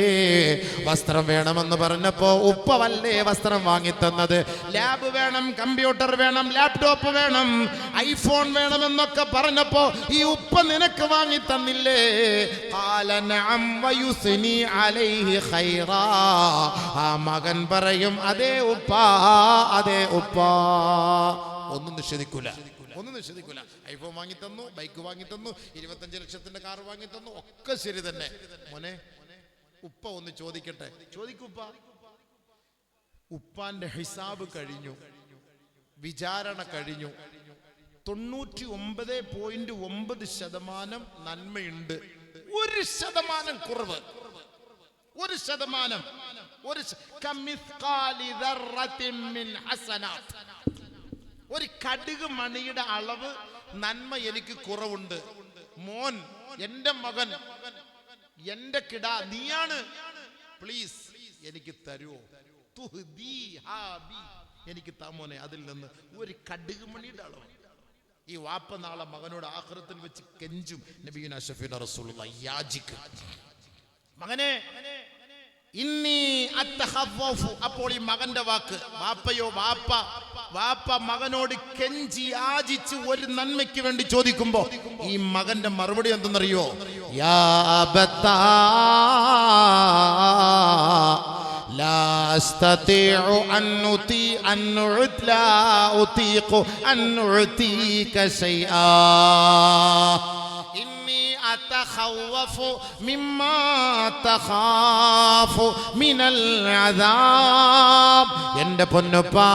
വസ്ത്രം വേണമെന്ന് പറഞ്ഞപ്പോ ഉപ്പവല്ലേ വസ്ത്രം വാങ്ങി തന്നത്? ലാബ് വേണം, കമ്പ്യൂട്ടർ വേണം, ലാപ്ടോപ്പ് വേണം, ഐഫോൺ വേണമെന്നൊക്കെ പറഞ്ഞപ്പോ ഈ ഉപ്പ നിനക്ക് വാങ്ങി തന്നില്ലേ? ഖാല നഅം വയുസ്നി അലൈഹി ഖൈറാ, ആ മകൻ പറയും, അതേ ഉപ്പ, അതേ ഉപ്പ. ഒന്നും നിഷേധിക്കൂല. ഐഫോൺ വാങ്ങി തന്നു, ബൈക്ക് വാങ്ങി തന്നു, 25 ലക്ഷത്തിന്റെ കാർ വാങ്ങി തന്നു, ഒക്കെ ശരി തന്നെ. മോനെ, ഉപ്പ ഒന്ന് ചോദിക്കട്ടെ. ചോദിക്കുപ്പ. ഉപ്പാന്റെ ഹിസാബ് കഴിഞ്ഞു, വിചാരണ കഴിഞ്ഞു. 99.9% നന്മയുണ്ട്, 1% കുറവ്. 1% ഒരു കടുക് മണിയുടെ അളവ് നന്മ എനിക്ക് കുറവുണ്ട്. മോൻ, എന്റെ മകൻ, എന്റെ കിടാ നീയാണ്, പ്ലീസ് എനിക്ക് തരുമോ? എനിക്ക് താമോനെ, അതിൽ നിന്ന് ഒരു കടുക് മണിയുടെ അളവ്. ഈ വാപ്പ നാളെ മകനോട് ആഖിറത്തിൽ വെച്ച് കെഞ്ചും. നബിയുനാ ഷഫീഉനാ റസൂലുള്ളാഹി യാജിക്ക്, മകനെ, ഇന്നി അത്തഖവ്വഫു. അപ്പോൾ ഈ മകന്റെ വാക്ക്, വാപ്പയോ, വാപ്പ മകനോട് കെഞ്ചി യാചിച്ച് ഒരു നന്മയ്ക്ക് വേണ്ടി ചോദിക്കുമ്പോ ഈ മകന്റെ മറുപടി എന്തെന്നറിയോ? യാ അബത്താ ലാ അസ്തതിഉ അൻ ഉതീക ശൈആ, അതഖവ്വഫു മിമ്മാ തഖാഫു മിനൽ അദാബ്. എൻ്റെ പൊന്നുപ്പാ,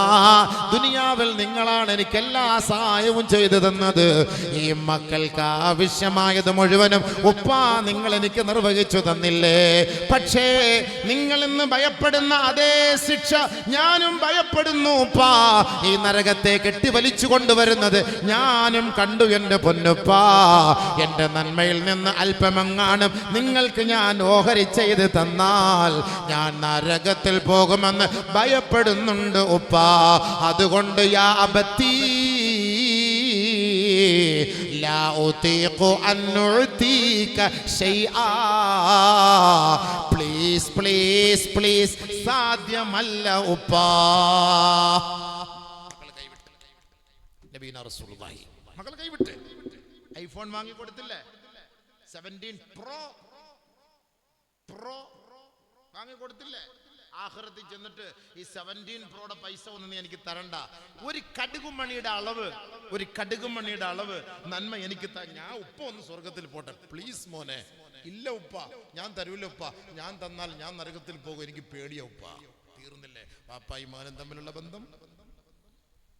ദുനിയാവിൽ നിങ്ങളാണ് എനിക്ക് എല്ലാ സഹായവും ചെയ്തു തന്നത്. ഈ മക്കൾക്ക് ആവശ്യമായത് മുഴുവനും ഉപ്പാ നിങ്ങൾ എനിക്ക് നിർവഹിച്ചു തന്നില്ലേ? പക്ഷേ നിങ്ങൾ ഇന്ന് ഭയപ്പെടുന്ന അതേ ശിക്ഷ ഞാനും ഭയപ്പെടുന്നു ഉപ്പാ. ഈ നരകത്തെ കെട്ടിവലിച്ചു കൊണ്ടുവരുന്നത് ഞാനും കണ്ടു എൻ്റെ പൊന്നുപ്പാ. എൻ്റെ നന്മയിൽ നിന്ന് അല്പമെങ്ങാനും നിങ്ങൾക്ക് ഞാൻ ഓഹരി ചെയ്ത് തന്നാൽ ഞാൻ നരകത്തിൽ പോകുമെന്ന് ഭയപ്പെടുന്നുണ്ട് ഉപ്പാ. അതുകൊണ്ട് യാ അബത്തി ലാ ഉതീഖു അൻ ഉതീക ശൈആ, പ്ലീസ് പ്ലീസ് പ്ലീസ്, സാധ്യമല്ല ഉപ്പാ. നബിയുനാ റസൂലുള്ളാഹി മക്കൾ കൈവിട്ട് ഐഫോൺ വാങ്ങി കൊടുത്തില്ലേ? 17 പ്രോ വാങ്ങി കൊടുത്തില്ലേ? ആഖിറത്തിൽ ചെന്നിട്ട് ഈ 17 പ്രോയുടെ പൈസ ഒന്നും നീ എനിക്ക് തരണ്ട, ഒരു കടുകുമണിയുടെ അളവ് നന്മ എനിക്ക് ഞാൻ ഉപ്പ ഒന്ന് സ്വർഗത്തിൽ പോട്ടെ, പ്ലീസ് മോനെ. ഇല്ല ഉപ്പ, ഞാൻ തരൂല ഉപ്പ, ഞാൻ തന്നാൽ ഞാൻ നരകത്തിൽ പോകും, എനിക്ക് പേടിയാ ഉപ്പ. തീർന്നില്ലേ വാപ്പായും മകനും തമ്മിലുള്ള ബന്ധം?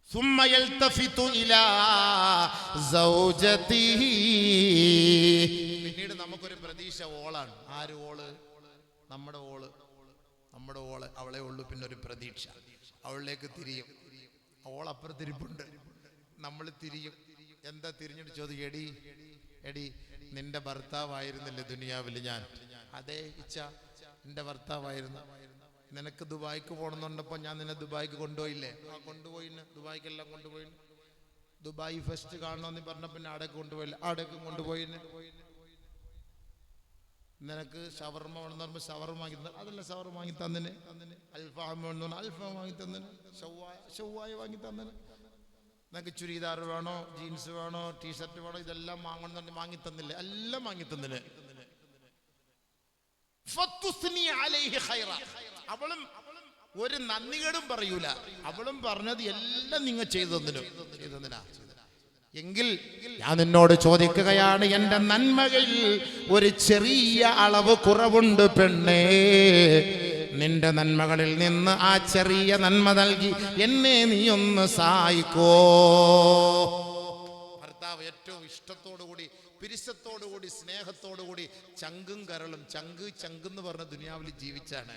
ثم يلتفت إلى زوجته. പിന്നീട് നമുക്കൊരു പ്രതീക്ഷ, ഓളാണ്. ആര് ഓള്? നമ്മുടെ ഓള്. അവളെ ഉള്ളു. പിന്നെ ഒരു പ്രതീക്ഷ, അവളിലേക്ക് തിരിയും. ഓൾ അപ്പുറത്തിരിപ്പുണ്ട്, നമ്മൾ തിരിയും. എന്താ തിരിഞ്ഞിട്ട് ചോദിക്കും, എടി നിന്റെ ഭർത്താവായിരുന്നില്ലേ ദുനിയാവിൽ ഞാൻ? അതേ ഇച്ച, നിന്റെ ഭർത്താവായിരുന്നു. നിനക്ക് ദുബായിക്ക് പോകണമെന്നുണ്ടപ്പോൾ ഞാൻ നിന്നെ ദുബായിക്ക് കൊണ്ടുപോയില്ലേ? കൊണ്ടുപോയിന്, ദുബായിക്കെല്ലാം കൊണ്ടുപോയിന്. ദുബായ് ഫെസ്റ്റ് കാണണമെന്ന് പറഞ്ഞ പിന്നെ അവിടേക്ക് കൊണ്ടുപോയില്ല, അവിടേക്കും കൊണ്ടുപോയിന്. നിനക്ക് ഷവർമ വേണമെന്ന് പറയുമ്പോൾ ഷവർമ വാങ്ങി തന്നെ, അതല്ല ഷവർമ വാങ്ങി തന്നിന്. അൽഫാം വേണമെന്ന് അൽഫാം വാങ്ങി തന്നിന്. ഷവായ വാങ്ങി തന്നിന്. നിനക്ക് ചുരിദാർ വേണോ, ജീൻസ് വേണോ, ടീഷർട്ട് വേണോ, ഇതെല്ലാം വാങ്ങണമെന്ന് വാങ്ങി തന്നില്ലേ? എല്ലാം വാങ്ങി തന്നിന്. അവളും ഒരു നന്ദികേടും പറയൂല. അവളും പറഞ്ഞത് എല്ലാം നിങ്ങൾ ചെയ്തതിനാ. എങ്കിൽ ഞാൻ നിന്നോട് ചോദിക്കുകയാണ്, എന്റെ നന്മകളിൽ ഒരു ചെറിയ അളവ് കുറവുണ്ട് പെണ്ണേ. നിന്റെ നന്മകളിൽ നിന്ന് ആ ചെറിയ നന്മ നൽകി എന്നെ നീ ഒന്ന് സഹായിക്കോ. ഭർത്താവ് ഏറ്റവും ഇഷ്ടത്തോടുകൂടി, പിരിശത്തോടുകൂടി, സ്നേഹത്തോടുകൂടി, ചങ്കും കരളും, ചങ്കെന്ന് പറഞ്ഞ ദുനിയാവിൽ ജീവിച്ചാണ്.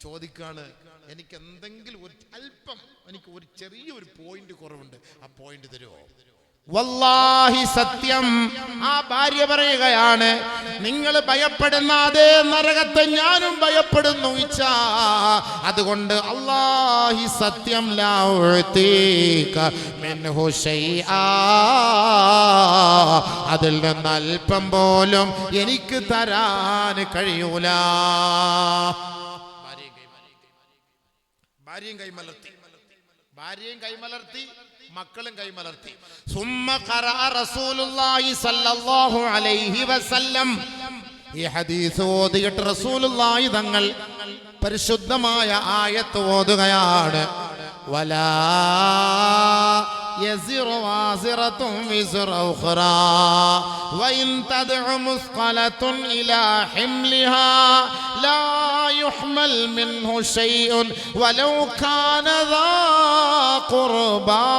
ചോദിക്കാണ്, എനിക്ക് എന്തെങ്കിലും ഒരു അല്പം, എനിക്ക് ഒരു ചെറിയൊരു പോയിന്റ് കുറവുണ്ട്, ആ പോയിന്റ് തരുമോ? വല്ലാഹി സത്യം, ആ ഭാര്യ പറയുകയാണ്, നിങ്ങൾ ഭയപ്പെടുന്ന അതേ നരകത്തെ ഞാനും ഭയപ്പെടുന്നു ഇച്ഛാ. അതുകൊണ്ട് അല്ലാഹി സത്യം, ലാ ഉഅതീക മിൻഹു ശൈആ, അതിൽ നിന്ന് അല്പം പോലും എനിക്ക് തരാൻ കഴിയൂല. ഭാര്യയും കൈമലർത്തി, മക്കളും കൈമലർത്തി. സുമ്മ ഖറഅ റസൂലുള്ളാഹി സ്വല്ലല്ലാഹു അലൈഹി വസല്ലം, ഈ ഹദീസ് ഓതിയിട്ട് റസൂലുള്ളാഹി തങ്ങൾ പരിശുദ്ധമായ ആയത്ത് ഓതുകയാണ്. വലാ يزر وازرة وزر أخرى وإن تدع مثقلة إلى حملها لا يحمل منه شيء ولو كان ذا قربى.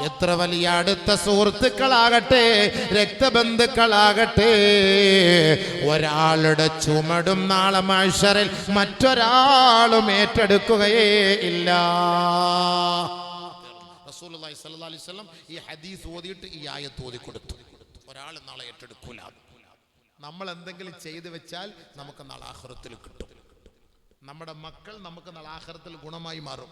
എത്ര വലിയ അടുത്ത സുഹൃത്തുക്കളാകട്ടെ, രക്തബന്ധുക്കളാകട്ടെ, ഒരാളുടെ ചുമടും നാളെ മഹ്ശറിൽ മറ്റൊരാളും ഏറ്റെടുക്കുകയേ ഇല്ല. റസൂലുള്ളാഹി സ്വല്ലല്ലാഹു അലൈഹി വസല്ലം ഈ ഹദീസ് ഓതിയിട്ട് ഈ ആയത്ത് ഓതി കൊടുത്തു. ഒരാൾ നാളെ ഏറ്റെടുക്കൂല. നമ്മൾ എന്തെങ്കിലും ചെയ്തു വെച്ചാൽ നമുക്ക് നാളെ ആഖിറത്തിൽ കിട്ടും. നമ്മുടെ മക്കൾ നമുക്ക് നാളെ ആഖിറത്തിൽ ഗുണമായി മാറും.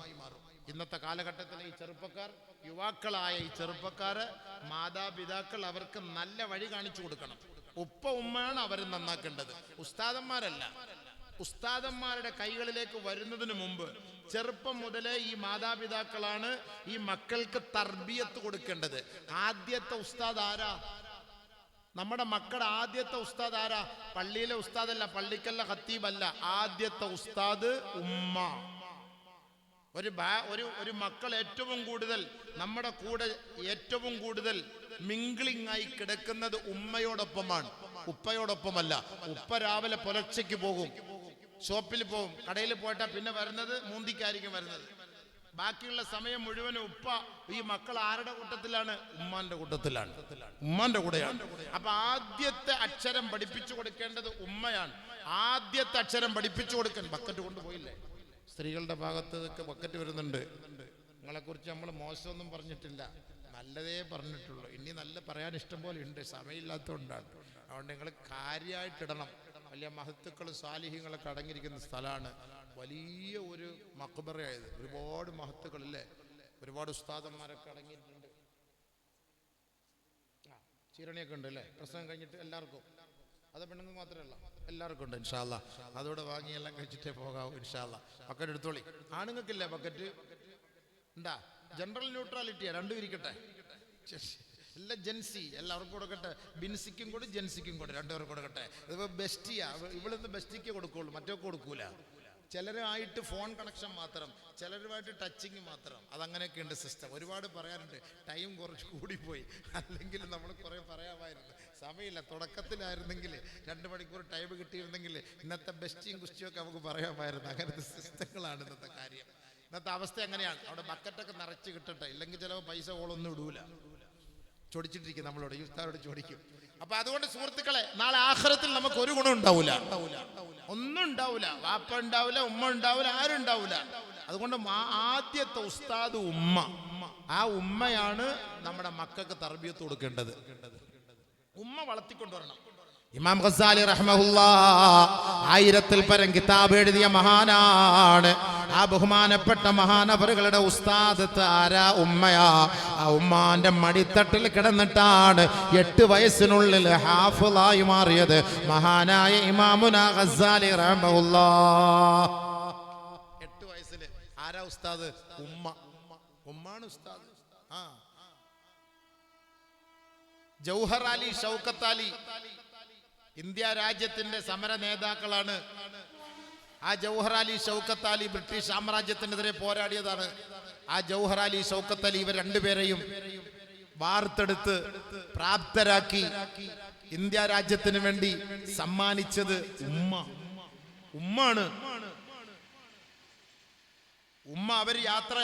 ഇന്നത്തെ കാലഘട്ടത്തിലെ ഈ ചെറുപ്പക്കാർ, യുവാക്കളായ ഈ ചെറുപ്പക്കാര്, മാതാപിതാക്കൾ അവർക്ക് നല്ല വഴി കാണിച്ചു കൊടുക്കണം. ഉപ്പ ഉമ്മയാണ് അവർ നന്നാക്കേണ്ടത്, ഉസ്താദന്മാരല്ല. ഉസ്താദന്മാരുടെ കൈകളിലേക്ക് വരുന്നതിന് മുമ്പ് ചെറുപ്പം മുതലേ ഈ മാതാപിതാക്കളാണ് ഈ മക്കൾക്ക് തർബിയത്ത് കൊടുക്കേണ്ടത്. ആദ്യത്തെ ഉസ്താദ് ആരാ? നമ്മുടെ മക്കളുടെ ആദ്യത്തെ ഉസ്താദ് ആരാ? പള്ളിയിലെ ഉസ്താദല്ല, പള്ളിക്കല്ല ഖത്തീബല്ല. ആദ്യത്തെ ഉസ്താദ് ഉമ്മ. ഒരു മക്കൾ ഏറ്റവും കൂടുതൽ നമ്മുടെ കൂടെ ഏറ്റവും കൂടുതൽ മിംഗ്ലിംഗ് ആയി കിടക്കുന്നത് ഉമ്മയോടൊപ്പമാണ്, ഉപ്പയോടൊപ്പമല്ല. ഉപ്പ രാവിലെ പുലർച്ചയ്ക്ക് പോകും, ഷോപ്പിൽ പോകും, കടയിൽ പോയിട്ടാ പിന്നെ വരുന്നത് മൂന്തിക്കായിരിക്കും വരുന്നത്. ബാക്കിയുള്ള സമയം മുഴുവനും ഉപ്പ ഈ മക്കൾ ആരുടെ കൂട്ടത്തിലാണ്? ഉമ്മാന്റെ കൂട്ടത്തിലാണ്, ഉമ്മാന്റെ കൂടെയാണ്. അപ്പൊ ആദ്യത്തെ അക്ഷരം പഠിപ്പിച്ചു കൊടുക്കേണ്ടത് ഉമ്മയാണ്. ആദ്യത്തെ അക്ഷരം പഠിപ്പിച്ചു കൊടുക്കാൻ. ബക്കറ്റ് കൊണ്ടുപോയില്ലേ? സ്ത്രീകളുടെ ഭാഗത്ത് ഇതൊക്കെ ബക്കറ്റ് വരുന്നുണ്ട്. നിങ്ങളെക്കുറിച്ച് നമ്മൾ മോശമൊന്നും പറഞ്ഞിട്ടില്ല, നല്ലതേ പറഞ്ഞിട്ടുള്ളൂ. ഇനി നല്ല പറയാൻ ഇഷ്ടം പോലെ ഉണ്ട്, സമയമില്ലാത്തതുകൊണ്ടാണ്. അതുകൊണ്ട് നിങ്ങൾ കാര്യമായിട്ടിടണം. വലിയ മഹത്തുക്കളും സാലിഹ്യങ്ങളൊക്കെ അടങ്ങിയിരിക്കുന്ന സ്ഥലമാണ്. വലിയ ഒരു മഖ്ബറയായത്. ഒരുപാട് മഹത്തുക്കളില്ലേ, ഒരുപാട് ഉസ്താദന്മാരൊക്കെ അടങ്ങിയിട്ടുണ്ട്. ചീരണിയൊക്കെ ഉണ്ട് അല്ലേ? പ്രസംഗം കഴിഞ്ഞിട്ട് എല്ലാവർക്കും, അത് പെണ്ണുങ്ങൾ മാത്രമല്ല, എല്ലാവർക്കും ഉണ്ട്. ഇൻഷാ അല്ലാ അതോടെ വാങ്ങി എല്ലാം കഴിച്ചിട്ടേ പോകാവൂ. ഇൻഷാ അല്ലാ ബക്കറ്റ് എടുത്തോളി. ആണുങ്ങൾക്കില്ലേ ബക്കറ്റ്? ഉണ്ടാ? ജനറൽ ന്യൂട്രാലിറ്റിയാ, രണ്ടും ഇരിക്കട്ടെ. എല്ലാം ജെൻസി, എല്ലാവർക്കും കൊടുക്കട്ടെ. ബിൻസിക്കും കൂടി ജെൻസിക്കും കൂടി രണ്ടുപേർക്കും കൊടുക്കട്ടെ. ഇതിപ്പോൾ ബെസ്റ്റിയാ, ഇവിടുന്ന് ബെസ്റ്റിക്ക് കൊടുക്കുള്ളൂ, മറ്റൊക്കെ കൊടുക്കൂല. ചിലരുമായിട്ട് ഫോൺ കണക്ഷൻ മാത്രം, ചിലരുമായിട്ട് ടച്ചിങ് മാത്രം. അതങ്ങനെയൊക്കെ ഉണ്ട് സിസ്റ്റം. ഒരുപാട് പറയാറുണ്ട്. ടൈം കുറച്ച് കൂടിപ്പോയി, അല്ലെങ്കിൽ നമ്മൾ കുറേ പറയാമായിരുന്നു, സമയമില്ല. തുടക്കത്തിലായിരുന്നെങ്കിൽ 2 മണിക്കൂർ ടൈം കിട്ടിയിരുന്നെങ്കിൽ ഇന്നത്തെ ബെസ്റ്റിയും കുസ്റ്റിയൊക്കെ നമുക്ക് പറയാമായിരുന്നു. അങ്ങനത്തെ സിസ്റ്റങ്ങളാണ് ഇന്നത്തെ കാര്യം. ഇന്നത്തെ അവസ്ഥ എങ്ങനെയാണ്? അവിടെ ബക്കറ്റൊക്കെ നിറച്ച് കിട്ടട്ടെ, ഇല്ലെങ്കിൽ ചിലപ്പോൾ പൈസ ഓളൊന്നും ഇടൂല, ചൊടിച്ചിട്ടിരിക്കും നമ്മളോട്, ഈ ഉസ്താദോട് ചോദിക്കും. അപ്പൊ അതുകൊണ്ട് സുഹൃത്തുക്കളെ, നാളെ ആഖിറത്തിൽ നമുക്ക് ഒരു ഗുണം ഉണ്ടാവൂല, ഒന്നും ഉണ്ടാവൂല. വാപ്പ ഉണ്ടാവില്ല, ഉമ്മ ഉണ്ടാവില്ല, ആരും ഉണ്ടാവില്ല. അതുകൊണ്ട് ആദ്യത്തെ ഉസ്താദ് ഉമ്മ. ആ ഉമ്മയാണ് നമ്മുടെ മക്കൾക്ക് തർബിയത്ത് കൊടുക്കേണ്ടത്. ഉമ്മ വളർത്തിക്കൊണ്ടുവരണം. ഇമാം ഗസാലി റഹ്മഹുല്ലാഹ് 1000-ൽ പരം കിതാബ് എഴുതിയ മഹാനാണ്. ആ ബഹുമാനപ്പെട്ട മഹാനവറുകളുടെ ഉസ്താദ് ആരാ? ഉമ്മയാ. ആ ഉമ്മാന്റെ മടിത്തട്ടിൽ കിടന്നിട്ടാണ് 8 വയസ്സിനുള്ളിൽ ഹാഫിളായി മാറിയത് മഹാനായ ഇമാമുനാ ഗസാലി റഹ്മഹുല്ലാഹ്. 8 വയസ്സിൽ ആരാ ഉസ്താദ്? ഉമ്മ. ഉമ്മാണ് ഉസ്താദ്. ജൗഹർ അലി, ഷൗക്കത്ത് അലി ഇന്ത്യ രാജ്യത്തിന്റെ സമര നേതാക്കളാണ്. ആ ജൗഹർ അലി ഷൗക്കത്ത് അലി ബ്രിട്ടീഷ് സാമ്രാജ്യത്തിനെതിരെ പോരാടിയതാണ്. ആ ജൗഹർ അലി ഷൗക്കത്ത് അലി ഇവർ രണ്ടുപേരെയും വാർത്തെടുത്ത് പ്രാപ്തരാക്കി ഇന്ത്യ രാജ്യത്തിന് വേണ്ടി സമ്മാനിച്ചത് ഉമ്മാണ്.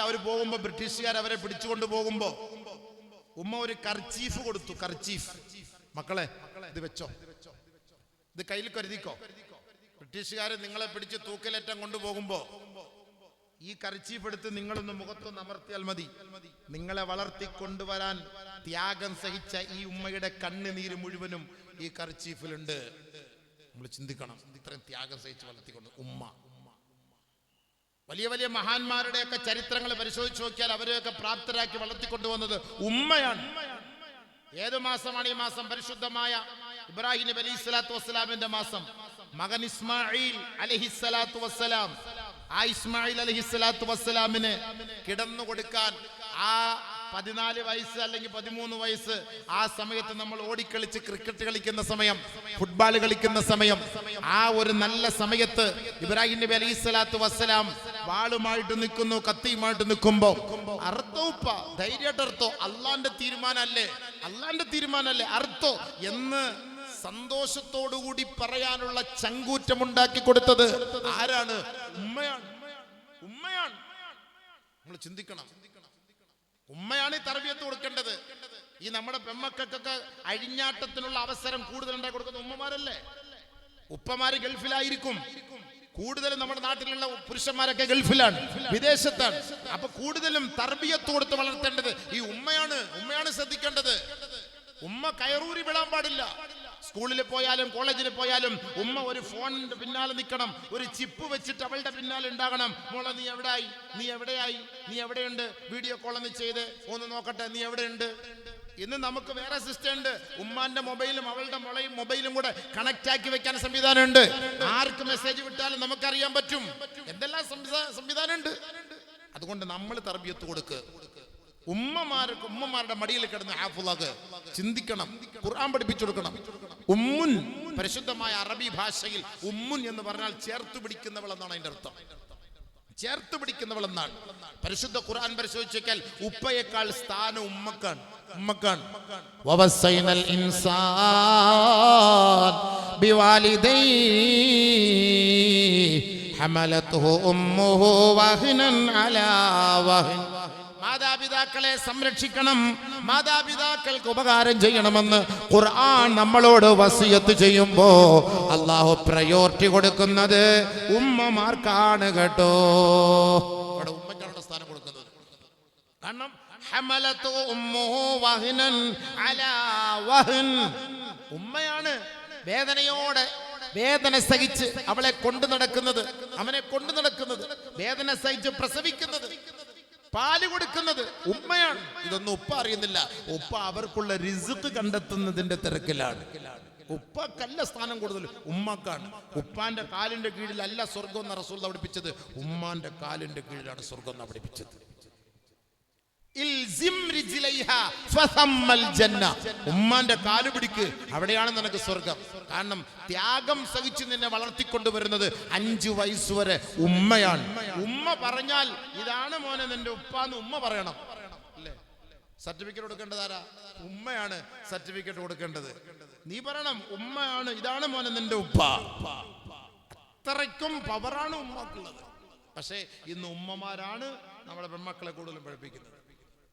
അവർ പോകുമ്പോ ബ്രിട്ടീഷുകാർ അവരെ പിടിച്ചുകൊണ്ട് പോകുമ്പോ ഉമ്മ ഒരു കർച്ചീഫ് കൊടുത്തു. കർച്ചീഫ്, മക്കളെ ഇത് വെച്ചോ, ഇത് കയ്യിൽ കരുതിക്കോ. ബ്രിട്ടീഷുകാർ നിങ്ങളെ പിടിച്ച് തൂക്കിലേറ്റം കൊണ്ടുപോകുമ്പോ ഈ കർച്ചീഫ് എടുത്ത് നിങ്ങളൊന്ന് മുഖത്തൊന്ന് അമർത്തിയാൽ മതി. നിങ്ങളെ വളർത്തിക്കൊണ്ടുവരാൻ ത്യാഗം സഹിച്ച ഈ ഉമ്മയുടെ കണ്ണുനീര് മുഴുവനും ഈ കർച്ചീഫിലുണ്ട്. നമ്മൾ ചിന്തിക്കണം, ഇത്രയും ത്യാഗം സഹിച്ച് വളർത്തിക്കൊണ്ട് ഉമ്മ. വലിയ വലിയ മഹാന്മാരുടെയൊക്കെ ചരിത്രങ്ങൾ പരിശോധിച്ച് നോക്കിയാൽ അവരെയൊക്കെ പ്രാപ്തരാക്കി വളർത്തിക്കൊണ്ടുവന്നത് ഉമ്മയാണ്. ഏത് മാസമാണ് ഈ മാസം? പരിശുദ്ധമായ ഇബ്രാഹിം നബി അലൈഹി സ്വലാത്തു വസ്സലാമിന്റെ മാസം. മകൻ ഇസ്മായിൽ അലൈഹിസ്സലാത്തു വസ്സലാം, ആ ഇസ്മായിൽ അലൈഹിസ്സലാത്തു വസ്സലാമിന് കിടന്നു കൊടുക്കാൻ ആ 14 വയസ്സ് അല്ലെങ്കിൽ 13 വയസ്സ്, ആ സമയത്ത് നമ്മൾ ഓടിക്കളിച്ച് ക്രിക്കറ്റ് കളിക്കുന്ന സമയം, ഫുട്ബോൾ കളിക്കുന്ന സമയം, ആ ഒരു നല്ല സമയത്ത് ഇബ്രാഹിം നബി അലൈഹി സ്വലാത്തു വസ്സലാം വാളുമായിട്ട് നിൽക്കുന്നു, കത്തിയുമായിട്ട് നിൽക്കുമ്പോ അർത്ഥോപ്പ ധൈര്യമായിട്ട് അർത്ഥോ, അള്ളാന്റെ തീരുമാനല്ലേ അർത്ഥോ എന്ന് സന്തോഷത്തോടുകൂടി പറയാനുള്ള ചങ്കൂറ്റമുണ്ടാക്കി കൊടുത്തത് ആരാണ്? ഉമ്മയാണ്. നമ്മൾ ചിന്തിക്കണം, ഉമ്മയാണ് ഈ തർബിയത്ത് കൊടുക്കേണ്ടത്. ഈ നമ്മുടെ പെമ്മക്കൊക്കെ അഴിഞ്ഞാട്ടത്തിനുള്ള അവസരം കൂടുതൽ ഉണ്ടാക്കി കൊടുക്കുന്ന ഉമ്മമാരല്ലേ? ഉപ്പമാര് ഗൾഫിലായിരിക്കും, കൂടുതലും നമ്മുടെ നാട്ടിലുള്ള പുരുഷന്മാരൊക്കെ ഗൾഫിലാണ്, വിദേശത്താണ്. അപ്പൊ കൂടുതലും തർബിയത്ത് കൊടുത്ത് വളർത്തേണ്ടത് ഈ ഉമ്മയാണ് ശ്രദ്ധിക്കേണ്ടത്. ഉമ്മ കയറൂരി വിടാൻ പാടില്ല. സ്കൂളിൽ പോയാലും കോളേജിൽ പോയാലും ഉമ്മ ഒരു ഫോണിന്റെ പിന്നാലെ നിൽക്കണം, ഒരു ചിപ്പ് വെച്ചിട്ട് അവളുടെ പിന്നാലെ ഉണ്ടാകണം. മോളെ നീ എവിടെയായി, നീ എവിടെയുണ്ട്, വീഡിയോ കോൾ ഒന്ന് ചെയ്ത് ഒന്ന് നോക്കട്ടെ, നീ എവിടെയുണ്ട്. ഇന്ന് നമുക്ക് വേറെ സിസ്റ്റം ഉണ്ട്, ഉമ്മാന്റെ മൊബൈലും അവളുടെ മൊബൈലും കൂടെ കണക്ട് ആക്കി വെക്കാൻ സംവിധാനമുണ്ട്. ആർക്ക് മെസ്സേജ് വിട്ടാലും നമുക്കറിയാൻ പറ്റും. എന്തെല്ലാം സംവിധാനം ഉണ്ട്. അതുകൊണ്ട് നമ്മൾ തർബിയത്ത് കൊടുക്കുക. ഉമ്മമാരുടെ മടിയിൽ കിടന്ന് ഹാഫിളാക്ക് ചിന്തിക്കണം, ഖുർആൻ പഠിപ്പിച്ചു കൊടുക്കണം. ഉമ്മുൻ, പരിശുദ്ധമായ അറബി ഭാഷയിൽ ഉമ്മുൻ എന്ന് പറഞ്ഞാൽ ചേർത്ത് പിടിക്കുന്നവൾ എന്നാണ് അതിന്റെ അർത്ഥം. ചേർത്ത് പിടിക്കുന്നവൾ എന്നാണ്. പരിശുദ്ധ ഖുർആൻ പരിശോധിച്ച് നോക്കിയാൽ ഉപ്പയേക്കാൾ സ്ഥാനം ഉമ്മക്കാണ്. വവസൈനൽ ഇൻസാൻ ബിവാലിദൈഹി ഹമലതുഹു ഉമ്മുഹു വഹ്നൻ അലാ വഹ്ൻ. മാതാപിതാക്കളെ സംരക്ഷിക്കണം, മാതാപിതാക്കൾക്ക് ഉപകാരം ചെയ്യണമെന്ന് ഖുർആൻ നമ്മളോട് വസിയത്ത് ചെയ്യുമ്പോ അല്ലാഹു പ്രയോറിറ്റി കൊടുക്കുന്നത് ഉമ്മമാർക്കാണ് കേട്ടോ. അവിടെ ഉമ്മക്കാണ് സ്ഥാനം കൊടുക്കുന്നത്. കാരണം ഹമലതു ഉമ്മുഹു വഹ്നൻ അലാ വഹ്ൻ, ഉമ്മയാണ് വേദന സഹിച്ച് അവനെ കൊണ്ടു നടക്കുന്നത്, വേദന സഹിച്ച് പ്രസവിക്കുന്നത്, പാല് കൊടുക്കുന്നത് ഉമ്മയാണ്. ഇതൊന്നും ഉപ്പ അറിയുന്നില്ല. ഉപ്പ അവർക്കുള്ള റിസ്ക് കണ്ടെത്തുന്നതിന്റെ തിരക്കിലാണ്. ഉപ്പക്കല്ല സ്ഥാനം കൂടുതൽ, ഉമ്മക്കാണ്. ഉപ്പാന്റെ കാലിന്റെ കീഴിലല്ല സ്വർഗം എന്ന റസൂൽ പഠിപ്പിച്ചത്, ഉമ്മാന്റെ കാലിന്റെ കീഴിലാണ് സ്വർഗം എന്ന് പഠിപ്പിച്ചത്. ഉമ്മാന്റെ കാല് പിടിക്ക്, അവിടെയാണ് നിനക്ക് സ്വർഗം. കാരണം ത്യാഗം സഹിച്ച് നിന്നെ വളർത്തിക്കൊണ്ടുവരുന്നത് 5 വയസ്സുവരെ ഉമ്മയാണ്. ഉമ്മ പറഞ്ഞാൽ ഇതാണ് മോനെ നിന്റെ ഉപ്പാന്ന് ഉമ്മ പറയണം, അല്ലേ? സർട്ടിഫിക്കറ്റ് കൊടുക്കേണ്ടതാരാ? ഉമ്മയാണ് സർട്ടിഫിക്കറ്റ് കൊടുക്കേണ്ടത്. നീ പറയണം ഉമ്മയാണ്, ഇതാണ് മോനെ നിന്റെ ഉപ്പ. അത്രയ്ക്കും പവറാണ് ഉമ്മക്കുള്ളത്. പക്ഷേ ഇന്ന് ഉമ്മമാരാണ് നമ്മളെ പെൺമക്കളെ കൂടുതലും പഠിപ്പിക്കുന്നത്.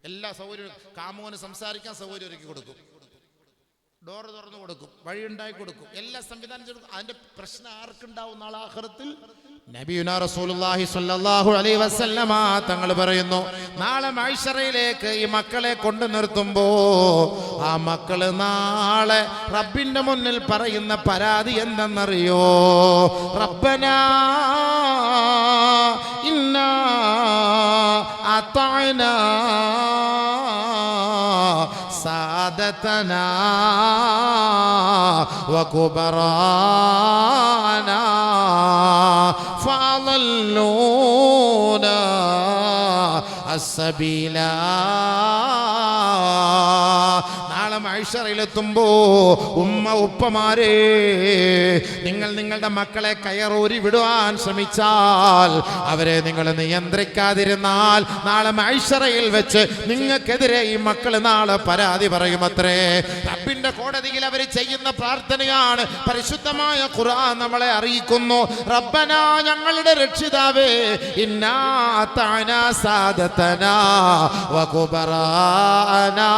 എല്ലാ സൗകര്യവും, കാമുവിന് സംസാരിക്കാൻ സൗകര്യം ഒരുക്കി കൊടുക്കും, ഡോറ് തുറന്നു കൊടുക്കും, വഴി ഉണ്ടാക്കി കൊടുക്കും, എല്ലാ സംവിധാനം ചെയ്തു. അതിന്റെ പ്രശ്നം ആർക്കുണ്ടാവും നാളെ ആഖിറത്തിൽ? നബിയുനാ റസൂലുള്ളാഹി സ്വല്ലല്ലാഹു അലൈഹി വസല്ലമ തങ്ങൾ പറയുന്നു, നാളെ മഹ്ശറയിലേക്ക് ഈ മക്കളെ കൊണ്ടു നിർത്തുമ്പോ ആ മക്കള് നാളെ റബ്ബിന്റെ മുന്നിൽ പറയുന്ന പരാതി എന്തെന്നറിയോ? റബ്ബനാ ഇന്നാ അതഅനാ സാദതനാ വകുബറാനാ ഫഅളല്ലൂനാ അസ്സബീലാ. നാളെ മഹ്ശറിലെത്തുമ്പോ ഉമ്മ ഉപ്പമാരെ, നിങ്ങൾ നിങ്ങളുടെ മക്കളെ കയറൂരി വിടുവാൻ ശ്രമിച്ചാൽ, അവരെ നിങ്ങൾ നിയന്ത്രിക്കാതിരുന്നാൽ, നാളെ മഹ്ശറയിൽ വെച്ച് നിങ്ങൾക്കെതിരെ ഈ മക്കൾ നാളെ പരാതി പറയുമത്രേ. റബ്ബിന്റെ കോടതിയിൽ അവർ ചെയ്യുന്ന പ്രാർത്ഥനയാണ് പരിശുദ്ധമായ ഖുർആൻ നമ്മളെ അറിയിക്കുന്നു. റബ്ബനാ, ഞങ്ങളുടെ രക്ഷിതാവേ, ഇന്നാ അതഅനാ സാദതനാ വകുബറാനാ,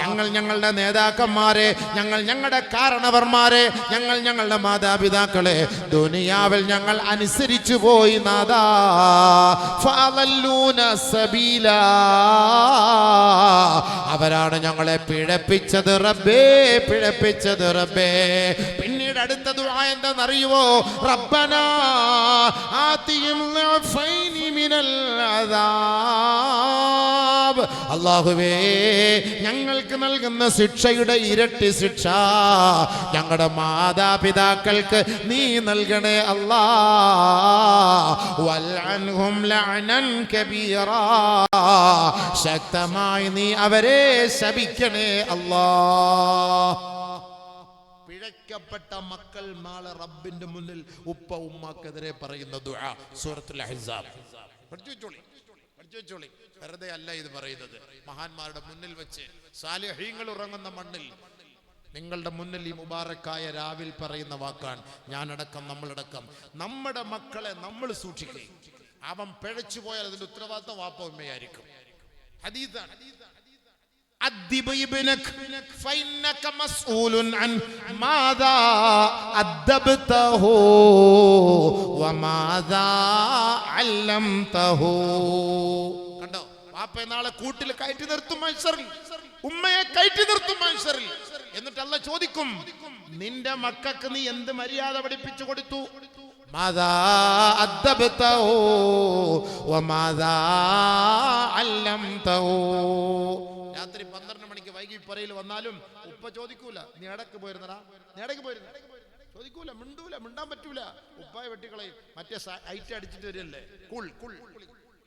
ഞങ്ങൾ ഞങ്ങളുടെ നേതാക്കന്മാരെ, ഞങ്ങൾ ഞങ്ങളുടെ കാരണവർമാരെ, ഞങ്ങൾ ഞങ്ങളുടെ മാതാപിതാക്കളെ ദുനിയാവിൽ ഞങ്ങൾ അനുസരിച്ചു പോയി നാദാ. ഫഅളല്ലൂന സബീലാ, അവരാണ് ഞങ്ങളെ പിഴപ്പിച്ചത് റബ്ബേ, പിഴപ്പിച്ചത് റബ്ബേ. പിന്നീട് അടുത്ത ദുആ എന്താണെന്നറിയുമോ? റബ്ബനാ ആതിഹിം ളഅഫൈനി മിനൽ അദാബ്, അല്ലാഹുവേ ഞങ്ങൾക്ക് നൽകുന്ന ശിക്ഷയുടെ ഇരട്ടി ശിക്ഷ ഞങ്ങളുടെ മാതാപിതാക്കൾക്ക് നീ നൽകണേ അല്ലാ. വൽഅൻഹും ലഅനൻ കബീറാ, ശക്തമായി നീ അവരെ ശപിക്കണേ അല്ലാ. പിഴയ്ക്കപ്പെട്ട മക്കൾ നാളെ റബ്ബിന്റെ മുന്നിൽ ഉപ്പ ഉമ്മക്കെതിരെ പറയുന്ന ദുആ സൂറത്തുൽ അഹ്സാബ്. പഠിച്ചു വെച്ചോളി, വെറുതെ അല്ല ഇത് പറയുന്നത്. മഹാന്മാരുടെ മുന്നിൽ വെച്ച്, സാലിഹീങ്ങൾ ഉറങ്ങുന്ന മണ്ണിൽ, നിങ്ങളുടെ മുന്നിൽ ഈ മുബാറക്കായ രാവിൽ പറയുന്ന വാക്കാണ്. ഞാനടക്കം, നമ്മളടക്കം, നമ്മുടെ മക്കളെ നമ്മൾ സൂക്ഷിക്കുക. അവൻ പിഴച്ചു പോയാൽ അതിന്റെ ഉത്തരവാദിത്വം വാപ്പ ഉമ്മയായിരിക്കും. ഹദീസാണ്. أدب ابنك فإنك مسؤول عن ماذا أدبته وماذا علمته. കണ്ടോ, വാപ്പ നാളെ കൂട്ടിൽ കയറ്റി നിർത്തും മഹ്ശറിൽ, ഉമ്മയെ കയറ്റി നിർത്തും മഹ്ശറിൽ. എന്നിട്ട് അല്ലാഹ് ചോദിക്കും, നിന്റെ മക്കൾക്ക് നീ എന്ത് മര്യാദ പഠിപ്പിച്ചു കൊടുത്തു? മാദാ അദ്ദബ്തഹു വമാദാ അല്ലംതഹു. രാത്രി 12 മണിക്ക് വൈകി പറയിൽ വന്നാലും ഉപ്പ ചോദിക്കൂല, നീ ഇടക്ക് പോയിരുന്നടാ, നീ ഇടക്ക് പോയിരുന്ന ചോദിക്കൂല, മിണ്ടൂല, മിണ്ടാൻ പറ്റൂല. ഉപ്പായ വെട്ടിക്കളയും. മറ്റേ ഐറ്റ് അടിച്ചിട്ട് വരില്ലേ, കുൾ കുൾ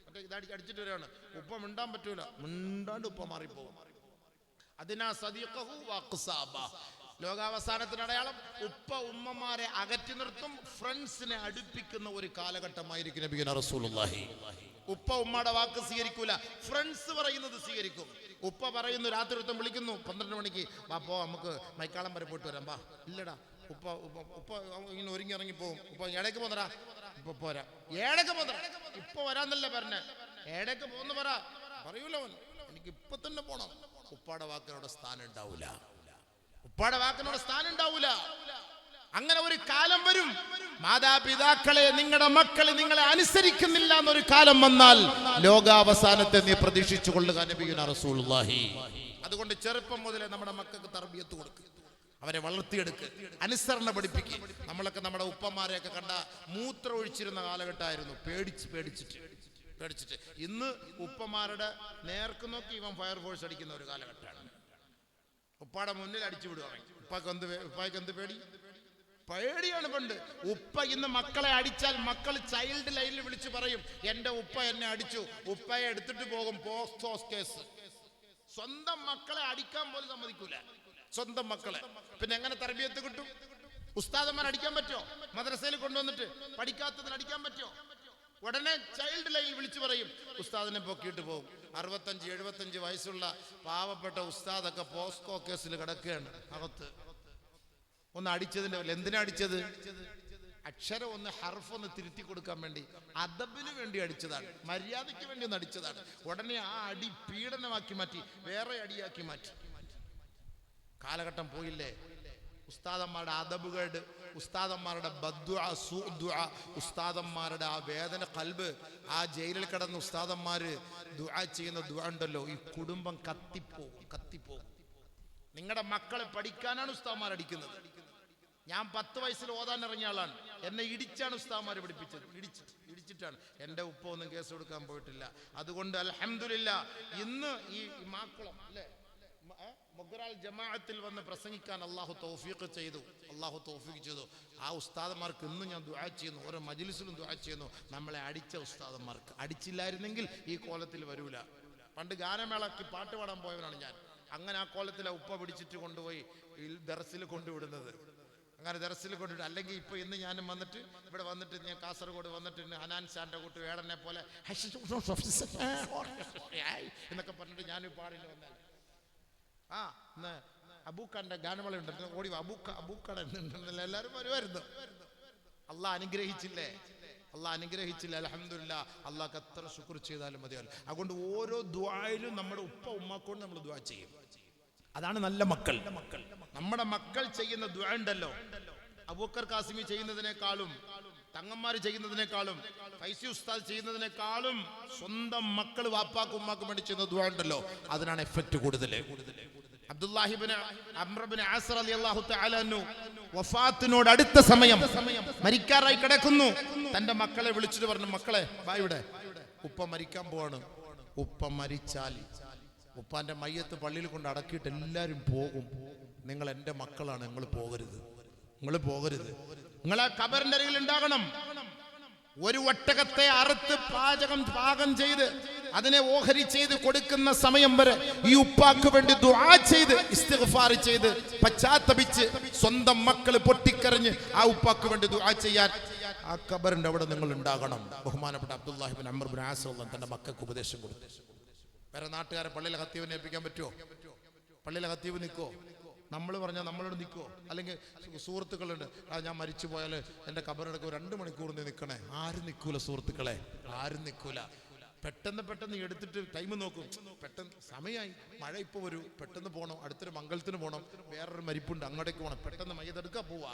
മറ്റേ ഇതടി അടിച്ചിട്ട് വരികയാണ്. ഉപ്പ മിണ്ടാൻ പറ്റൂല, മിണ്ടാണ്ട് ഉപ്പ മാറിപ്പോകും. അതിനാ സദീഖഹു വഖ്സാബ. ലോകാവസാനത്തിന് അടയാളം ഉപ്പ ഉമ്മമാരെ അകറ്റി നിർത്തും, ഫ്രണ്ട്സിനെ അടുപ്പിക്കുന്ന ഒരു കാലഘട്ടമായിരിക്കും നബിയുനാ റസൂലുള്ളാഹി. ഉപ്പ ഉമ്മയുടെ വാക്ക് സ്വീകരിക്കൂല, ഫ്രണ്ട്സ് പറയുന്നത് സ്വീകരിക്കും. ഉപ്പ പറയുന്നു, രാത്രി ഒരുത്തം വിളിക്കുന്നു 12 മണിക്ക്, വാ പോ നമുക്ക് മൈക്കാളം വരെ പോയിട്ട് വരാം, വാ. ഇല്ലടാ, ഉപ്പ ഉപ്പ ഇങ്ങനെ ഒരുങ്ങി ഇറങ്ങി പോകും. ഉപ്പ ഏടേക്ക് പോന്നടാ, ഉപ്പ പോരാ, ഏടേക്ക് പോന്നടാ, ഇപ്പൊ വരാന്നല്ലേ പറഞ്ഞ, ഏടേക്ക് പോന്ന് പറയൂല അവൻ, എനിക്ക് ഇപ്പൊ തന്നെ പോണം. ഉപ്പാടെ വാക്കിനോട് സ്ഥാനം ഉണ്ടാവൂല, ഉപ്പാടെ വാക്കിനോട് സ്ഥാനം ഉണ്ടാവൂല. അങ്ങനെ ഒരു കാലം വരും, മാതാപിതാക്കളെ, നിങ്ങളുടെ മക്കളെ നിങ്ങളെ അനുസരിക്കുന്നില്ല എന്നൊരു കാലം വന്നാൽ ലോകാവസാനത്തെ നീ പ്രതീക്ഷിച്ചു കൊള്ളുക നബിയുനാ റസൂലുള്ളാഹി. അതുകൊണ്ട് ചെറുപ്പം മുതലേ നമ്മുടെ മക്കൾക്ക് തർബിയത്ത് കൊടുക്കുക, അവരെ വളർത്തിയെടുക്കുക, അനുസരണ പഠിപ്പിക്കുക. നമ്മളൊക്കെ നമ്മുടെ ഉപ്പമാരെയൊക്കെ കണ്ട മൂത്രം ഒഴിച്ചിരുന്ന കാലഘട്ടമായിരുന്നു, പേടിച്ചിട്ട്. ഇന്ന് ഉപ്പമാരുടെ നേർക്ക് നോക്കി ഇവൻ ഫയർഫോഴ്സ് അടിക്കുന്ന ഒരു കാലഘട്ടമാണ്. ഉപ്പാടെ മുന്നിൽ അടിച്ചു വിടുവാണെങ്കിൽ ഉപ്പായ്ക്ക് എന്ത് പേടിയാണ്. പണ്ട് ഉപ്പ ഇന്ന് മക്കളെ അടിച്ചാൽ മക്കൾ ചൈൽഡ് ലൈനിൽ വിളിച്ചു പറയും, എന്റെ ഉപ്പ എന്നെ അടിച്ചു, ഉപ്പയെ എടുത്തിട്ട് പോകും പോസ്റ്റോസ് കേസ്. സ്വന്തം മക്കളെ അടിക്കാൻ പോലും സമ്മതിക്കൂല, സ്വന്തം മക്കളെ. പിന്നെ എങ്ങനെ തർബിയത്ത് കിട്ടും? ഉസ്താദന്മാർ അടിക്കാൻ പറ്റോ? മദ്രസയിൽ കൊണ്ടുവന്നിട്ട് പഠിക്കാത്തതിന് അടിക്കാൻ പറ്റോ? ഉടനെ ചൈൽഡ് ലൈനിൽ വിളിച്ചു പറയും, ഉസ്താദിനെ പൊക്കിയിട്ട് പോകും. 65-75 വയസ്സുള്ള പാവപ്പെട്ട ഉസ്താദൊക്കെ പോസ്കോ കേസിൽ കിടക്കുകയാണ് അകത്ത്. ഒന്ന് അടിച്ചതിന്റെ പേരിൽ. എന്തിനാ അടിച്ചത്? അക്ഷരം ഒന്ന്, ഹർഫ് ഒന്ന് തിരുത്തി കൊടുക്കാൻ വേണ്ടി, അദബിന് വേണ്ടി അടിച്ചതാണ്, മര്യാദയ്ക്ക് വേണ്ടി ഒന്ന് അടിച്ചതാണ്. ഉടനെ ആ അടി പീഡനമാക്കി മാറ്റി, വേറെ അടിയാക്കി മാറ്റി. കാലഘട്ടം പോയില്ലേ? ഉസ്താദന്മാരുടെ അദബുകേട്, ഉസ്താദന്മാരുടെ ബദ്ദുആ, സുദ്ദുആ, ഉസ്താദന്മാരുടെ ആ വേദന കൽബ്, ആ ജയിലിൽ കിടന്ന ഉസ്താദന്മാര് ദുആ ചെയ്യുന്ന ദുആ ഉണ്ടല്ലോ, ഈ കുടുംബം കത്തിപ്പോകും. നിങ്ങളുടെ മക്കളെ പഠിക്കാനാണ് ഉസ്താദന്മാർ അടിക്കുന്നത്. ഞാൻ 10 വയസ്സിൽ ഓതാൻ ഇറങ്ങിയ ആളാണ്. എന്നെ ഇടിച്ചാണ് ഉസ്താദന്മാർ പഠിപ്പിച്ചത്, ഇടിച്ചിട്ടാണ്. എൻ്റെ ഉപ്പ ഒന്നും കേസ് കൊടുക്കാൻ പോയിട്ടില്ല. അതുകൊണ്ട് അൽഹംദുലില്ലാഹ് ഇന്ന് ഈ മാക്കുളം അല്ലേ, മൊഗ്രാൽ ജമാഅത്തിൽ വന്ന് പ്രസംഗിക്കാൻ അള്ളാഹു തൗഫീഖ് ചെയ്തു. ആ ഉസ്താദന്മാർക്ക് ഇന്ന് ഞാൻ ദുആ ചെയ്യുന്നു, ഓരോ മജ്ലിസിലും ദുആ ചെയ്യുന്നു. നമ്മളെ അടിച്ച ഉസ്താദന്മാർക്ക്, അടിച്ചില്ലായിരുന്നെങ്കിൽ ഈ കോലത്തിൽ വരൂല. പണ്ട് ഗാനമേളക്ക് പാട്ട് പാടാൻ പോയവനാണ് ഞാൻ. അങ്ങനെ ആ കോലത്തിലെ ഉപ്പ പിടിച്ചിട്ട് കൊണ്ടുപോയി ദർസിൽ കൊണ്ടുവിടുന്നത്. അങ്ങനെ ദർസിൽ കൊണ്ടിട്ട്, അല്ലെങ്കിൽ ഇപ്പൊ ഇന്ന് ഞാനും വന്നിട്ട് ഇവിടെ വന്നിട്ട് ഞാൻ കാസർഗോഡ് വന്നിട്ട് ഹനാൻ സാറിന്റെ കൂട്ട് വേടനെ പോലെ എന്നൊക്കെ പറഞ്ഞിട്ട് ഞാനും പാടില്ല വന്നാൽ ഇന്ന് അബൂക്കാന്റെ ഗാനമേള ഉണ്ട്, ഓടി അബൂക്കട എല്ലാവരും വരുമായിരുന്നു. അള്ളാഹ് അനുഗ്രഹിച്ചില്ലേ, അള്ളാഹ് അനുഗ്രഹിച്ചില്ല. അൽഹംദുലില്ലാഹ്, അള്ളാഹ്ക്ക് എത്ര ശുക്ർ ചെയ്താലും മതിയാവില്ല. അതുകൊണ്ട് ഓരോ ദുആയിലും നമ്മുടെ ഉപ്പ ഉമ്മക്കൊണ്ട് നമ്മൾ ദുആ ചെയ്യും. അതാണ് നല്ല മക്കൾ. നമ്മുടെ മക്കൾ ചെയ്യുന്ന ദുആ ഉണ്ടല്ലോ, അബൂബക്കർ കാസിമി ചെയ്യുന്നതിനേക്കാളും തങ്ങന്മാർ ചെയ്യുന്നതിനേക്കാളും ഫൈസി ഉസ്താദ് ചെയ്യുന്നതിനേക്കാളും സ്വന്തം മക്കൾ വാപ്പാക്കും ഉമ്മാക്കും വേണ്ടി ചെയ്യുന്ന ദുആ ഉണ്ടല്ലോ, അതിനാണ് എഫക്റ്റ് കൂടുതൽ. അബ്ദുല്ലാഹി ഇബ്നു അംർ ഇബ്നു ആസ് റളിയല്ലാഹു തആല അൻഹു വഫാത്തിനോട് അടുത്ത സമയം മരിക്കാറായി കിടക്കുന്നു. തന്റെ മക്കളെ വിളിച്ചിട്ട് പറഞ്ഞു, മക്കളെ വാ ഇവിടെ, ഉപ്പ മരിക്കാൻ പോവാണ്. ഉപ്പ മരിച്ചാൽ ഉപ്പാന്റെ മയ്യത്ത് പള്ളിയിൽ കൊണ്ട് അടക്കിയിട്ട് എല്ലാവരും പോകും. നിങ്ങൾ എൻ്റെ മക്കളാണ്, നിങ്ങൾ പോകരുത്, നിങ്ങൾ പോകരുത്. നിങ്ങൾ ആ ഖബറിന്റെ അരികിൽ ഉണ്ടാകണം. ഒരു ഒട്ടകത്തെ അറുത്ത് പാകം ചെയ്ത് അതിനെ ഓഹരി ചെയ്ത് കൊടുക്കുന്ന സമയം വരെ ഈ ഉപ്പാക്ക് വേണ്ടി ദുആ ചെയ്ത് ഇസ്തിഗ്ഫാർ ചെയ്ത് പശ്ചാത്തപിച്ച് സ്വന്തം മക്കൾ പൊട്ടിക്കരഞ്ഞ് ആ ഉപ്പാക്ക് വേണ്ടി ദുആ ചെയ്യാൻ ആ ഖബറിന്റെ അവിടെ നിങ്ങൾ ഉണ്ടാകണം. ബഹുമാനപ്പെട്ട അബ്ദുല്ലാഹി ഇബ്നു അംർ ഇബ്നു ആസ് റളിയല്ലാഹു തന്റെ മക്കൾക്ക് ഉപദേശം കൊടുത്തു. വേറെ നാട്ടുകാരെ പള്ളിയിലെ ഖത്തീബിനെ ഏൽപ്പിക്കാൻ പറ്റുമോ? പള്ളിയിലെ ഖത്തീബ് നിൽക്കോ? നമ്മൾ പറഞ്ഞാൽ നമ്മളോട് നിൽക്കുമോ? അല്ലെങ്കിൽ സുഹൃത്തുക്കളുണ്ട്, ഞാൻ മരിച്ചു പോയാൽ എൻ്റെ ഖബറടക്കം 2 മണിക്കൂർ നിൽക്കണേ. ആരും നിൽക്കൂല സുഹൃത്തുക്കളെ, ആരും നിൽക്കൂല. പെട്ടെന്ന് എടുത്തിട്ട് ടൈം നോക്കും. പെട്ടെന്ന് സമയമായി, മഴ ഇപ്പോൾ വരൂ, പെട്ടെന്ന് പോകണം, അടുത്തൊരു മംഗലത്തിന് പോകണം, വേറൊരു മരിപ്പുണ്ട്, അങ്ങോട്ടേക്ക് പോകണം, പെട്ടെന്ന് മയ്യത്തെടുക്കുക, പോവുക,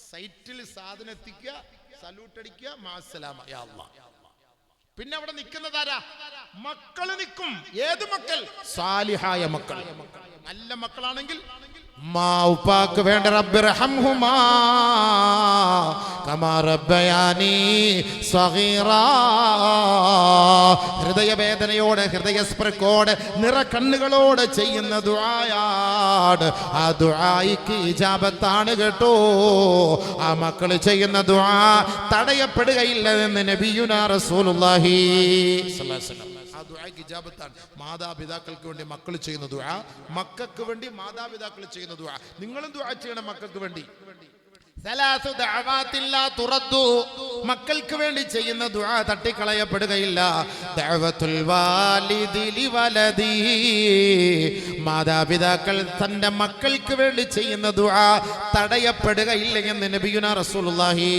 സൈറ്റിൽ സാധനം എത്തിക്കുക, സല്യൂട്ട് അടിക്കുക, മാസലാമ യാ അല്ലാഹ്. പിന്നെ അവിടെ നിൽക്കുന്നതാരാ? മക്കള് നിൽക്കും. ഏത് മക്കൾ? സാലിഹായ മക്കൾ. നല്ല മക്കളാണെങ്കിൽ ഉപ്പാക്ക് വേണ്ട റബ്ബിർഹംഹുമാ കമാ റബ്ബയാനി സഗീറാ. ഹൃദയവേദനയോടെ ഹൃദയസ്പൃഹോടെ നിറകണ്ണുകളോടെ ചെയ്യുന്ന ദുആയാണ്. ആ ദുആയിക്ക് ഇജാബത്താണ് കേട്ടോ. ആ മക്കൾ ചെയ്യുന്ന ദുആ തടയപ്പെടുകയില്ല എന്ന് നബിയുനാ റസൂലുള്ളാഹി സ്വല്ലല്ലാഹു അലൈഹി വസല്ലം. ആ ദുആക്ക് ഇജാബത്താണ്. മാതാപിതാക്കൾക്ക് വേണ്ടി മക്കൾ ചെയ്യുന്ന ദുആ, മക്കൾക്ക് വേണ്ടി മാതാപിതാക്കൾ ചെയ്യുന്ന ദുആ. നിങ്ങളും ദുആ ചെയ്യണം മക്കൾക്ക് വേണ്ടി. മക്കൾക്ക് വേണ്ടി ചെയ്യുന്ന ദുആ തട്ടിക്കളയപ്പെടുകയില്ല. ദഅവത്തുൽ വാലിദി ലിവലദി, മാതാപിതാക്കൾ തന്റെ മക്കൾക്ക് വേണ്ടി ചെയ്യുന്ന ദുആ തടയപ്പെടുകയില്ല എന്ന് നബിയുനാ റസൂലുള്ളാഹി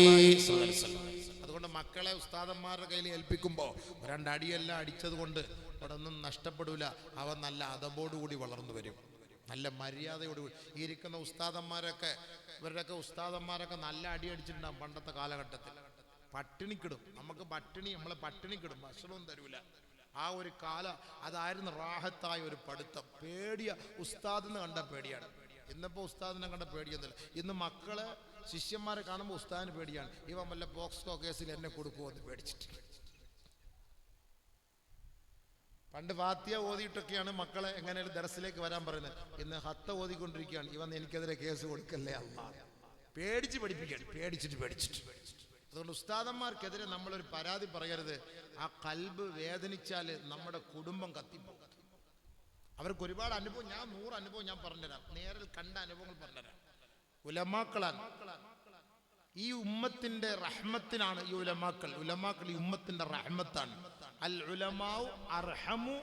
സ്വല്ലല്ലാഹു അലൈഹി വസല്ലം. അതുകൊണ്ട് മക്കളെ ഉസ്താദന്മാരുടെ കയ്യിൽ ഏൽപ്പിക്കുമ്പോൾ 2 അടിയെല്ലാം അടിച്ചത് കൊണ്ട് അവിടെ ഒന്നും നഷ്ടപ്പെടൂല. അവൻ നല്ല അതബോടുകൂടി വളർന്നു വരും, നല്ല മര്യാദയോടുകൂടി. ഈ ഇരിക്കുന്ന ഉസ്താദന്മാരൊക്കെ, ഇവരുടെയൊക്കെ ഉസ്താദന്മാരൊക്കെ നല്ല അടി അടിച്ചിട്ടുണ്ടാകും പണ്ടത്തെ കാലഘട്ടത്തിൽ. പട്ടിണിക്കിടും, നമുക്ക് നമ്മളെ പട്ടിണിക്കിടും, ഭക്ഷണവും തരൂല. ആ ഒരു കാലം അതായിരുന്നു റാഹത്തായ ഒരു പഠിത്തം. പേടിയ ഉസ്താദിനെ കണ്ട പേടിയാണ്. ഇന്നിപ്പോൾ ഉസ്താദിനെ കണ്ട പേടിയൊന്നുമില്ല. ഇന്ന് മക്കളെ ശിഷ്യന്മാരെ കാണുമ്പോൾ ഉസ്താദിന് പേടിയാണ്. ഇവൻ വല്ല പോക്സോ കേസിൽ എന്നെ കൊടുക്കുമോ എന്ന് പേടിച്ചിട്ട്. പണ്ട് ഫാത്തിഹ ഓതിയിട്ടൊക്കെയാണ് മക്കളെ എങ്ങനെയാണ് ദർസിലേക്ക് വരാൻ പറയുന്നത്. ഇന്ന് ഹത്ത ഓതിക്കൊണ്ടിരിക്കുകയാണ്, ഇവൻ എനിക്കെതിരെ കേസ് കൊടുക്കല്ലേ അല്ലാഹ്. പേടിച്ച് പഠിപ്പിക്കുകയാണ്, പേടിച്ചിട്ട്. അതുകൊണ്ട് ഉസ്താദന്മാർക്കെതിരെ നമ്മളൊരു പരാതി പറയരുത്. ആ കൽബ് വേദനിച്ചാൽ നമ്മുടെ കുടുംബം കത്തിപ്പോകും. അവർക്ക് ഒരുപാട് അനുഭവം, ഞാൻ 100 അനുഭവം ഞാൻ പറഞ്ഞുതരാം, നേരിൽ കണ്ട അനുഭവങ്ങൾ പറഞ്ഞുതരാം. ഉലമാക്കളാണ് ഈ ഉമ്മത്തിന്റെ റഹ്മത്തിനാണ്. ഈ ഉലമാക്കൾ ഈ ഉമ്മത്തിന്റെ റഹ്മത്താണ്. അൽ ഉലമാഉ അർഹമു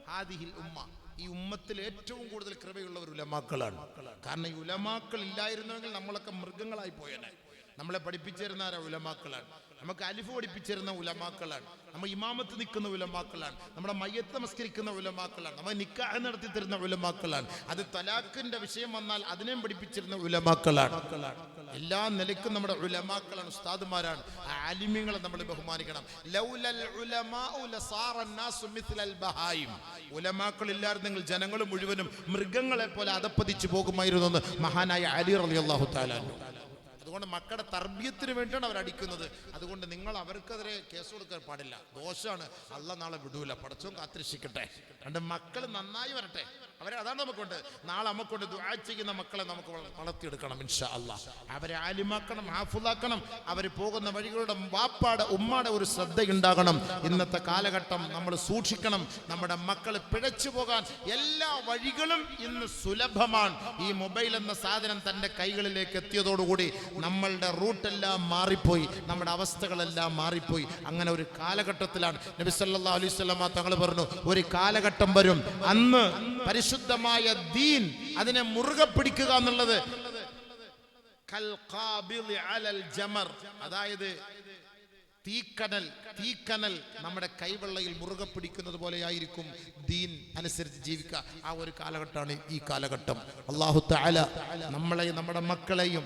ഹാദിഹിൽ ഉമ്മ. ഈ ഉമ്മത്തിൽ ഏറ്റവും കൂടുതൽ കൃപയുള്ളവർ ഉലമാക്കളാണ്. കാരണം ഈ ഉലമാക്കൾ ഇല്ലായിരുന്നെങ്കിൽ നമ്മളൊക്കെ മൃഗങ്ങളായി പോയേനെ. നമ്മളെ പഠിപ്പിച്ചിരുന്ന ഉലമാക്കളാണ്. നമുക്ക് അലിഫ് പഠിപ്പിച്ചിരുന്ന ഉലമാക്കളാണ്. നമ്മൾ ഇമാമത്ത് നിൽക്കുന്ന ഉലമാക്കളാണ്. നമ്മുടെ മയ്യത്ത് നമസ്കരിക്കുന്ന ഉലമാക്കളാണ്. നമ്മൾ നിക്കാഹ് നടത്തി തരുന്ന ഉലമാക്കളാണ്. അത് തലാഖിന്റെ വിഷയം വന്നാൽ അതിനെയും പഠിപ്പിച്ചിരുന്ന ഉലമാക്കളാണ്. എല്ലാ നിലയ്ക്കും നമ്മുടെ ഉലമാക്കളാണ്, ഉസ്താദുമാരാണ്. ആലിമീങ്ങളെ നമ്മൾ ബഹുമാനിക്കണം. ലൗലൽ ഉലമാഉ ലസാറ അന്നാസു മിസ്ലൽ ബഹായിം. ഉലമാക്കൾ ഇല്ലായിരുന്നെങ്കിൽ ജനങ്ങൾ മുഴുവനും മൃഗങ്ങളെ പോലെ അധപ്പതിച്ചു പോകുമായിരുന്നു എന്ന് മഹാനായ അലി റളിയല്ലാഹു തആല അൻഹു. അതുകൊണ്ട് മക്കളുടെ തർബിയത്തിന് വേണ്ടിയാണ് അവർ അടിക്കുന്നത്. അതുകൊണ്ട് നിങ്ങൾ അവർക്കെതിരെ കേസ് കൊടുക്കാൻ പാടില്ല, ദോഷമാണ്. അള്ളാഹ് നാളെ വിടൂല, പടച്ചോൻ കാത്തിരക്ഷിക്കട്ടെ. രണ്ട് മക്കൾ നന്നായി വരട്ടെ. അതാണ് നമുക്കുണ്ട്. നാളെ നമുക്കൊണ്ട് ദുആ ചെയ്യുന്ന മക്കളെ നമുക്ക് വളർത്തിയെടുക്കണം ഇൻഷാ അല്ലാഹ്. അവരെ ആലിമാക്കണം, ഹാഫിളാക്കണം. അവർ പോകുന്ന വഴികളുടെ വാപ്പാടെ ഉമ്മാടെ ഒരു ശ്രദ്ധയുണ്ടാകണം. ഇന്നത്തെ കാലഘട്ടം നമ്മൾ സൂക്ഷിക്കണം. നമ്മുടെ മക്കൾ പിഴച്ചു പോകാൻ എല്ലാ വഴികളും ഇന്ന് സുലഭമാണ്. ഈ മൊബൈൽ എന്ന സാധനം തൻ്റെ കൈകളിലേക്ക് എത്തിയതോടുകൂടി നമ്മളുടെ റൂട്ടെല്ലാം മാറിപ്പോയി, നമ്മുടെ അവസ്ഥകളെല്ലാം മാറിപ്പോയി. അങ്ങനെ ഒരു കാലഘട്ടത്തിലാണ് നബി സല്ലല്ലാഹു അലൈഹി വസല്ലം തങ്ങൾ പറഞ്ഞു, ഒരു കാലഘട്ടം വരും, അന്ന് പരിശുദ്ധമായ ദീൻ അതിനെ മുറുകെ പിടിക്കുക എന്നുള്ളത് അതായത് തീക്കനൽ നമ്മുടെ കൈവെള്ളയിൽ മുറുകെ പിടിക്കുന്നത് പോലെയായിരിക്കും ദീൻ അനുസരിച്ച് ജീവിക്കുക. ആ ഒരു കാലഘട്ടമാണ് ഈ കാലഘട്ടം. അല്ലാഹു തആല നമ്മളെയും നമ്മുടെ മക്കളെയും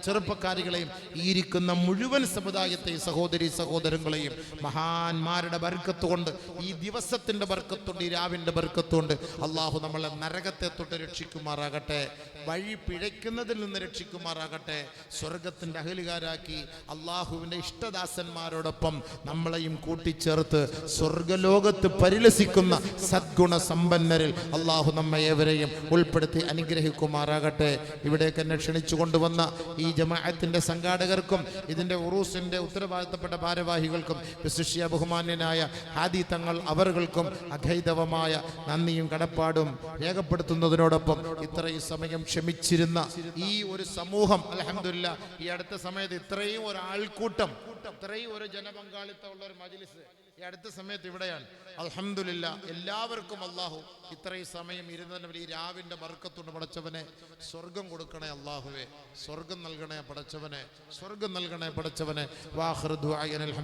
ചെറുപ്പക്കാരികളെയും ഈ ഇരിക്കുന്ന മുഴുവൻ സമുദായത്തെയും സഹോദരി സഹോദരങ്ങളെയും മഹാന്മാരുടെ ബർക്കത്ത് കൊണ്ട്, ഈ ദിവസത്തിന്റെ ബർക്കത്തുണ്ട്, ഈ രാവിന്റെ ബർക്കത്തുണ്ട് അല്ലാഹു നമ്മളെ നരകത്തെ തൊട്ട് രക്ഷിക്കുമാറാകട്ടെ, വഴി പിഴയ്ക്കുന്നതിൽ നിന്ന് രക്ഷിക്കുമാറാകട്ടെ, സ്വർഗത്തിന്റെ അഹലുകാരാക്കി അല്ലാഹുവിന്റെ ഇഷ്ടദാസന്മാരോടൊപ്പം നമ്മളെയും കൂട്ടിച്ചേർത്ത് സ്വർഗലോകത്ത് പരിലസിക്കുന്ന സദ്ഗുണ സമ്പന്നരിൽ അല്ലാഹു നമ്മെ ഏവരെയും ഉൾപ്പെടുത്തി അനുഗ്രഹിക്കുമാറാകട്ടെ. ഇവിടേക്ക് എന്നെ ക്ഷണിച്ചു കൊണ്ടുവന്ന ഈ ജമാഅത്തിന്റെ സംഘാടകർക്കും ഇതിന്റെ ഉറൂസിന്റെ ഉത്തരവാദിത്തപ്പെട്ട ഭാരവാഹികൾക്കും വിശിഷ്യ ബഹുമാന്യനായ ഹാദി തങ്ങൾ അവർകൾക്കും അഖൈതവമായ നന്ദിയും കടപ്പാടും രേഖപ്പെടുത്തുന്നതിനോടൊപ്പം ഇത്രയും സമയം ക്ഷമിച്ചിരുന്ന ഈ ഒരു സമൂഹം അൽഹംദുലില്ലാ, ഈ അടുത്ത സമയത്ത് ഇത്രയും ഒരു ആൾക്കൂട്ടം, ഇത്രയും ഒരു ജനപങ്കാളിത്തമുള്ള ഒരു മജ്ലിസ് ഈ അടുത്ത സമയത്ത് ഇവിടെയാണ്. അൽഹംദുലില്ലാ, എല്ലാവർക്കും അല്ലാഹു ഇത്രയും സമയം ഇരുന്നവർ ഈ രാവിന്റെ ബർക്കത്തുണ്ട്. പടച്ചവനെ സ്വർഗം കൊടുക്കണേ അല്ലാഹുവേ, സ്വർഗം നൽകണേ പടച്ചവനെ, സ്വർഗം നൽകണേ പടച്ചവനെ. വാഖിറു ദുആ അൽഹംദുലില്ലാ.